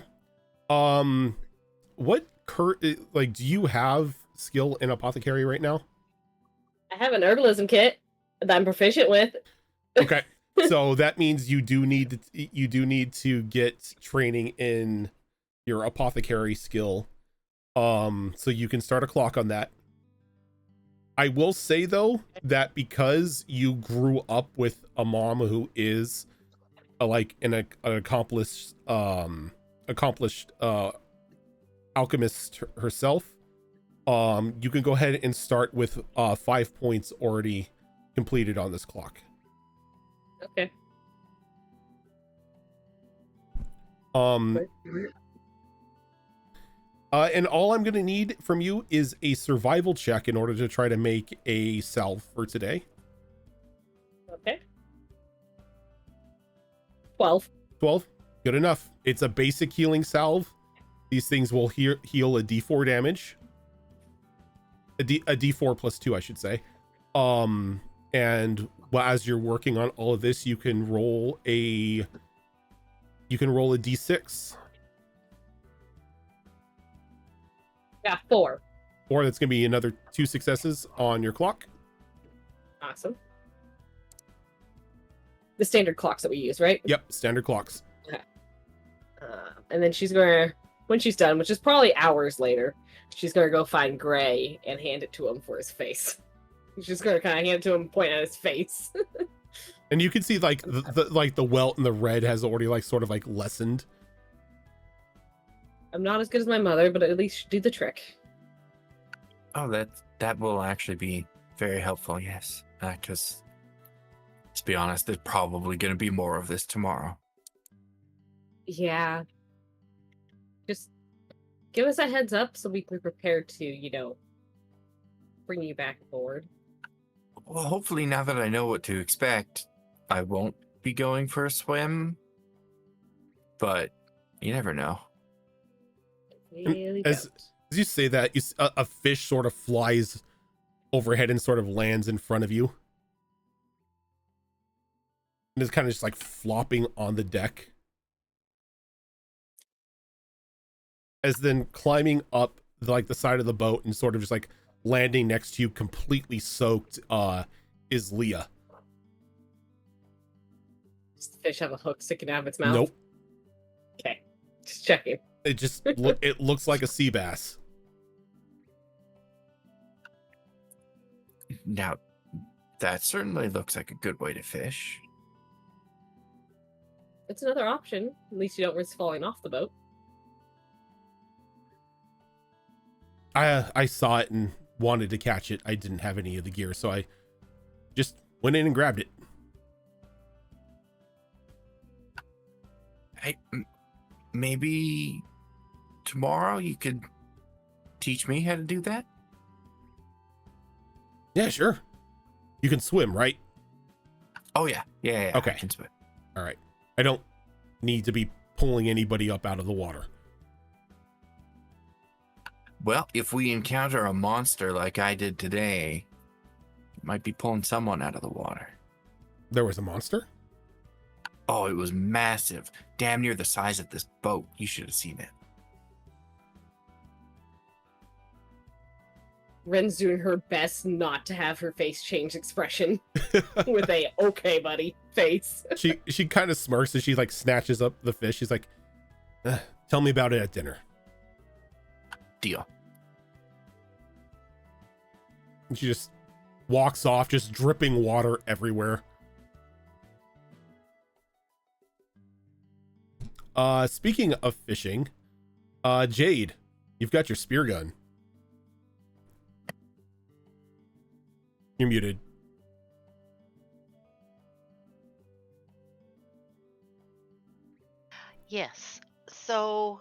What do you have skill in apothecary right now? I have an herbalism kit that I'm proficient with. Okay. So that means you do need to get training in your apothecary skill. So you can start a clock on that. I will say though that because you grew up with a mom who is an accomplished alchemist herself, you can go ahead and start with 5 points already completed on this clock. Okay. And all I'm gonna need from you is a survival check in order to try to make a salve for today. Okay. 12. 12, good enough. It's a basic healing salve. These things will heal a d4 damage. A d4 plus 2, I should say. And as you're working on all of this, you can roll a d6. Yeah, 4. Or that's gonna be another 2 successes on your clock. Awesome. The standard clocks that we use, right? Yep, standard clocks. And then she's gonna, when she's done, which is probably hours later, she's gonna go find Gray and hand it to him for his face. She's just gonna kind of hand it to him, point at his face. And you can see like the welt and the red has already like sort of like lessened. I'm not as good as my mother, but at least do the trick. Oh, that will actually be very helpful, yes. Because, to be honest, there's probably going to be more of this tomorrow. Yeah. Just give us a heads up so we can prepare to, bring you back forward. Well, hopefully now that I know what to expect, I won't be going for a swim. But you never know. Really As don't. you say that, a fish sort of flies overhead and sort of lands in front of you. And it's kind of just like flopping on the deck. As then climbing up the side of the boat and sort of just like landing next to you completely soaked is Leah. Does the fish have a hook sticking out of its mouth? Nope. Okay. Just checking. It just it looks like a sea bass. Now, that certainly looks like a good way to fish. It's another option. At least you don't risk falling off the boat. I saw it and wanted to catch it. I didn't have any of the gear, so I just went in and grabbed it. Hey, maybe tomorrow you could teach me how to do that? Yeah, sure. You can swim, right? Oh, yeah. Yeah. Okay. I can swim. All right. I don't need to be pulling anybody up out of the water. Well, if we encounter a monster like I did today, might be pulling someone out of the water. There was a monster? Oh, it was massive. Damn near the size of this boat. You should have seen it. Ren's doing her best not to have her face change expression with a okay buddy face. She kind of smirks as she like snatches up the fish. She's like, tell me about it at dinner. Deal. And she just walks off, just dripping water everywhere. Speaking of fishing, Jade, you've got your spear gun. You're muted. Yes. So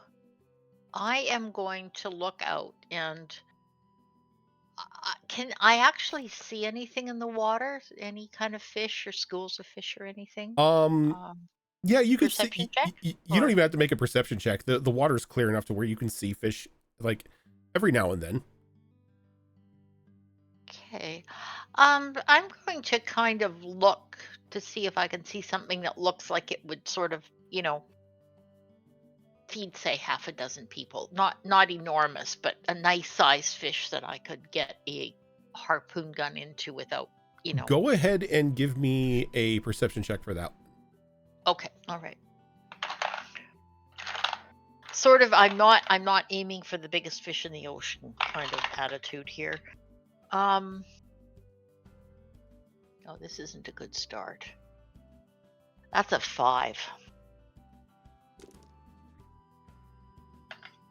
I am going to look out and can I actually see anything in the water? Any kind of fish or schools of fish or anything? Um, Um, yeah, you could see. Perception check? You don't Or even have to make a perception check. The water's clear enough to where you can see fish like every now and then. okay. I'm going to kind of look to see if I can see something that looks like it would sort of, feed say half a dozen people. Not enormous, but a nice sized fish that I could get a harpoon gun into without, Go ahead and give me a perception check for that. Okay, all right. Sort of I'm not aiming for the biggest fish in the ocean kind of attitude here. Oh, this isn't a good start. That's a 5.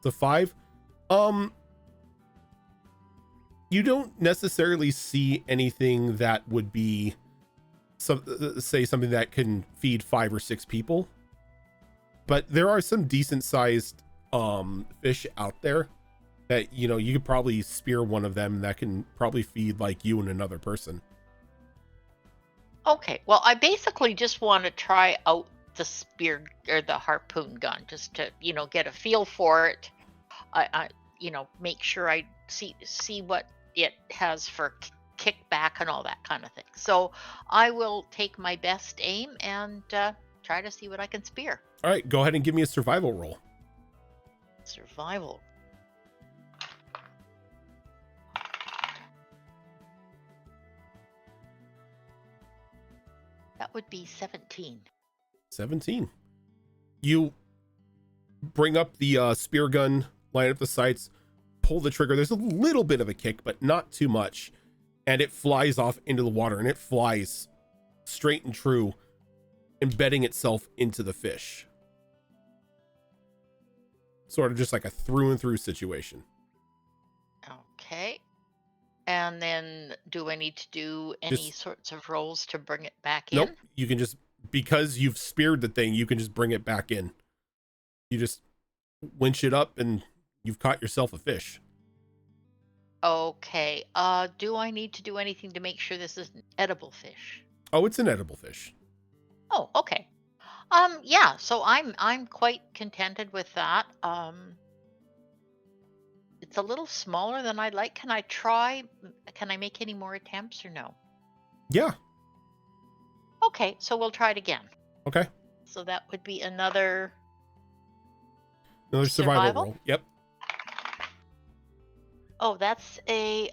The 5. You don't necessarily see anything that would be say something that can feed 5 or 6 people, but there are some decent sized fish out there that you could probably spear one of them that can probably feed like you and another person. Okay, well, I basically just want to try out the spear or the harpoon gun just to, get a feel for it. I make sure I see what it has for kickback and all that kind of thing. So I will take my best aim and try to see what I can spear. All right, go ahead and give me a survival roll. Survival. That would be 17. 17. You bring up the spear gun, line up the sights, pull the trigger. There's a little bit of a kick, but not too much. And it flies off into the water, and it flies straight and true, embedding itself into the fish. Sort of just like a through and through situation. Okay. And then do I need to do any sorts of rolls to bring it back in? Nope. You can just, because you've speared the thing, you can just bring it back in. You just winch it up and you've caught yourself a fish. Okay. Do I need to do anything to make sure this is an edible fish? Oh, it's an edible fish. Oh, okay. Yeah, so I'm quite contented with that. It's a little smaller than I'd like. Can I make any more attempts or no? Yeah. Okay, so we'll try it again. Okay. So that would be another survival roll. Yep. Oh, that's a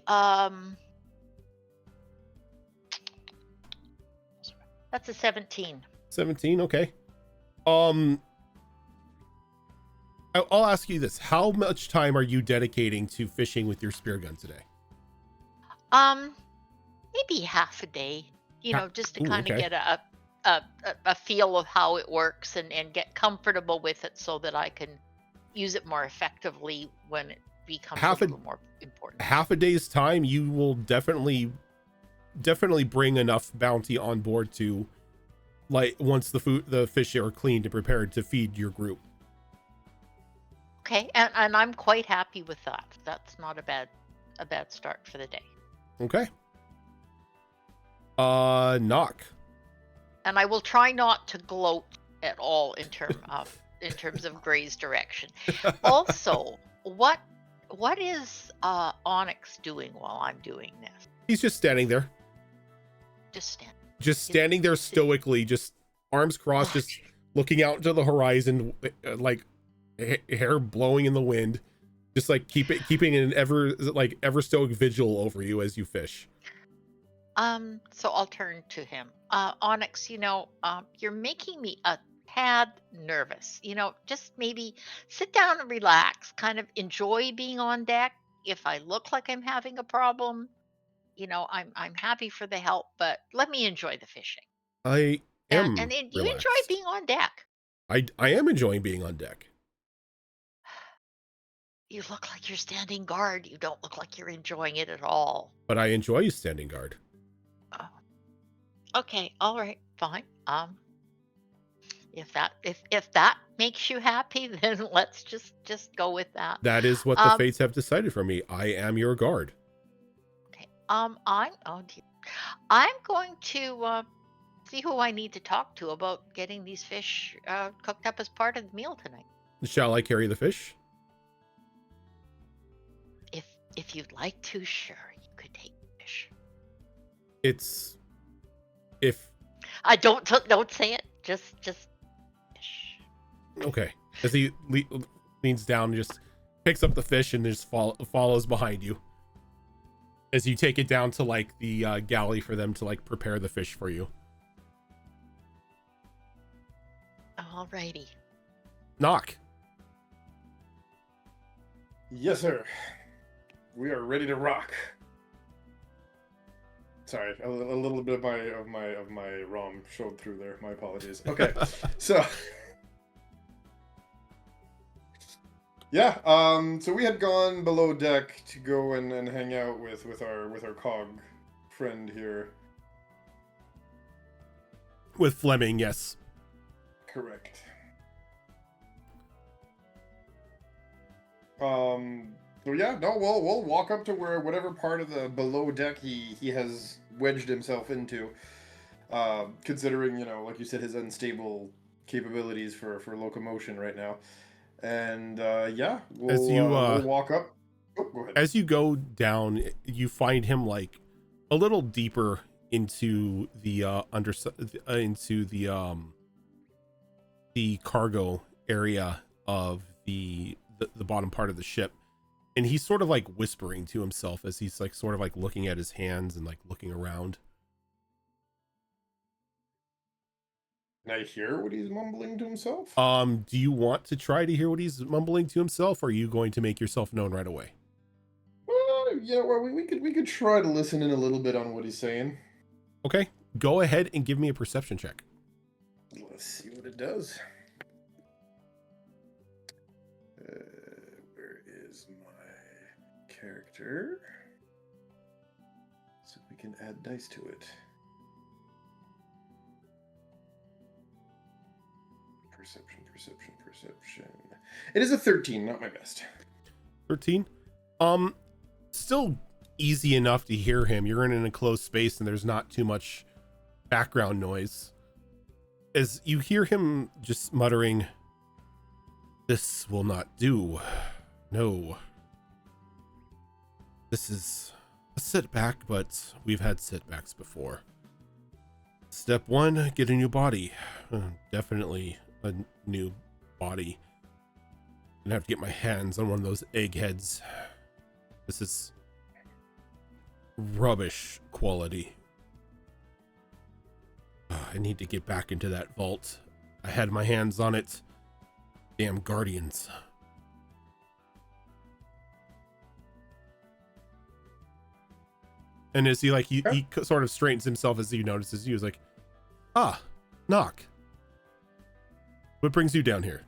that's a 17. 17, okay. I'll ask you this. How much time are you dedicating to fishing with your spear gun today? Maybe half a day, just to kind of okay. get a feel of how it works and get comfortable with it so that I can use it more effectively when it becomes a little more important. Half a day's time, you will definitely bring enough bounty on board to, like, once the fish are cleaned and prepared to feed your group. Okay, and I'm quite happy with that. That's not a bad start for the day. Okay. Knock. And I will try not to gloat at all in terms of Gray's direction. Also, what is Onyx doing while I'm doing this? He's just standing there. Just standing there stoically, just arms crossed, just looking out to the horizon, like hair blowing in the wind, just like keeping an ever stoic vigil over you as you fish. So I'll turn to him. Onyx, you're making me a tad nervous. Just maybe sit down and relax, kind of enjoy being on deck. If I look like I'm having a problem, I'm happy for the help, but let me enjoy the fishing. I am And you relaxed. enjoy being on deck. I am enjoying being on deck, You look like you're standing guard. You don't look like you're enjoying it at all. but I enjoy standing guard. Oh. Okay, all right, fine. If that makes you happy, then let's just go with that. That is what the fates have decided for me. I am your guard. Okay. I'm going to see who I need to talk to about getting these fish cooked up as part of the meal tonight. Shall I carry the fish? If you'd like to, sure, you could take the fish. It's if Don't say it. Just fish. okay. As he leans down and just picks up the fish and just follows behind you. As you take it down to like the galley for them to like prepare the fish for you. Alrighty. Knock. Yes, sir. We are ready to rock. Sorry, a little bit of my ROM showed through there. My apologies. Okay, so yeah, so we had gone below deck to go and hang out with our cog friend here. With Fleming, yes. Correct. So yeah, no, we'll walk up to whatever part of the below deck he has wedged himself into. Considering, you know, like you said, his unstable capabilities for locomotion right now. And yeah, we'll walk up. Oh, go ahead. As you go down, you find him like a little deeper into the the cargo area of the bottom part of the ship, and he's sort of like whispering to himself as he's like sort of like looking at his hands and like looking around. Can I hear what he's mumbling to himself? Do you want to try to hear what he's mumbling to himself, or are you going to make yourself known right away? Yeah, well, we could try to listen in a little bit on what he's saying. Okay, go ahead and give me a perception check. Let's see what it does. Where is my character? So we can add dice to it. Perception. It is a 13, not my best. 13. Still easy enough to hear him. You're in an enclosed space and there's not too much background noise. As you hear him just muttering, "This will not do. No. This is a setback, but we've had setbacks before. Step 1, get a new body. Definitely a new body. Gonna have to get my hands on one of those eggheads. This is rubbish quality. I need to get back into that vault. I had my hands on it. Damn guardians." And as he like he sort of straightens himself as he notices you, he's like, "Ah, Knock. What brings you down here?"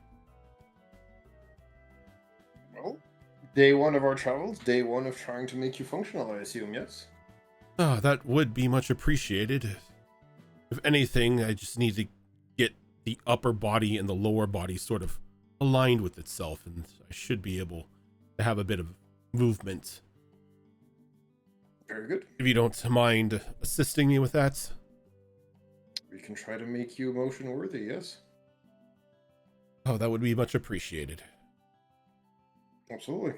Well, day one of our travels, day one of trying to make you functional, I assume, yes? Ah, that would be much appreciated. If anything, I just need to get the upper body and the lower body sort of aligned with itself, and I should be able to have a bit of movement. Very good. If you don't mind assisting me with that. We can try to make you emotion worthy, yes? Oh, that would be much appreciated. Absolutely.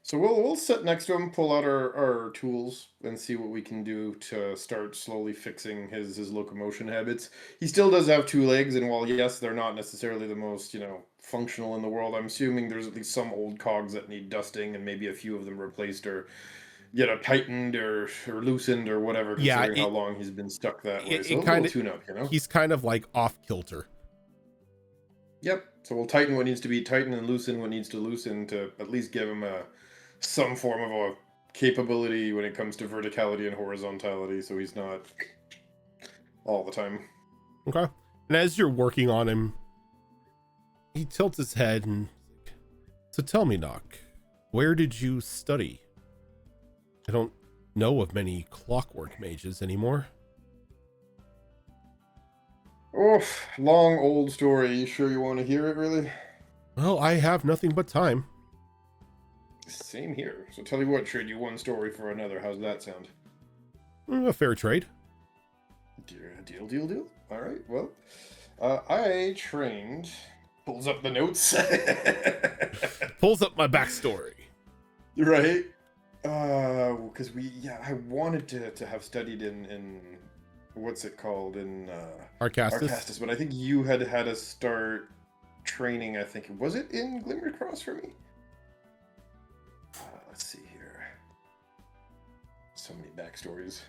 So we'll sit next to him, pull out our tools, and see what we can do to start slowly fixing his locomotion habits. He still does have 2 legs, and while yes, they're not necessarily the most, functional in the world, I'm assuming there's at least some old cogs that need dusting, and maybe a few of them replaced or tightened or loosened or whatever, considering how long he's been stuck that way. So a little tune-up, He's kind of like off kilter. Yep. So we'll tighten what needs to be tightened and loosen what needs to loosen to at least give him some form of a capability when it comes to verticality and horizontality, so he's not all the time. Okay. And as you're working on him, he tilts his head and, so tell me, Nock, where did you study? I don't know of many clockwork mages anymore. Oh, long old story. You sure you want to hear it, really? Well, I have nothing but time. Same here. So tell you what, trade you one story for another. How's that sound? A fair trade. Deal. All right, well, I trained... Pulls up the notes. Pulls up my backstory. Right? Because I wanted to have studied in what's it called? In Arcastus. but I think you had us start training, I think. Was it in Glimmercross for me? Let's see here. So many backstories.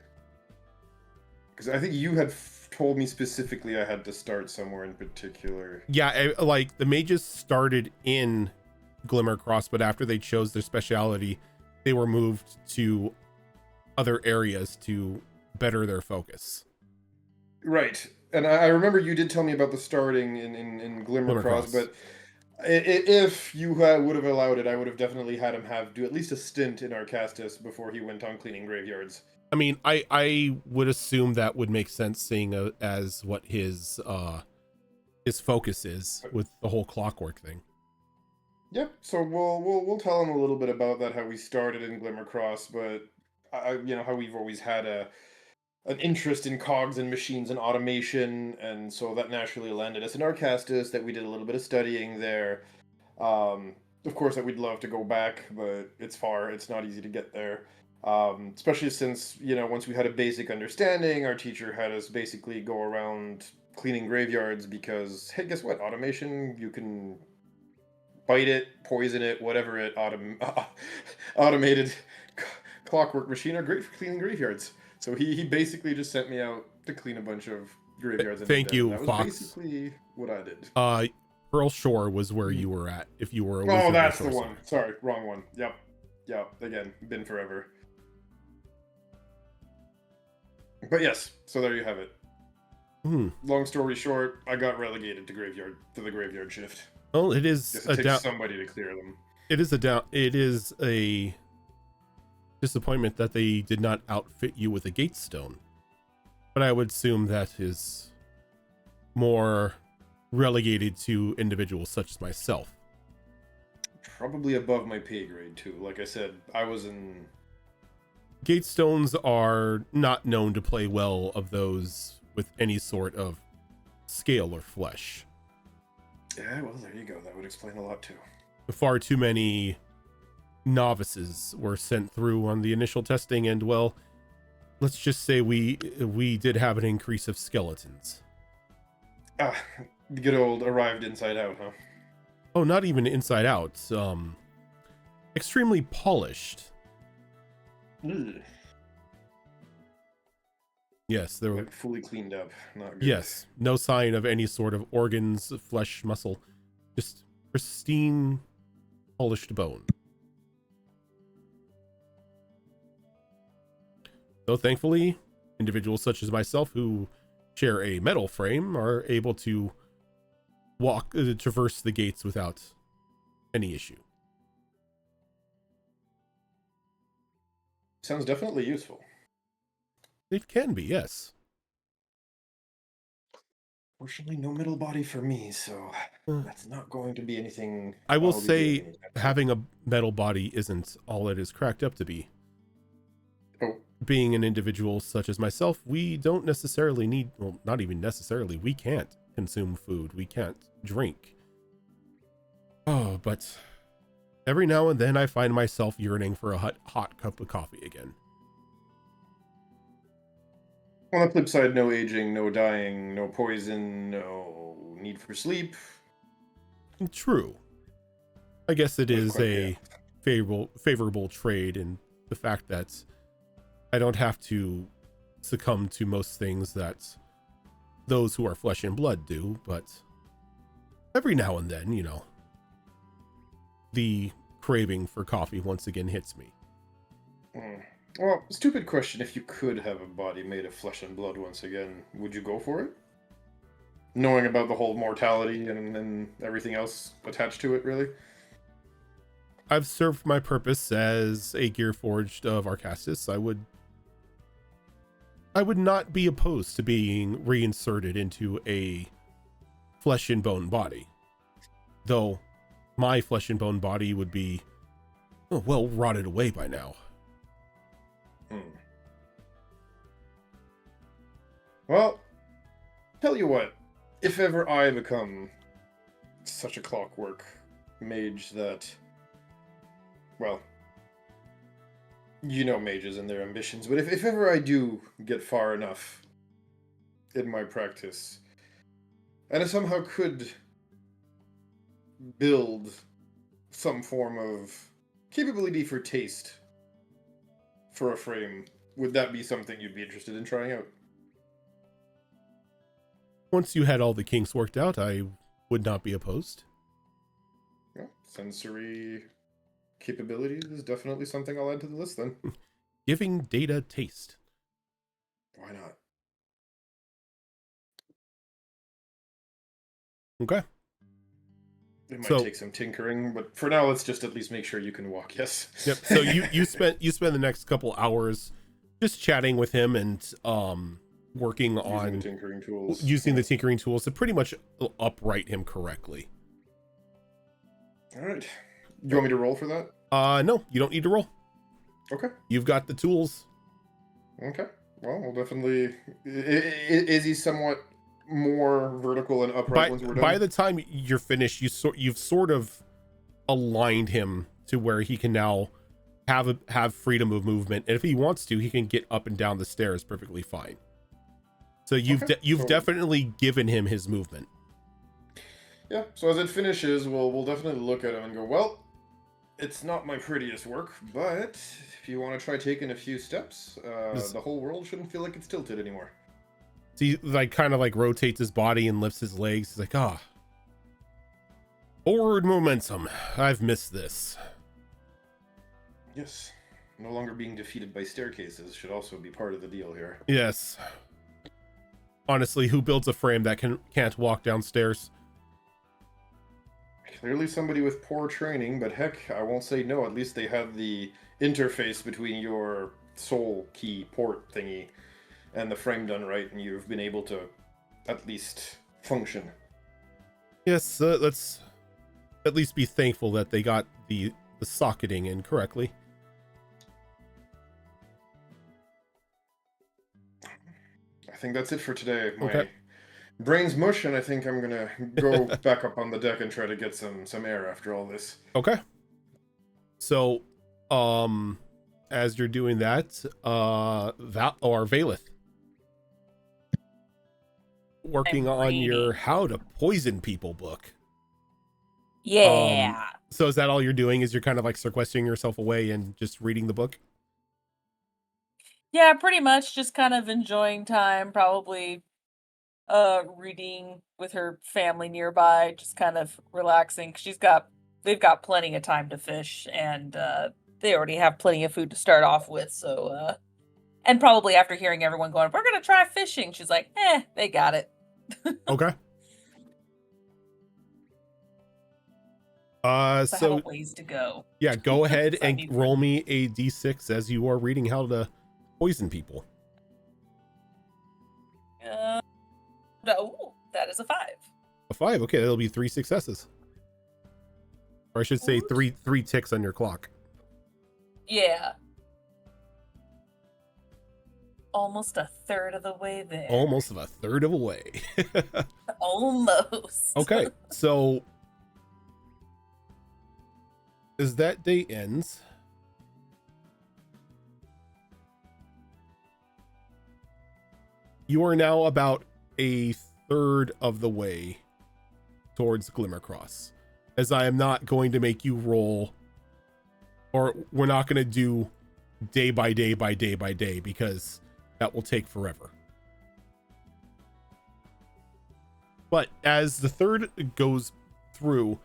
Because I think you had told me specifically I had to start somewhere in particular. Yeah, like the mages started in Glimmercross, but after they chose their speciality, they were moved to other areas to better their focus. Right. And I remember you did tell me about the starting in Glimmercross, but if you would have allowed it, I would have definitely had him do at least a stint in Arcastus before he went on cleaning graveyards. I mean, I would assume that would make sense, seeing as what his focus is with the whole clockwork thing. Yep. So we'll tell him a little bit about that, how we started in Glimmercross, but how we've always had an interest in cogs and machines and automation, and so that naturally landed us in Arcastus. That we did a little bit of studying there. Of course, that we'd love to go back, but it's far. It's not easy to get there. Especially since, once we had a basic understanding, our teacher had us basically go around cleaning graveyards because, hey, guess what? Automation, you can bite it, poison it, whatever it, automated clockwork machine are great for cleaning graveyards. So he basically just sent me out to clean a bunch of graveyards. Thank you, that was Fox. basically what I did. Pearl Shore was where you were at, if you were a Oh, wizard. that's the one. Sorry, wrong one. Yep. Again, been forever. But yes, so there you have it. Long story short, I got relegated to the graveyard shift. Well, it is it takes somebody to clear them. It is a disappointment that they did not outfit you with a gatestone, but I would assume that is more relegated to individuals such as myself. Probably above my pay grade too. Like I said, I was in... Gatestones are not known to play well of those with any sort of scale or flesh. Yeah, well, there you go. That would explain a lot too. Far too many novices were sent through on the initial testing, and well, let's just say we did have an increase of skeletons. The good old arrived inside out, huh? Oh, not even inside out. Extremely polished. Ugh. Yes, they were like fully cleaned up. Not good. Yes, no sign of any sort of organs, flesh, muscle, just pristine, polished bone. Though thankfully, individuals such as myself who share a metal frame are able to traverse the gates without any issue. Sounds definitely useful. It can be, yes. Fortunately, no middle body for me, so that's not going to be anything. I will I'll be say doing anytime soon. having a metal body isn't all it is cracked up to be. Oh, Being an individual such as myself, we don't necessarily need, well, not even necessarily, we can't consume food, we can't drink. Oh, but every now and then I find myself yearning for a hot cup of coffee again. on the flip side, no aging, no dying, no poison, no need for sleep. True. I guess it That's is quite a favorable trade in the fact that I don't have to succumb to most things that those who are flesh and blood do, but every now and then, you know, the craving for coffee once again hits me. Well, stupid question. If you could have a body made of flesh and blood once again, would you go for it? knowing about the whole mortality and everything else attached to it, really. I've served my purpose as a Gearforged of Arcastus. I would not be opposed to being reinserted into a flesh and bone body, though my flesh and bone body would be well rotted away by now. Well, tell you what, if ever I become such a clockwork mage that, well, you know mages and their ambitions, but if ever I do get far enough in my practice, and I somehow could build some form of capability for taste for a frame, would that be something you'd be interested in trying out? Once you had all the kinks worked out, I would not be opposed. Yeah, sensory capabilities is definitely something I'll add to the list then. Giving data taste. Why not? Okay. It might So- take some tinkering, but for now, let's just at least make sure you can walk. Yes. Yep. So you spend the next couple hours just chatting with him and working Using on the tinkering tools. using the tinkering tools to pretty much upright him correctly. All right. You want me to roll for that? No, you don't need to roll. Okay. You've got the tools. Okay. Well, we'll definitely. Is he somewhat more vertical and upright once we're done? By the time you're finished, you've sort of aligned him to where he can now have freedom of movement, and if he wants to, he can get up and down the stairs perfectly fine. So you've definitely given him his movement. Yeah. So as it finishes, we'll definitely look at him and go, well, it's not my prettiest work, but if you want to try taking a few steps, the whole world shouldn't feel like it's tilted anymore. So he kind of rotates his body and lifts his legs. He's like, forward momentum. I've missed this. Yes. No longer being defeated by staircases should also be part of the deal here. Yes. Honestly, who builds a frame that can't walk downstairs? Clearly somebody with poor training, but heck, I won't say no. At least they have the interface between your soul key port thingy and the frame done right, and you've been able to at least function. Yes, let's at least be thankful that they got the socketing in correctly. I think that's it for today. My Okay. brain's mush, and I think I'm gonna go back up on the deck and try to get some air after all this. Okay. So, as you're doing that, Valeth, working I'm on your reading. How to Poison People book. Yeah. So is that all you're doing? Is you're kind of sequestering yourself away and just reading the book? Yeah, pretty much just kind of enjoying time, probably reading with her family nearby, just kind of relaxing. 'Cause they've got plenty of time to fish, and they already have plenty of food to start off with, so and probably after hearing everyone going, "We're gonna try fishing," she's like, they got it. Okay. So I have a So ways to go. yeah, go ahead So I and need- roll me a d6 as you are reading How to Poison People. Ooh, that is a 5. A 5. Okay, that'll be 3 successes. Or I should say three ticks on your clock. Yeah. Almost a third of the way there. Almost a third of a way. Almost. Okay, so as that day ends, you are now about a third of the way towards Glimmercross, as I am not going to make you roll, or we're not going to do day by day by day by day, because that will take forever. But as the third goes through,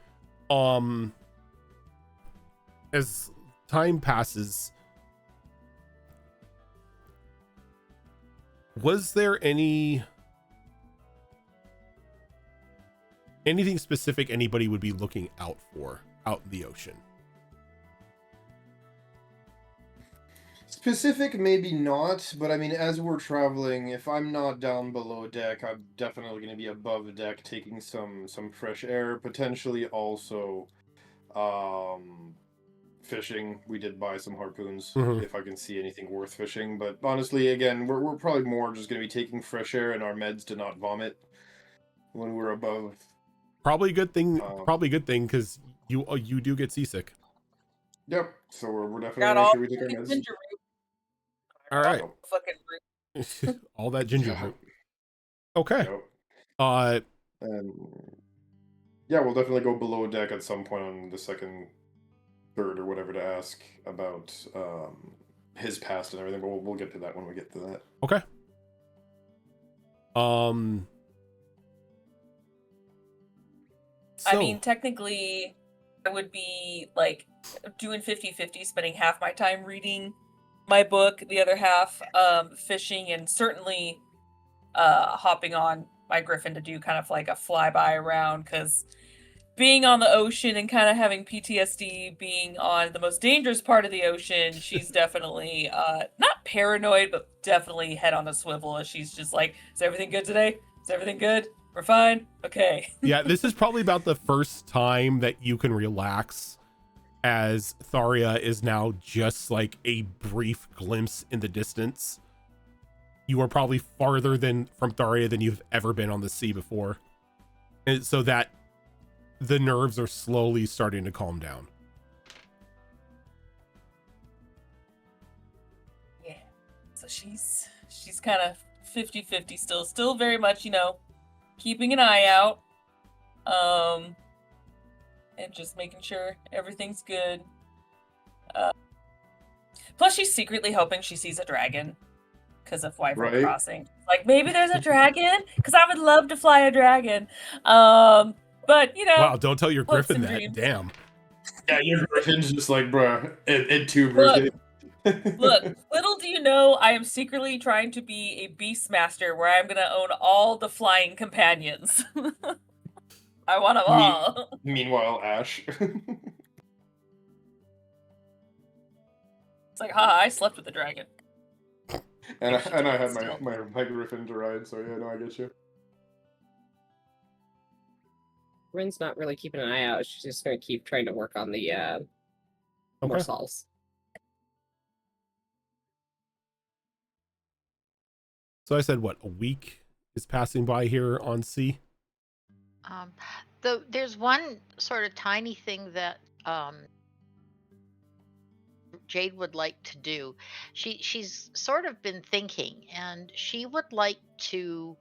as time passes, was there any Anything specific anybody would be looking out for out in the ocean? Specific, maybe not, but I mean, as we're traveling, if I'm not down below deck, I'm definitely going to be above deck, taking some fresh air. Potentially also, fishing. We did buy some harpoons if I can see anything worth fishing. But honestly, again, we're probably more just going to be taking fresh air and our meds to not vomit when we're above. Probably a good thing. Probably a good thing because you do get seasick. Yep. So we're definitely Got going to make all sure we take our the meds. ginger root. All right. Fucking root. All that ginger root. Okay. Yep. And yeah, we'll definitely go below deck at some point on the second, third, or whatever to ask about his past and everything. But we'll get to that when we get to that. Okay. I mean, technically, I would be like doing 50-50, spending half my time reading my book, the other half fishing, and certainly hopping on my griffin to do kind of like a flyby around, because being on the ocean and kind of having PTSD, being on the most dangerous part of the ocean, she's definitely not paranoid, but definitely head on a swivel. As she's just like, is everything good today? Is everything good? We're fine? Okay. Yeah, this is probably about the first time that you can relax, as Tharia is now just like a brief glimpse in the distance. You are probably farther from Tharia than you've ever been on the sea before. And so that the nerves are slowly starting to calm down. Yeah. So she's kind of 50-50 still very much, keeping an eye out. And just making sure everything's good. Plus she's secretly hoping she sees a dragon because of Wyvern Crossing. Like, maybe there's a dragon, because I would love to fly a dragon. But wow, don't tell your griffin that. dreams. Damn. Yeah, your griffin's just like, bruh, it too, bro. Look, little do you know, I am secretly trying to be a beastmaster where I'm gonna own all the flying companions. I want them all. Meanwhile, Ash. It's like, haha, I slept with the dragon. and I had my griffin to ride, so yeah, no, I get you. Rin's not really keeping an eye out. She's just going to keep trying to work on the morsels. So I said, what, a week is passing by here on sea? There's one sort of tiny thing that Jade would like to do. She's sort of been thinking, and she would like to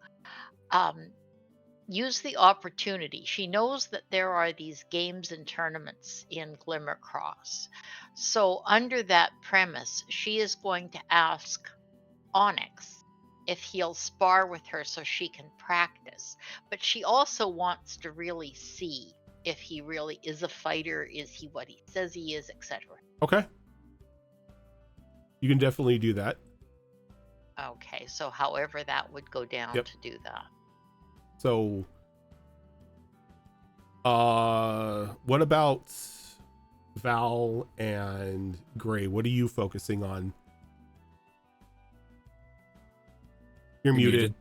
use the opportunity. She knows that there are these games and tournaments in Glimmercross. So under that premise, she is going to ask Onyx if he'll spar with her so she can practice. But she also wants to really see if he really is a fighter, is he what he says he is, etc. Okay. You can definitely do that. Okay, so however that would go down to do that. So, what about Val and Gray? What are you focusing on? You're muted.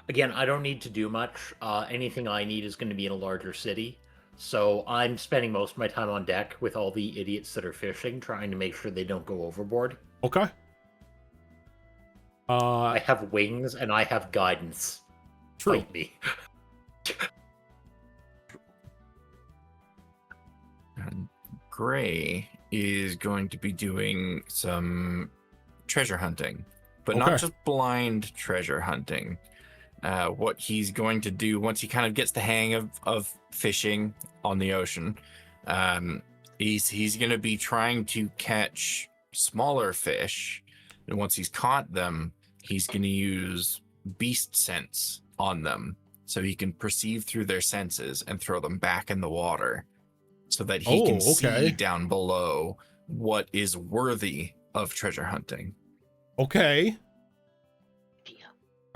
Again, I don't need to do much. Anything I need is going to be in a larger city. So I'm spending most of my time on deck with all the idiots that are fishing, trying to make sure they don't go overboard. Okay. I have wings and I have guidance. True. Fight me. Gray is going to be doing some treasure hunting, but not just blind treasure hunting. What he's going to do once he kind of gets the hang of fishing on the ocean, he's going to be trying to catch smaller fish, and once he's caught them, he's going to use beast sense on them so he can perceive through their senses and throw them back in the water so that he can see down below what is worthy of treasure hunting. Okay.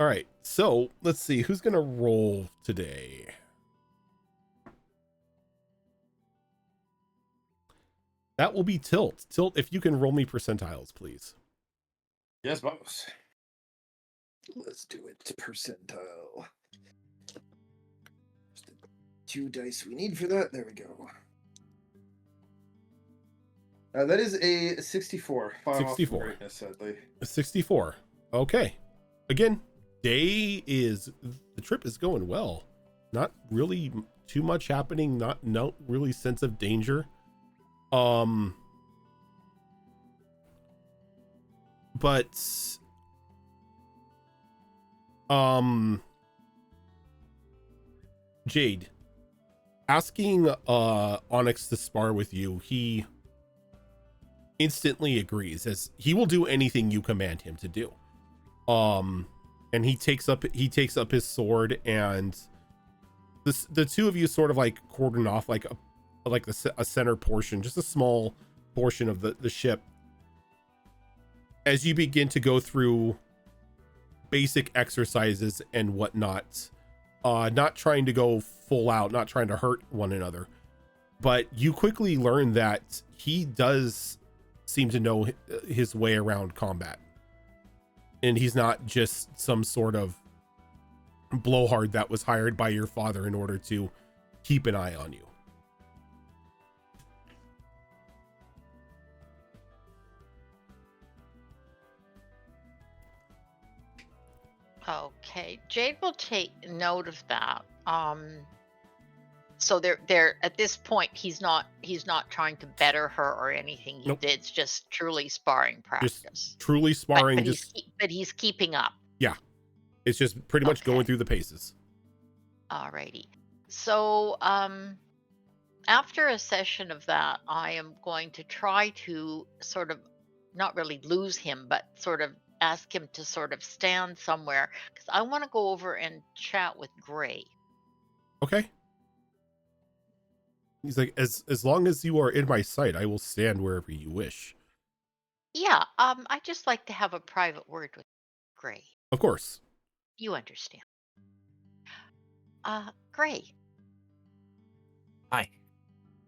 All right, so let's see who's gonna roll today. That will be Tilt. Tilt, if you can roll me percentiles, please. Yes, boss. Let's do it. Percentile. Just the 2 dice we need for that. There we go. That is a 64. 64. Greatness, sadly. 64. Okay. Again, the trip is going well. Not really too much happening. No really sense of danger. But Jade, asking Onyx to spar with you, he instantly agrees, as he will do anything you command him to do. And he takes up his sword, and the two of you sort of like cordon off like a center portion, just a small portion of the ship, as you begin to go through basic exercises and whatnot, not trying to go full out, not trying to hurt one another, but you quickly learn that he does seem to know his way around combat, and he's not just some sort of blowhard that was hired by your father in order to keep an eye on you. Okay, Jade will take note of that. So they're at this point he's not trying to better her or anything. Nope. It's just truly sparring practice. Just truly sparring. But he's keeping up. Yeah, it's just pretty much going through the paces. Alrighty. So after a session of that, I am going to try to sort of not really lose him, but sort of ask him to sort of stand somewhere, because I want to go over and chat with Gray. Okay. He's like, as long as you are in my sight, I will stand wherever you wish. Yeah, I just like to have a private word with Gray. Of course. You understand. Gray. Hi.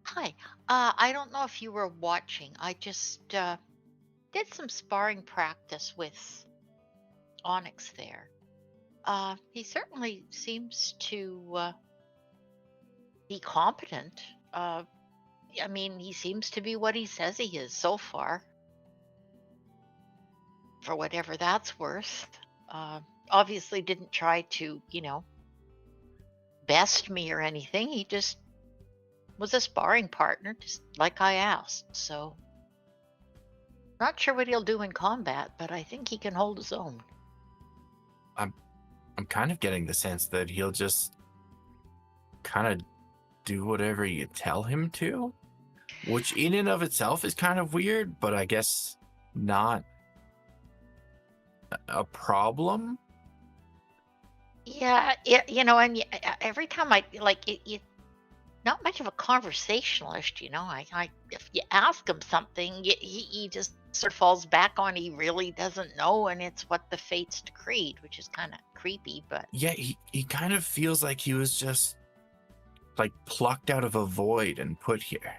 Hi. I don't know if you were watching. I just did some sparring practice with Onyx there. He certainly seems to be competent. I mean, he seems to be what he says he is so far. For whatever that's worth. Obviously didn't try to, best me or anything. He just was a sparring partner, just like I asked. So, not sure what he'll do in combat, but I think he can hold his own. I'm kind of getting the sense that he'll just kind of do whatever you tell him to, which in and of itself is kind of weird, but I guess not a problem. Yeah, and every time I not much of a conversationalist, if you ask him something, he just sort of falls back on he really doesn't know, and it's what the fates decreed, which is kind of creepy. But yeah, he kind of feels like he was just like plucked out of a void and put here.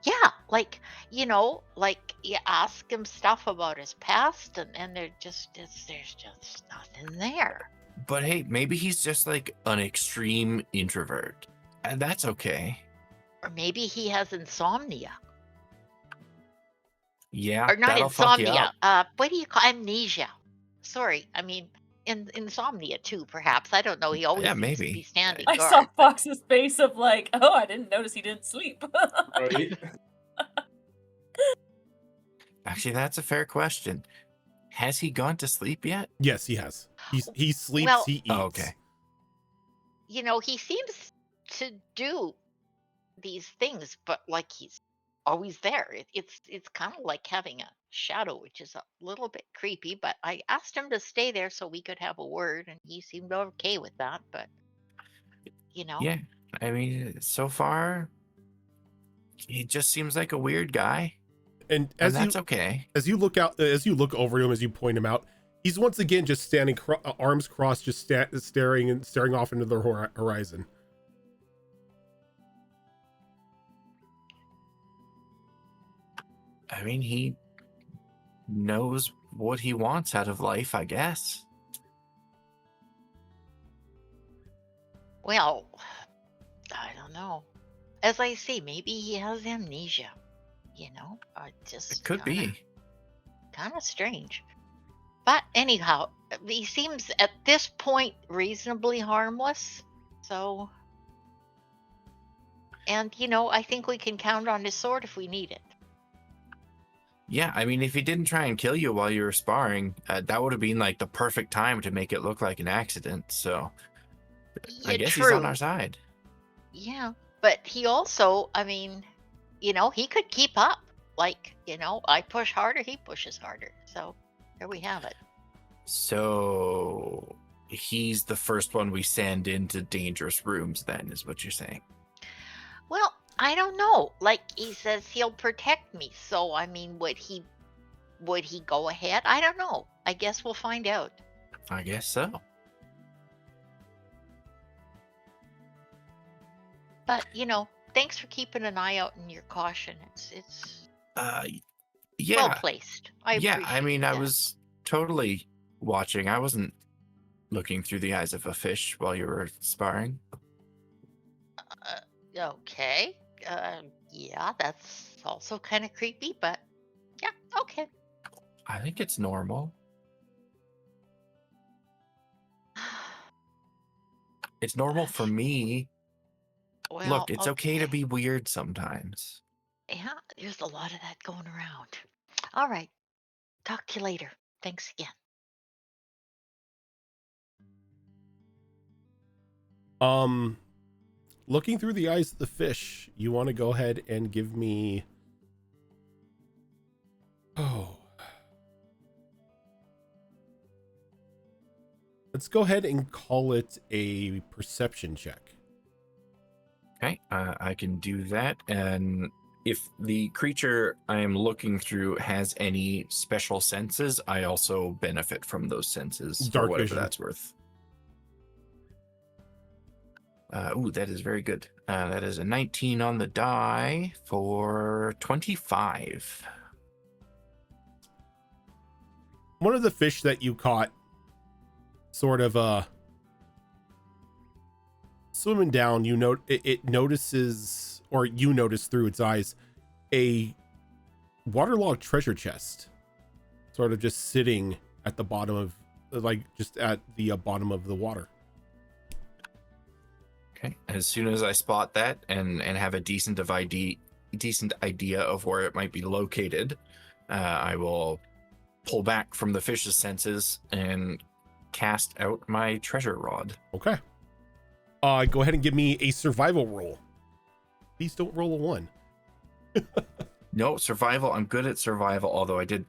yeah, like you ask him stuff about his past, and there's just nothing there. But hey, maybe he's just like an extreme introvert, and that's okay. Or maybe he has insomnia. Yeah, Or not that'll fuck you insomnia. up. What do you call amnesia? Sorry, I mean insomnia too, perhaps. I don't know. He always Yeah, seems maybe. to be standing I guard. saw Fox's face of like, oh, I didn't notice he didn't sleep. Right? Actually, that's a fair question. Has he gone to sleep yet? Yes, he has. He sleeps, Well- he eats. Oh, okay. He seems to do these things, but like he's always there. It's kind of like having a shadow, which is a little bit creepy. But I asked him to stay there so we could have a word, and he seemed okay with that. But Yeah, I mean, so far, he just seems like a weird guy, And and that's okay. as you look over to him, as you point him out, He's once again just standing, arms crossed, just staring off into the horizon. I mean, he knows what he wants out of life, I guess. Well, I don't know. As I say, maybe he has amnesia. You know, just It could be. kind of strange. But anyhow, he seems at this point reasonably harmless. So, and you know, I think we can count on his sword if we need it. Yeah, I mean, if he didn't try and kill you while you were sparring, that would have been like the perfect time to make it look like an accident. So I Yeah, guess true. he's on our side. Yeah, but he also, I mean, you know, he could keep up. Like, you know, I push harder, he pushes harder. So there we have it. So he's the first one we send into dangerous rooms, then, is what you're saying. Well, I don't know. Like he says he'll protect me. So I mean, would he go ahead? I don't know. I guess we'll find out. I guess so. But, you know, thanks for keeping an eye out and your caution. It's Yeah. well placed. I Yeah, appreciate I mean, I that. was totally watching. I wasn't looking through the eyes of a fish while you were sparring. Okay. Yeah, that's also kind of creepy, but yeah, okay. I think it's normal. It's normal for me. Well, Look, it's okay to be weird sometimes. Yeah, there's a lot of that going around. All right. Talk to you later. Thanks again. Looking through the eyes of the fish, you want to go ahead and give me... Let's go ahead and call it a perception check. Okay, I can do that. And if the creature I am looking through has any special senses, I also benefit from those senses Dark for whatever vision. that's worth. Ooh, that is very good. That is a 19 on the die for 25. One of the fish that you caught sort of swimming down, it notices, or you notice through its eyes, a waterlogged treasure chest sort of just sitting at the bottom of, like, just at the bottom of the water. Okay. As soon as I spot that and have a decent idea of where it might be located, I will pull back from the fish's senses and cast out my treasure rod. Okay. Go ahead and give me a survival roll. Please don't roll a 1. No, survival. I'm good at survival, although I did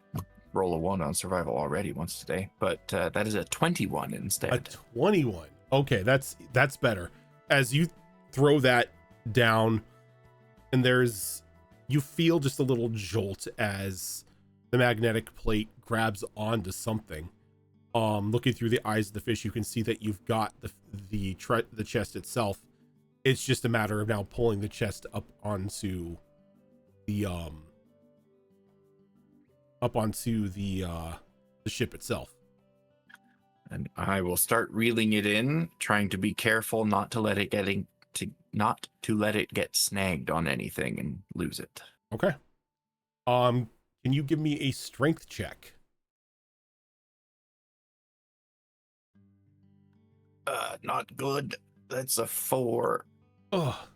roll a 1 on survival already once today, but that is a 21 instead. A 21. Okay, that's better. As you throw that down, and you feel just a little jolt as the magnetic plate grabs onto something. Looking through the eyes of the fish, you can see that you've got the chest itself. It's just a matter of now pulling the chest up onto the ship itself. And I will start reeling it in, trying to be careful not to let it get snagged on anything and lose it. Okay. Can you give me a strength check? Not good. That's a 4. Oh.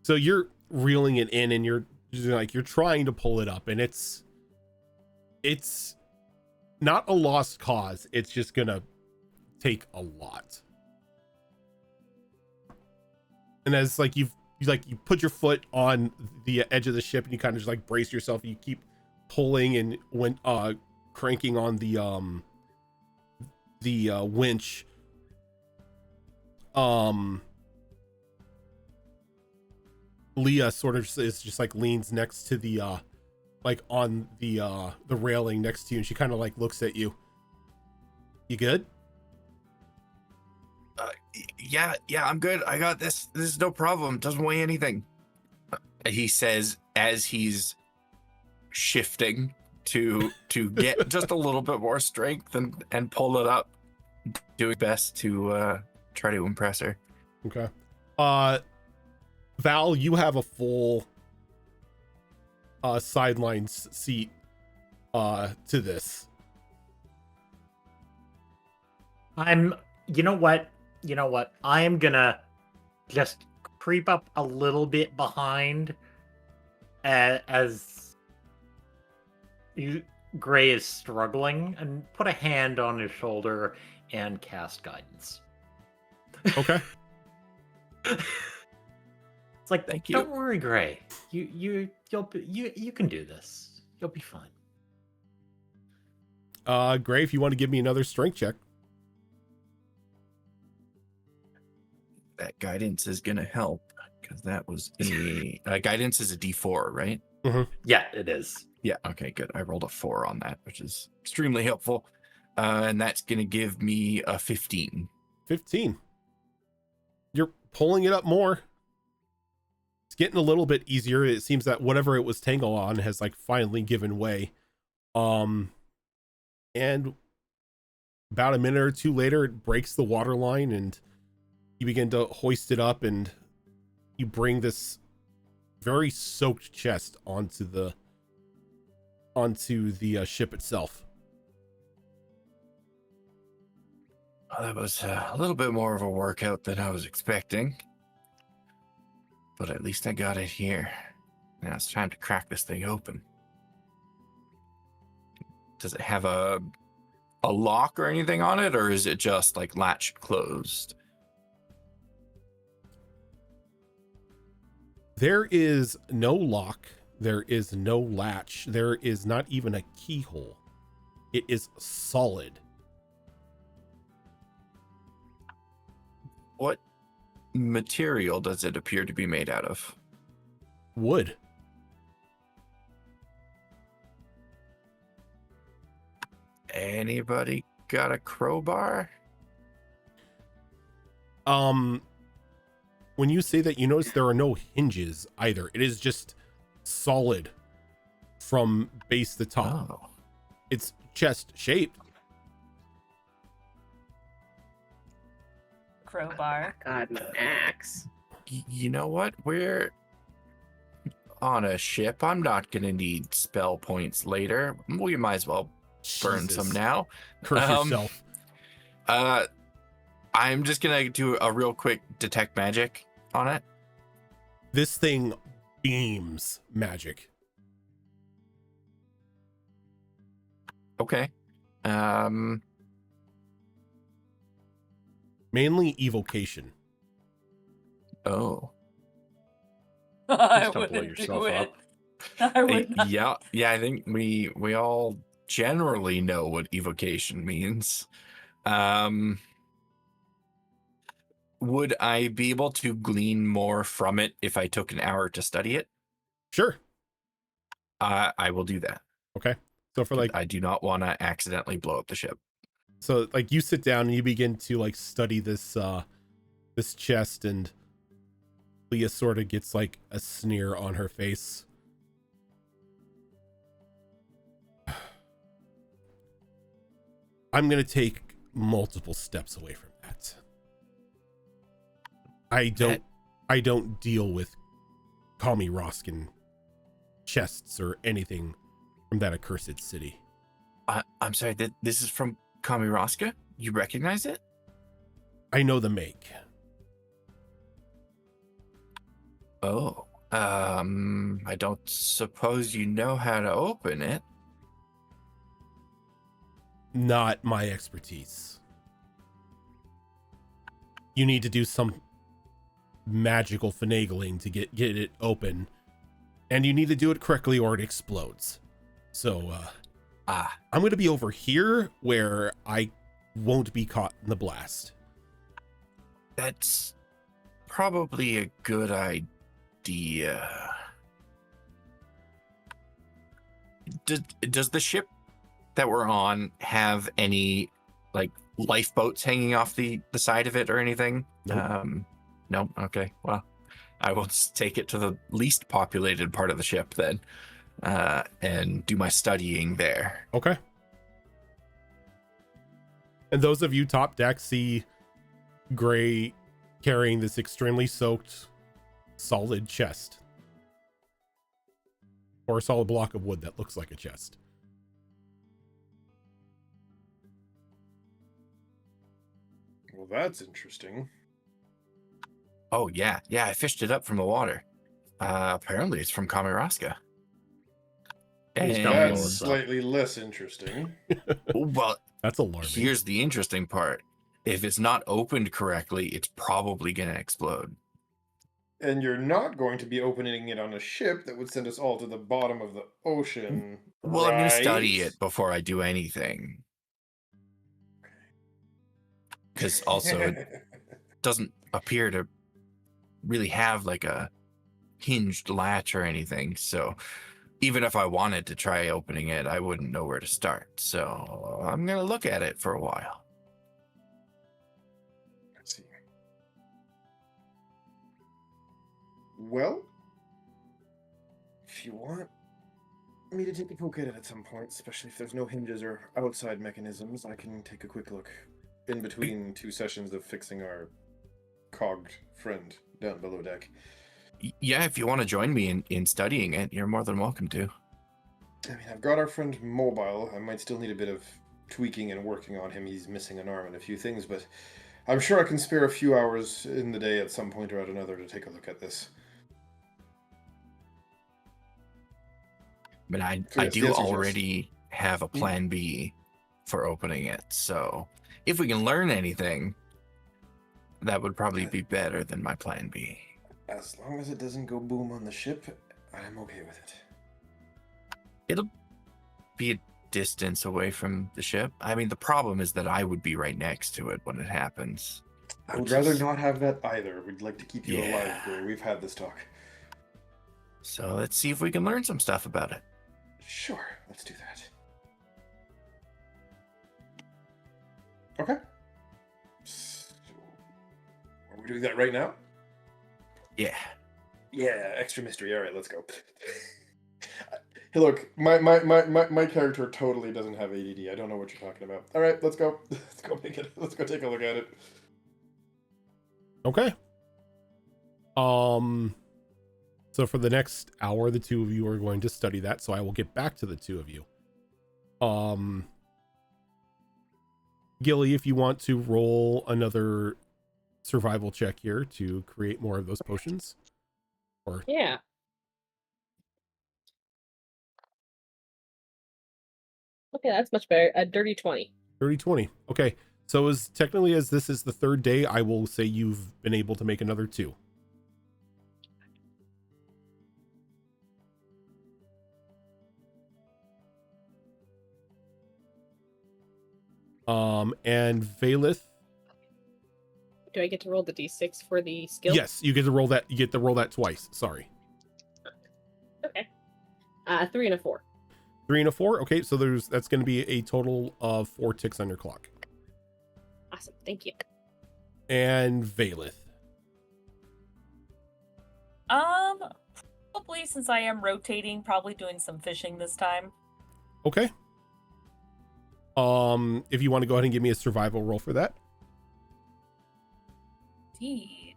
So you're reeling it in, and you're trying to pull it up, and it's not a lost cause. It's just gonna take a lot. And as you put your foot on the edge of the ship, and you kind of just like brace yourself, and you keep pulling, and when cranking on the winch, Leah sort of is just like leans next to the like on the railing next to you, and she kind of like looks at you, You good? Yeah, I'm good. I got this. This is no problem. Doesn't weigh anything. He says as he's shifting to get just a little bit more strength and pull it up, doing best to try to impress her. Okay. Val, you have a full sidelines seat to this. You know what? I am gonna just creep up a little bit behind as Gray is struggling, and put a hand on his shoulder and cast guidance. Okay. It's like, Thank you. Don't worry, Gray. You can do this. You'll be fine. Gray, if you want to give me another strength check. That guidance is gonna help because that was a guidance is a D4, right? Yeah, it is. Yeah. Okay. Good. I rolled a 4 on that, which is extremely helpful, and that's gonna give me a 15. 15. You're pulling it up more. It's getting a little bit easier. It seems that whatever it was tangled on has like finally given way. And about a minute or two later, it breaks the water line and you begin to hoist it up, and you bring this very soaked chest onto the ship itself. Well, that was a little bit more of a workout than I was expecting, but at least I got it here. Now it's time to crack this thing open. Does it have a lock or anything on it, or is it just like latch closed? There is no lock. There is no latch. There is not even a keyhole. It is solid. What material does it appear to be made out of? Wood. Anybody got a crowbar? When you say that, you notice there are no hinges either. It is just solid from base to top. Oh. It's chest shaped. Crowbar. God, an axe. You know what? We're on a ship. I'm not gonna need spell points later. We might as well burn Jesus. some now. Curse yourself. I'm just gonna do a real quick detect magic on it. This thing beams magic. Okay. Mainly evocation. Oh. I Please don't blow wouldn't do yourself it. up. I would not. Yeah. I think we all generally know what evocation means. Would I be able to glean more from it if I took an hour to study it? Sure. I will do that. Okay. So for like, I do not want to accidentally blow up the ship. so like you sit down and you begin to like study this this chest, and Leah sort of gets like a sneer on her face. I'm going to take multiple steps away from that. I don't deal with Kami Roskin chests or anything from that accursed city. I'm sorry, this is from Kamiroska? You recognize it? I know the make. Oh, I don't suppose you know how to open it. Not my expertise. You need to do some magical finagling to get it open, and you need to do it correctly or it explodes. So I'm going to be over here where I won't be caught in the blast. That's probably a good idea. Does the ship that we're on have any like lifeboats hanging off the side of it or anything? Nope. No. Okay. Well, I will take it to the least populated part of the ship then, and do my studying there. Okay. And those of you top deck see Gray carrying this extremely soaked, solid chest. Or a solid block of wood that looks like a chest. Well, that's interesting. Oh, yeah. Yeah, I fished it up from the water. Apparently it's from Kamiraska. He's And- gonna blow That's us up. slightly less interesting. Well, That's alarming. here's the interesting part. If it's not opened correctly, it's probably going to explode. And you're not going to be opening it on a ship that would send us all to the bottom of the ocean. Well, I'm going to study right? it before I do anything. Because also it doesn't appear to really have like a hinged latch or anything. So even if I wanted to try opening it, I wouldn't know where to start. So I'm going to look at it for a while. Let's see. Well, if you want me to take a poke at it at some point, especially if there's no hinges or outside mechanisms, I can take a quick look in between two sessions of fixing our cogged friend down below deck. Yeah, if you want to join me in studying it, you're more than welcome to. I mean, I've got our friend mobile. I might still need a bit of tweaking and working on him. He's missing an arm and a few things, but I'm sure I can spare a few hours in the day at some point or at another to take a look at this. But I yes, the do answer is yes. already have a plan B for opening it. So if we can learn anything, that would probably be better than my plan B. As long as it doesn't go boom on the ship, I'm okay with it. It'll be a distance away from the ship. I mean, the problem is that I would be right next to it when it happens. I would which rather is- not have that either. We'd like to keep you alive, Yeah. Gray. We've had this talk. So let's see if we can learn some stuff about it. Sure, let's do that. Okay. So, are we doing that right now? Yeah. Yeah, extra mystery. All right, let's go. Hey, look, my character totally doesn't have ADD. I don't know what you're talking about. All right, let's go. Let's go make it. Let's go take a look at it. Okay. So for the next hour, the two of you are going to study that, so I will get back to the two of you. Gilly, if you want to roll another survival check here to create more of those potions. Or Yeah. Okay, that's much better. A dirty 20. 30-20. Okay. So as technically as this is the third day, I will say you've been able to make another 2. And Valith. Do I get to roll the d6 for the skill? Yes, you get to roll that. You get to roll that twice. Sorry. Okay. 3 and a 4. 3 and a 4. Okay, so that's going to be a total of 4 ticks on your clock. Awesome. Thank you. And Valith. Probably since I am rotating, probably doing some fishing this time. Okay. If you want to go ahead and give me a survival roll for that. Indeed.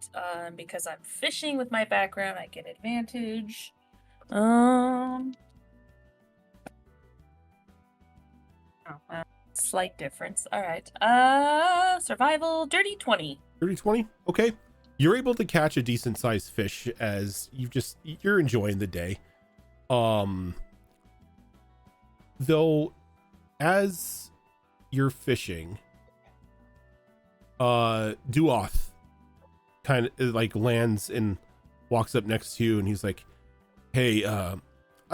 Because I'm fishing with my background, I get advantage. Slight difference. All right. Survival, dirty 20. 30-20. Okay. You're able to catch a decent sized fish as you're enjoying the day. Though as you're fishing, Duoth kind of like lands and walks up next to you and he's like, "Hey, I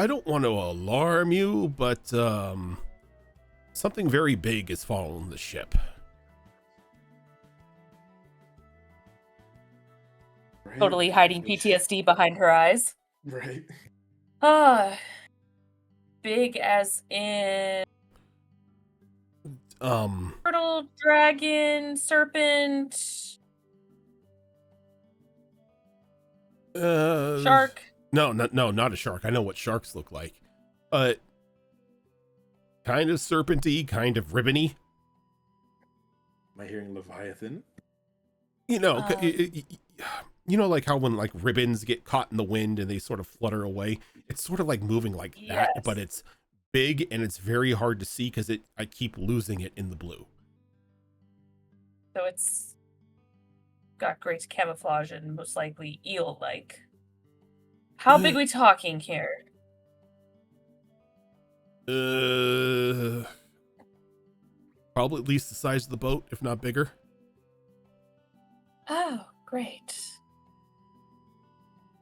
don't want to alarm you, but something very big is following the ship." Right? Totally hiding PTSD behind her eyes. Right. Big as in. Turtle, dragon, serpent, shark. No, not a shark. I know what sharks look like. Kind of serpenty, kind of ribbony. Am I hearing Leviathan? You know, you know, like how when like ribbons get caught in the wind and they sort of flutter away. It's sort of like moving like that, Yes. but it's big and it's very hard to see because I keep losing it in the blue. So it's got great camouflage and most likely eel-like. How big we talking here? Probably at least the size of the boat, if not bigger. Oh, great.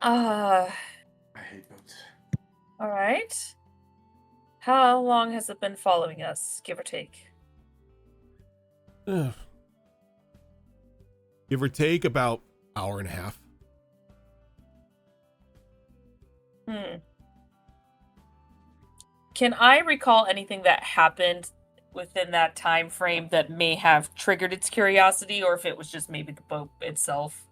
I hate boats. All right. How long has it been following us, give or take? Give or take about hour and a half. Can I recall anything that happened within that time frame that may have triggered its curiosity, or if it was just maybe the boat itself?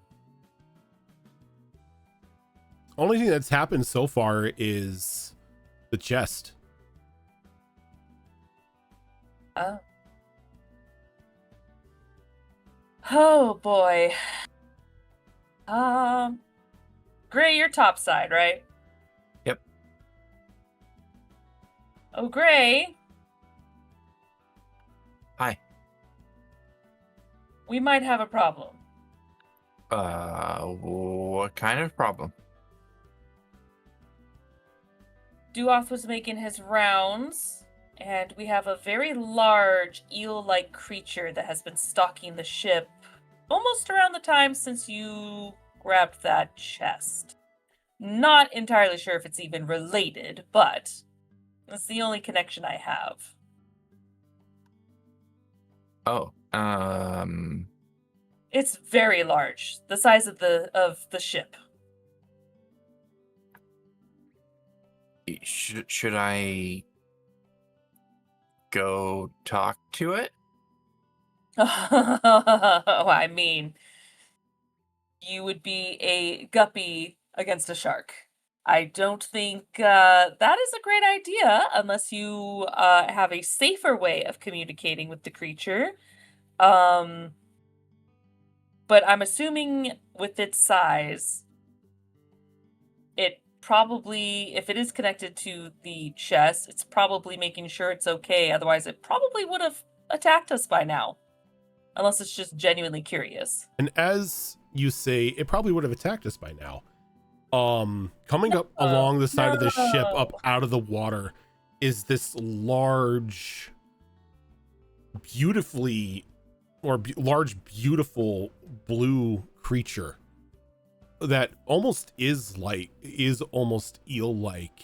Only thing that's happened so far is the chest. Oh. Oh boy. Gray, you're topside, right? Yep. Oh, Gray. Hi. We might have a problem. What kind of problem? Duoth was making his rounds, and we have a very large eel-like creature that has been stalking the ship almost around the time since you grabbed that chest. Not entirely sure if it's even related, but that's the only connection I have. Oh, It's very large, the size of the ship. should I go talk to it? I mean, you would be a guppy against a shark. I don't think that is a great idea unless you have a safer way of communicating with the creature. But I'm assuming with its size, it probably, if it is connected to the chest, it's probably making sure it's okay. Otherwise, it probably would have attacked us by now. Unless it's just genuinely curious. And as you say, it probably would have attacked us by now. Coming up along the side of the ship, up out of the water, is this large, beautiful blue creature that almost is almost eel-like,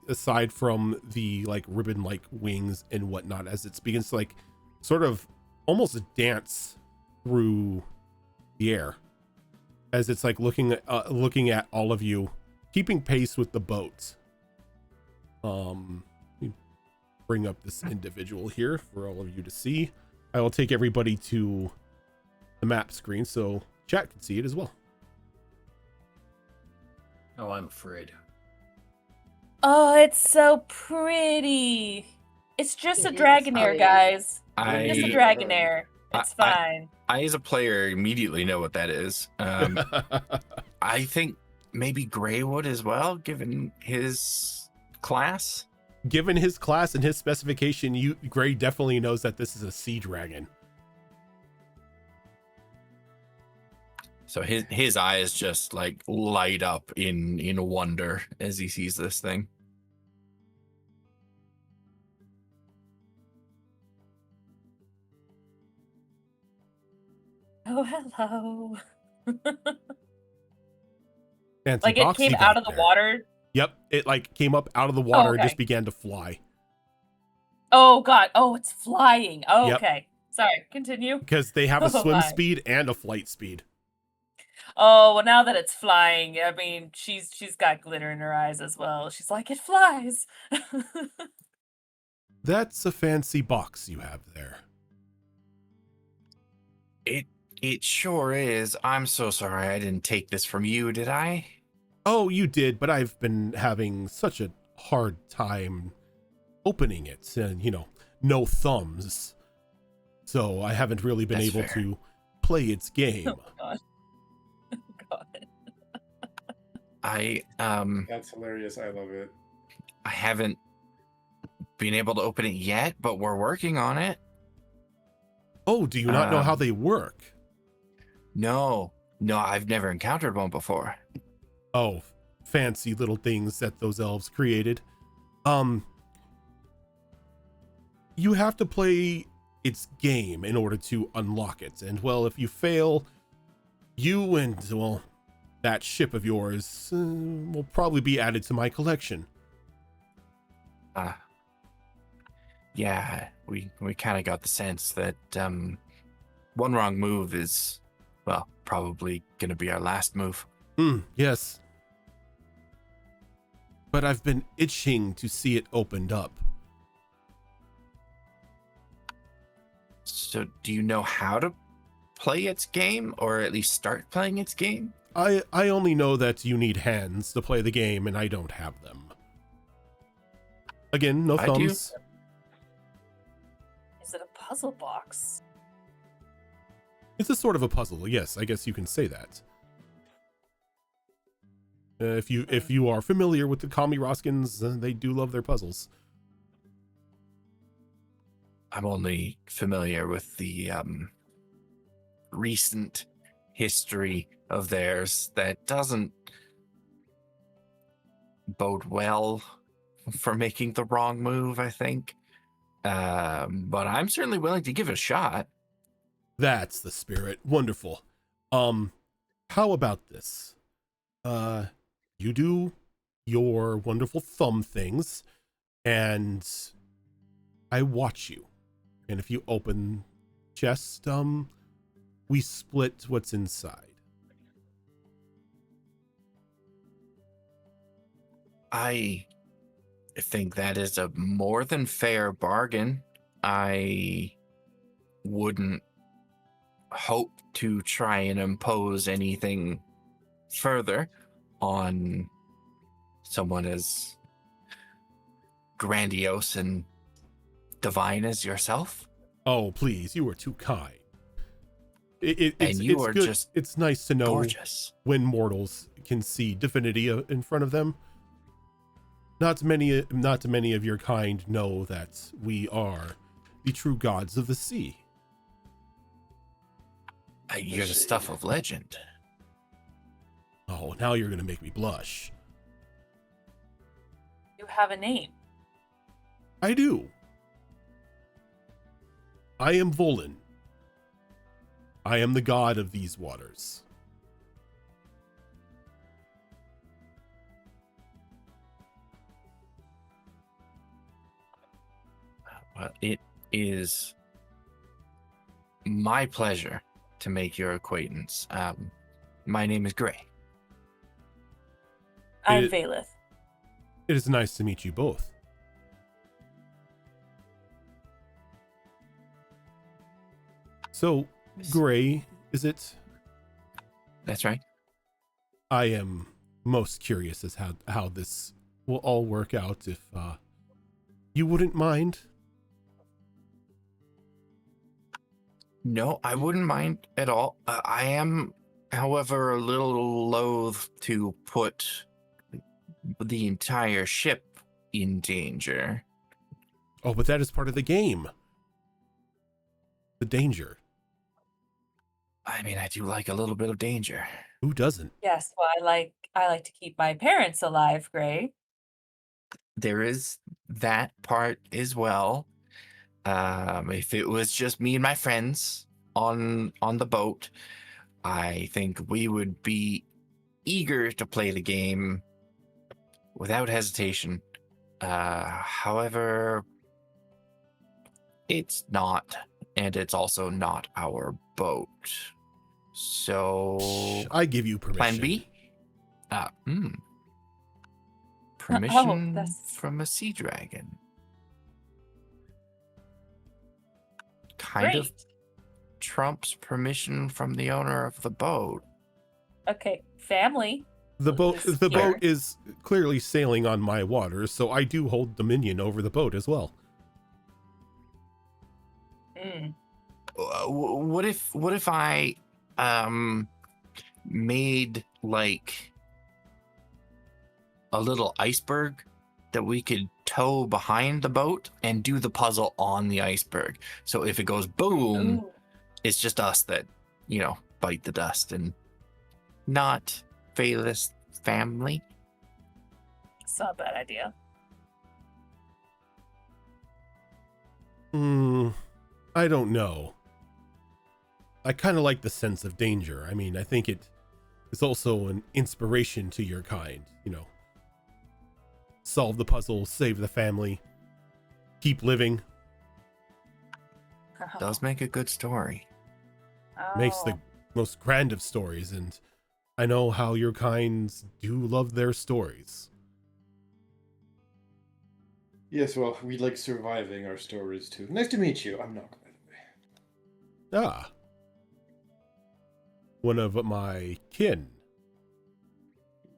aside from the like ribbon-like wings and whatnot, as it begins to like sort of almost dance through the air as it's like looking at all of you, keeping pace with the boats. Let me bring up this individual here for all of you to see. I will take everybody to the map screen so chat can see it as well. Oh, I'm afraid. Oh, it's so pretty. It's just a It is Dragonair, pretty. guys. I Just a Dragonair. It's I- fine. I as a player immediately know what that is. I think maybe Gray would as well, given his class. Given his class and his specification, Gray definitely knows that this is a sea dragon. So his eyes just like light up in wonder as he sees this thing. Oh, hello. Fancy Like it boxy came back out of the there. water. Yep, it like came up out of the water and okay. just began to fly. Oh god. Oh, it's flying. Oh, Yep. okay. Sorry. Continue. Because they have a Oh, swim my. speed and a flight speed. Oh, well, now that it's flying, I mean, she's got glitter in her eyes as well. She's like, it flies. That's a fancy box you have there. It sure is. I'm so sorry I didn't take this from you, did I? Oh, you did, but I've been having such a hard time opening it, and no thumbs. So I haven't really been That's able fair. to play its game. Oh god. God. That's hilarious. I love it. I haven't been able to open it yet, but we're working on it. Oh, do you not know how they work? No, I've never encountered one before. Oh, fancy little things that those elves created. You have to play its game in order to unlock it. And well, if you fail, you and, well, that ship of yours will probably be added to my collection. Yeah, we kind of got the sense that one wrong move is, well, probably gonna be our last move. Yes. But I've been itching to see it opened up. So do you know how to play its game, or at least start playing its game? I only know that you need hands to play the game, and I don't have them. Again, no I do. thumbs. Is it a puzzle box? It's a sort of a puzzle. Yes, I guess you can say that. If you are familiar with the Kami Roskins, they do love their puzzles. I'm only familiar with the recent history of theirs that doesn't bode well for making the wrong move, I think. But I'm certainly willing to give it a shot. That's the spirit. Wonderful. How about this? You do your wonderful thumb things, and I watch you. And if you open chest, we split what's inside. I think that is a more than fair bargain. I wouldn't hope to try and impose anything further on someone as grandiose and divine as yourself. Oh, please, you are too kind. And It's you are good. just It's nice to know gorgeous. when mortals can see divinity in front of them. Not many of your kind know that we are the true gods of the sea. You're the stuff of legend. Oh, now you're going to make me blush. You have a name. I do. I am Volin. I am the god of these waters. Well, it is my pleasure to make your acquaintance. My name is Gray. I'm It- Valeth. It is nice to meet you both. So, Gray, is it? That's right. I am most curious as how this will all work out, if you wouldn't mind. No, I wouldn't mind at all. I am, however, a little loath to put the entire ship in danger. Oh, but that is part of the game. The danger. I mean, I do like a little bit of danger. Who doesn't? Yes, well, I like to keep my parents alive, Gray. There is that part as well. If it was just me and my friends on the boat, I think we would be eager to play the game without hesitation. However, it's not, and it's also not our boat. So, I give you permission. plan B? Permission that's- from a sea dragon. kind of Great. trumps permission from the owner of the boat. Okay, family. The boat This the here. boat is clearly sailing on my waters, so I do hold dominion over the boat as well. Mm. What if I made like a little iceberg that we could tow behind the boat and do the puzzle on the iceberg? So if it goes boom, Ooh. it's just us that, bite the dust and not Valus family. It's not a bad idea. I don't know. I kind of like the sense of danger. I mean, I think it is also an inspiration to your kind, Solve the puzzle, save the family, keep living. Does make a good story. Makes the Oh. most grand of stories, and I know how your kinds do love their stories. Yes, well, we like surviving our stories too. Nice to meet you. I'm Knock, by the way. Ah. One of my kin.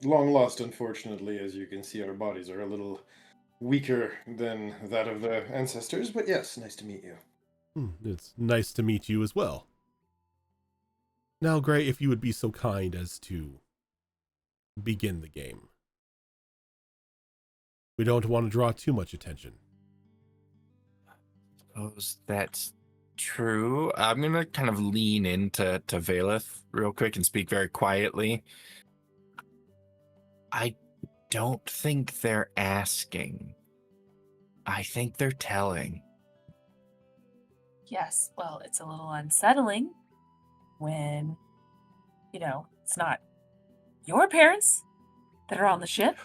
Long lost, unfortunately. As you can see, our bodies are a little weaker than that of the ancestors, but yes, nice to meet you. It's nice to meet you as well. Now, Gray, if you would be so kind as to begin the game. We don't want to draw too much attention. Suppose that's true. I'm gonna kind of lean into Valeth real quick and speak very quietly. I don't think they're asking. I think they're telling. Yes, well, it's a little unsettling when, it's not your parents that are on the ship.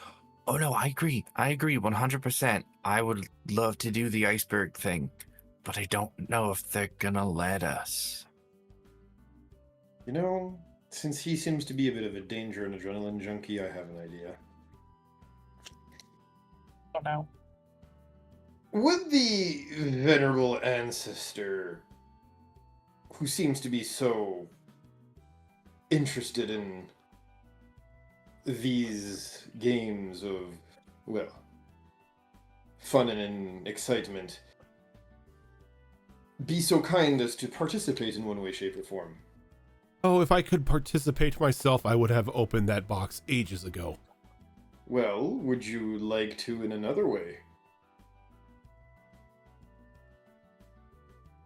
Oh no, I agree 100%. I would love to do the iceberg thing, but I don't know if they're gonna let us. Since he seems to be a bit of a danger and adrenaline junkie, I have an idea. Oh no. Would the venerable ancestor, who seems to be so interested in these games of, well, fun and excitement, be so kind as to participate in one way, shape, or form? Oh, if I could participate myself, I would have opened that box ages ago. Well, would you like to in another way?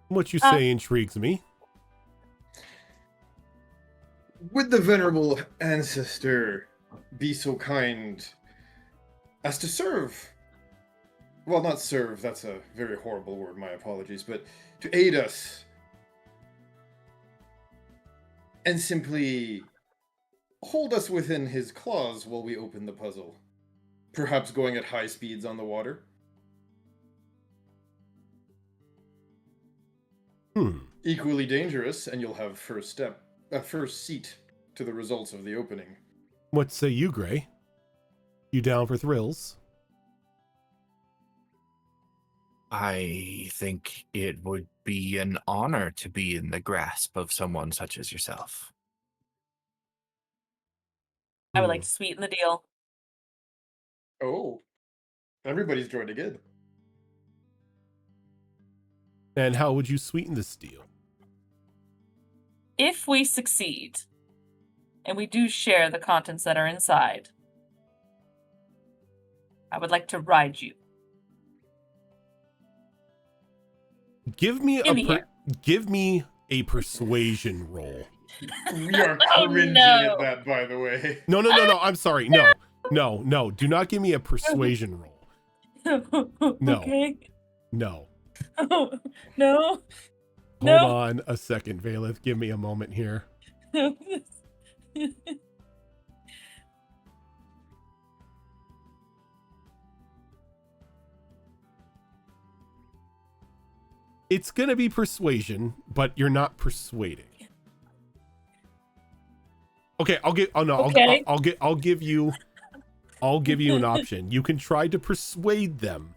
What you say intrigues me. Would the venerable ancestor be so kind as to serve? Well, not serve, that's a very horrible word, my apologies, but to aid us and simply hold us within his claws while we open the puzzle. Perhaps going at high speeds on the water? Equally dangerous, and you'll have first seat to the results of the opening. What say you, Gray? You down for thrills? I think it would be an honor to be in the grasp of someone such as yourself. I would like to sweeten the deal. Oh, everybody's joined again. And how would you sweeten this deal? If we succeed, and we do share the contents that are inside, I would like to ride you. Give me In the air. give me a persuasion roll. We are Oh, cringing no. at that, by the way. No. I'm sorry. No. Do not give me a persuasion roll. No. Okay. No. No. Hold on a second, Valeth. Give me a moment here. It's gonna be persuasion, but you're not persuading. Okay, I'll give you an option. You can try to persuade them,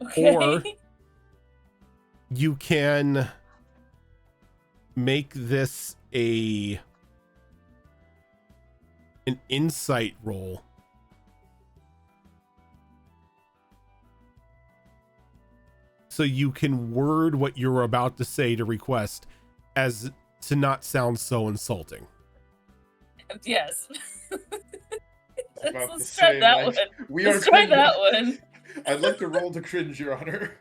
Okay. or You can make this an insight roll. So you can word what you're about to say to request as to not sound so insulting. Yes. About to Let's try say, that like, one. we Let's are try cringing. that one. I'd like to roll to cringe, Your Honor.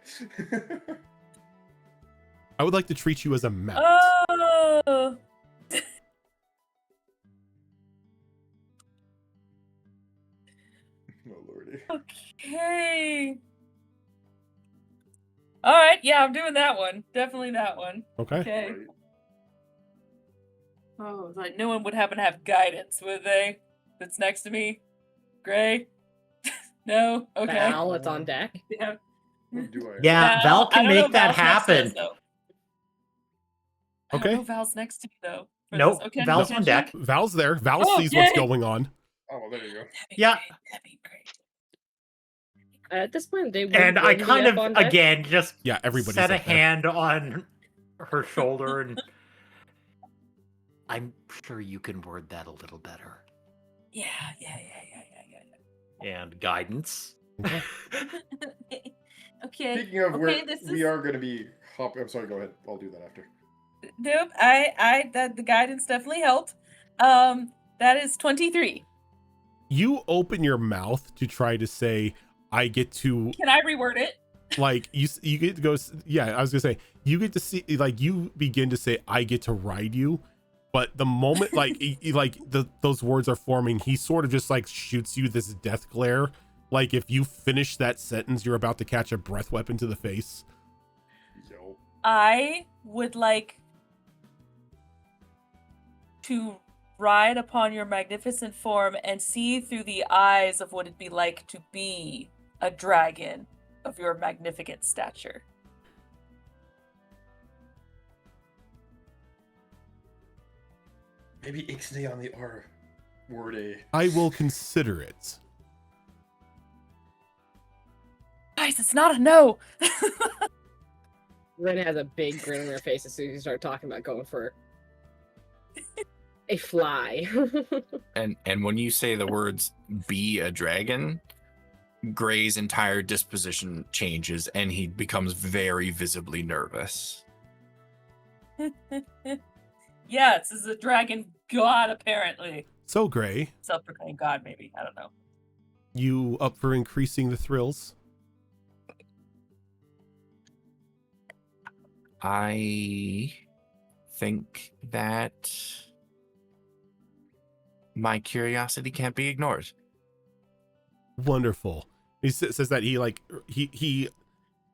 I would like to treat you as a mount. Oh. Oh, lordy. Okay. All right. Yeah, I'm doing that one. Definitely that one. Okay. Okay. Right. Oh, like no one would happen to have guidance, would they? That's next to me, Gray. No. Okay. Val, it's on deck. Yeah. What do I? Yeah, Val I can don't know make if that Val's next to us, happen. though. I Okay. don't know if Val's next to me though. for Nope, this. Okay. Val's okay, on deck. Val's there. Val Oh, sees what's yay. going on. Oh, well, there you go. That'd be Yeah. great, that'd be great. At this point, they would And I bring me kind up of, on deck. again, just Yeah, everybody's set a up there. hand on her shoulder and I'm sure you can word that a little better. Yeah. And guidance. Okay. Speaking of, okay, we are going to be hopping. I'm sorry, go ahead. I'll do that after. Nope. That the guidance definitely helped. That is 23. You open your mouth to try to say, I get to, Can I reword it? like, you get to go, yeah, I was gonna say, you get to see, like, you begin to say, I get to ride you, but the moment, like, those words are forming, he sort of just, like, shoots you this death glare, like, if you finish that sentence, you're about to catch a breath weapon to the face. Yo. I would like to ride upon your magnificent form and see through the eyes of what it'd be like to be a dragon of your magnificent stature. Maybe Ixnay on the R word A. I will consider it. Guys, it's not a no. Ren has a big grin on her face as soon as you start talking about going for a fly. And when you say the words "be a dragon," Gray's entire disposition changes, and he becomes very visibly nervous. Yeah, this is a dragon god, apparently. So, Gray, Self-proclaimed god, maybe. I don't know. you up for increasing the thrills? I think that my curiosity can't be ignored. Wonderful. He says that he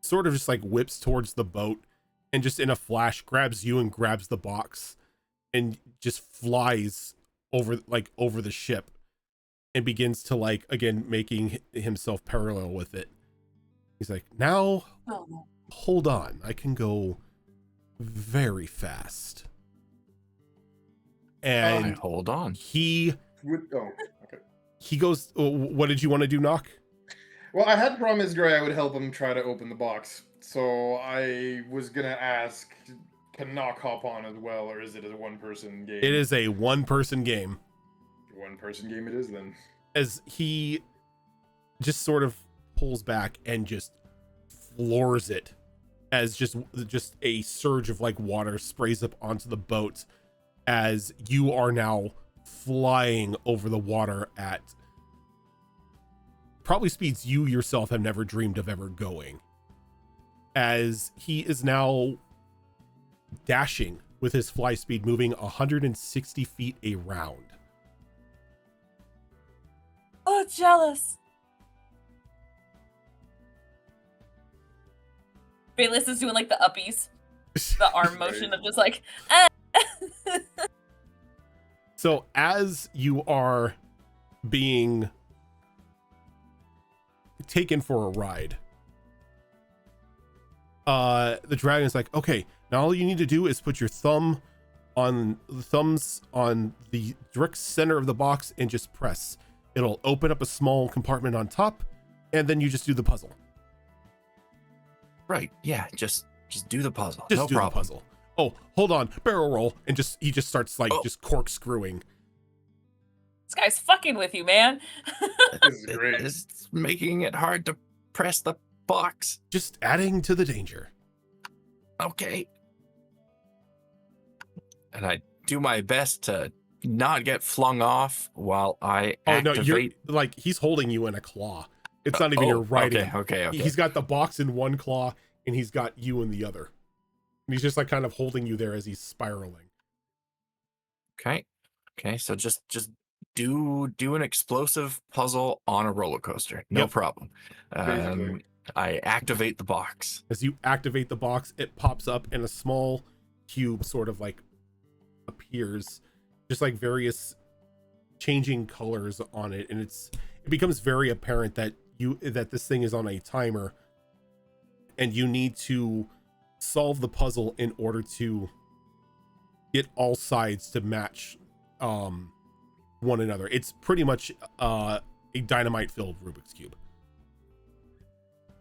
sort of just like whips towards the boat and just in a flash grabs you and grabs the box and just flies over the ship and begins to, like, again, making himself parallel with it. He's like, now Oh. hold on, I can go very fast. And Hold on. he Oh, okay. goes, what did you want to do, Knock? Well, I had promised Gray I would help him try to open the box. So I was going to ask, can Knock hop on as well, or is it a one-person game? It is a one-person game. One-person game it is, then. As he just sort of pulls back and just floors it, as just a surge of, like, water sprays up onto the boat as you are now flying over the water at probably speeds you yourself have never dreamed of ever going, as he is now dashing with his fly speed, moving 160 feet a round. Oh, jealous. Bayless is doing like the uppies, the arm motion of just like, ah. So as you are being taken for a ride, the dragon's like, okay, now all you need to do is put your thumbs on the direct center of the box and just press. It'll open up a small compartment on top, and then you just do the puzzle. Right. Yeah. Just Just do the puzzle. Just no do problem. the puzzle. Oh, hold on, barrel roll, and he just starts like Oh. just corkscrewing. This guy's fucking with you, man. This is great. It's making it hard to press the box. Just adding to the danger. Okay. And I do my best to not get flung off while I activate. No, you're like he's holding you in a claw. It's not even your writing. Okay. He's got the box in one claw and he's got you in the other. And he's just like kind of holding you there as he's spiraling. Okay. So just do an explosive puzzle on a roller coaster. No Yep. problem. Basically. I activate the box. As you activate the box, it pops up and a small cube sort of like appears, just like various changing colors on it, and it becomes very apparent that this thing is on a timer and you need to solve the puzzle in order to get all sides to match one another. It's pretty much a dynamite filled Rubik's Cube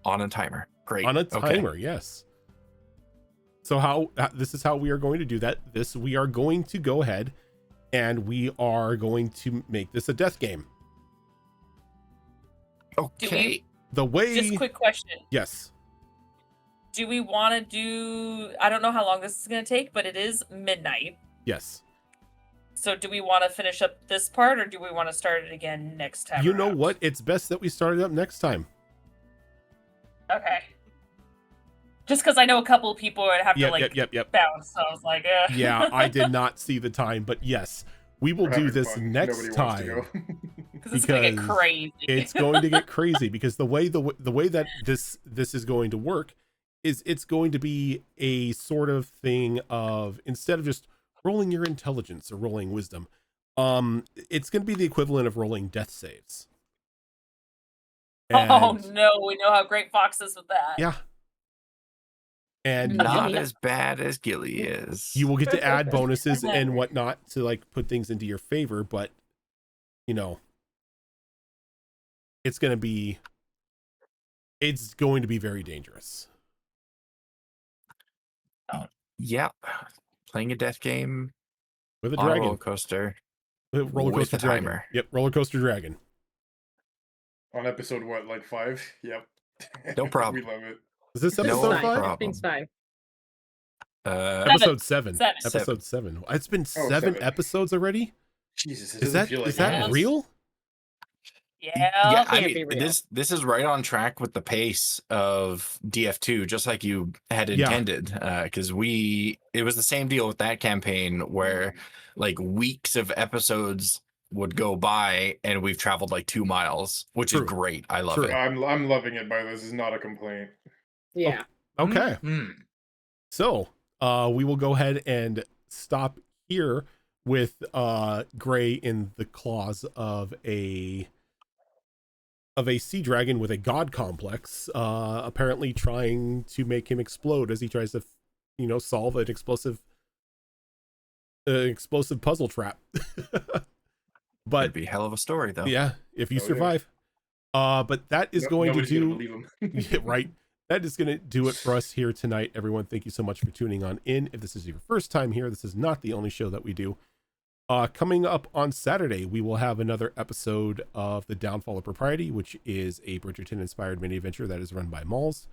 On a timer. Great. on a Okay. timer. Yes. So this is how we are going to do that. We are going to go ahead and we are going to make this a death game. Okay. The way, Just quick question. yes, Do we want to do... I don't know how long this is going to take, but it is midnight. yes. So do we want to finish up this part, or do we want to start it again next time You know around? what? It's best that we start it up next time. Okay. Just because I know a couple of people would have to, like, Yep. bounce, so I was like, Yeah, I did not see the time, but yes, we will We're do having this fun. next Nobody wants to time. go. Because it's going to get because crazy. It's going to get crazy because the way that this is going to work is it's going to be a sort of thing of, instead of just rolling your intelligence or rolling wisdom, it's going to be the equivalent of rolling death saves. Oh And- no, we know how great Fox is with that. yeah. And Not Yeah. as bad as Gilly is. you will get to add bonuses and whatnot to like put things into your favor, but you know, it's going to be very dangerous. Yep. Playing a death game With a on a roller dragon. coaster. Roller with coaster a dragon. timer. Yep, roller coaster dragon. On episode what, like 5? Yep. No problem. We love it. Is this No episode fine. 5? problem. Everything's fine. Episode 7. Seven. Episode 7. It's been Oh, 7 7. episodes already? Jesus, it Is doesn't that feel like that it. real? Yeah. Yeah, I Can't be mean, real. this is right on track with the pace of DF2, just like you had Yeah. intended. Because it was the same deal with that campaign where like weeks of episodes would go by and we've traveled like 2 miles, which True. is great. I love True. it. I'm loving it, by the way. This is not a complaint. Yeah. Okay. Mhm. So, we will go ahead and stop here with Gray in the claws of a sea dragon with a god complex, apparently trying to make him explode as he tries to, solve an explosive puzzle trap. But It'd be a hell of a story, though. yeah, if you Oh, yeah. survive. But that is going to Nobody's gonna do believe him. yeah, right. That is going to do it for us here tonight. Everyone, thank you so much for tuning on in. If this is your first time here, this is not the only show that we do. Coming up on Saturday, we will have another episode of The Downfall of Propriety, which is a Bridgerton-inspired mini-adventure that is run by Malls.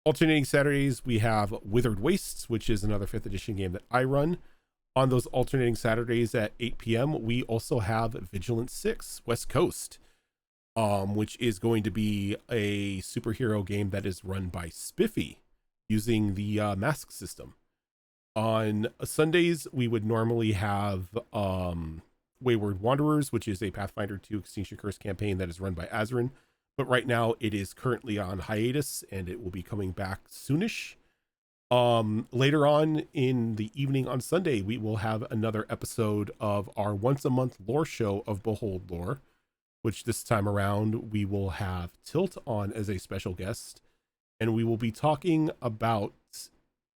Alternating Saturdays, we have Withered Wastes, which is another 5th edition game that I run. On those alternating Saturdays at 8 p.m., we also have Vigilant 6, West Coast, which is going to be a superhero game that is run by Spiffy using the mask system. On Sundays, we would normally have Wayward Wanderers, which is a Pathfinder 2 Extinction Curse campaign that is run by Azarin. But right now, it is currently on hiatus, and it will be coming back soonish. Later on in the evening on Sunday, we will have another episode of our once-a-month lore show of Behold Lore, which this time around we will have Tilt on as a special guest, and we will be talking about,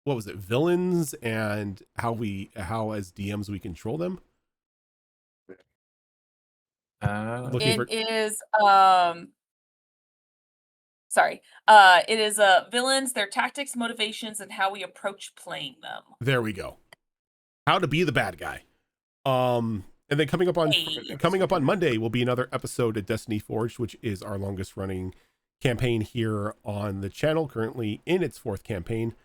what was it, villains and how as DMs we control them. Looking It for- is Sorry. It is villains, their tactics, motivations, and how we approach playing them. There we go. How to be the bad guy. And then coming up on Monday will be another episode of Destiny Forged, which is our longest running campaign here on the channel, currently in its 4th campaign.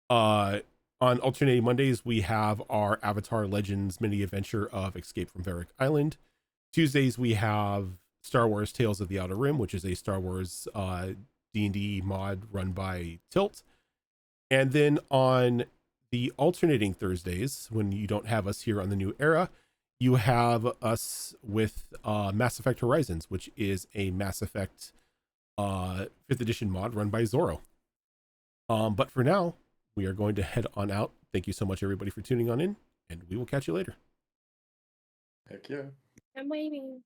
On alternating Mondays, we have our Avatar Legends mini adventure of Escape from Varric Island. Tuesdays, we have Star Wars Tales of the Outer Rim, which is a Star Wars D&D mod run by Tilt. And then on the alternating Thursdays, when you don't have us here on the New Era, you have us with Mass Effect Horizons, which is a Mass Effect 5th edition mod run by Zorro. But for now, we are going to head on out. Thank you so much, everybody, for tuning on in, and we will catch you later. Heck yeah. I'm waiting.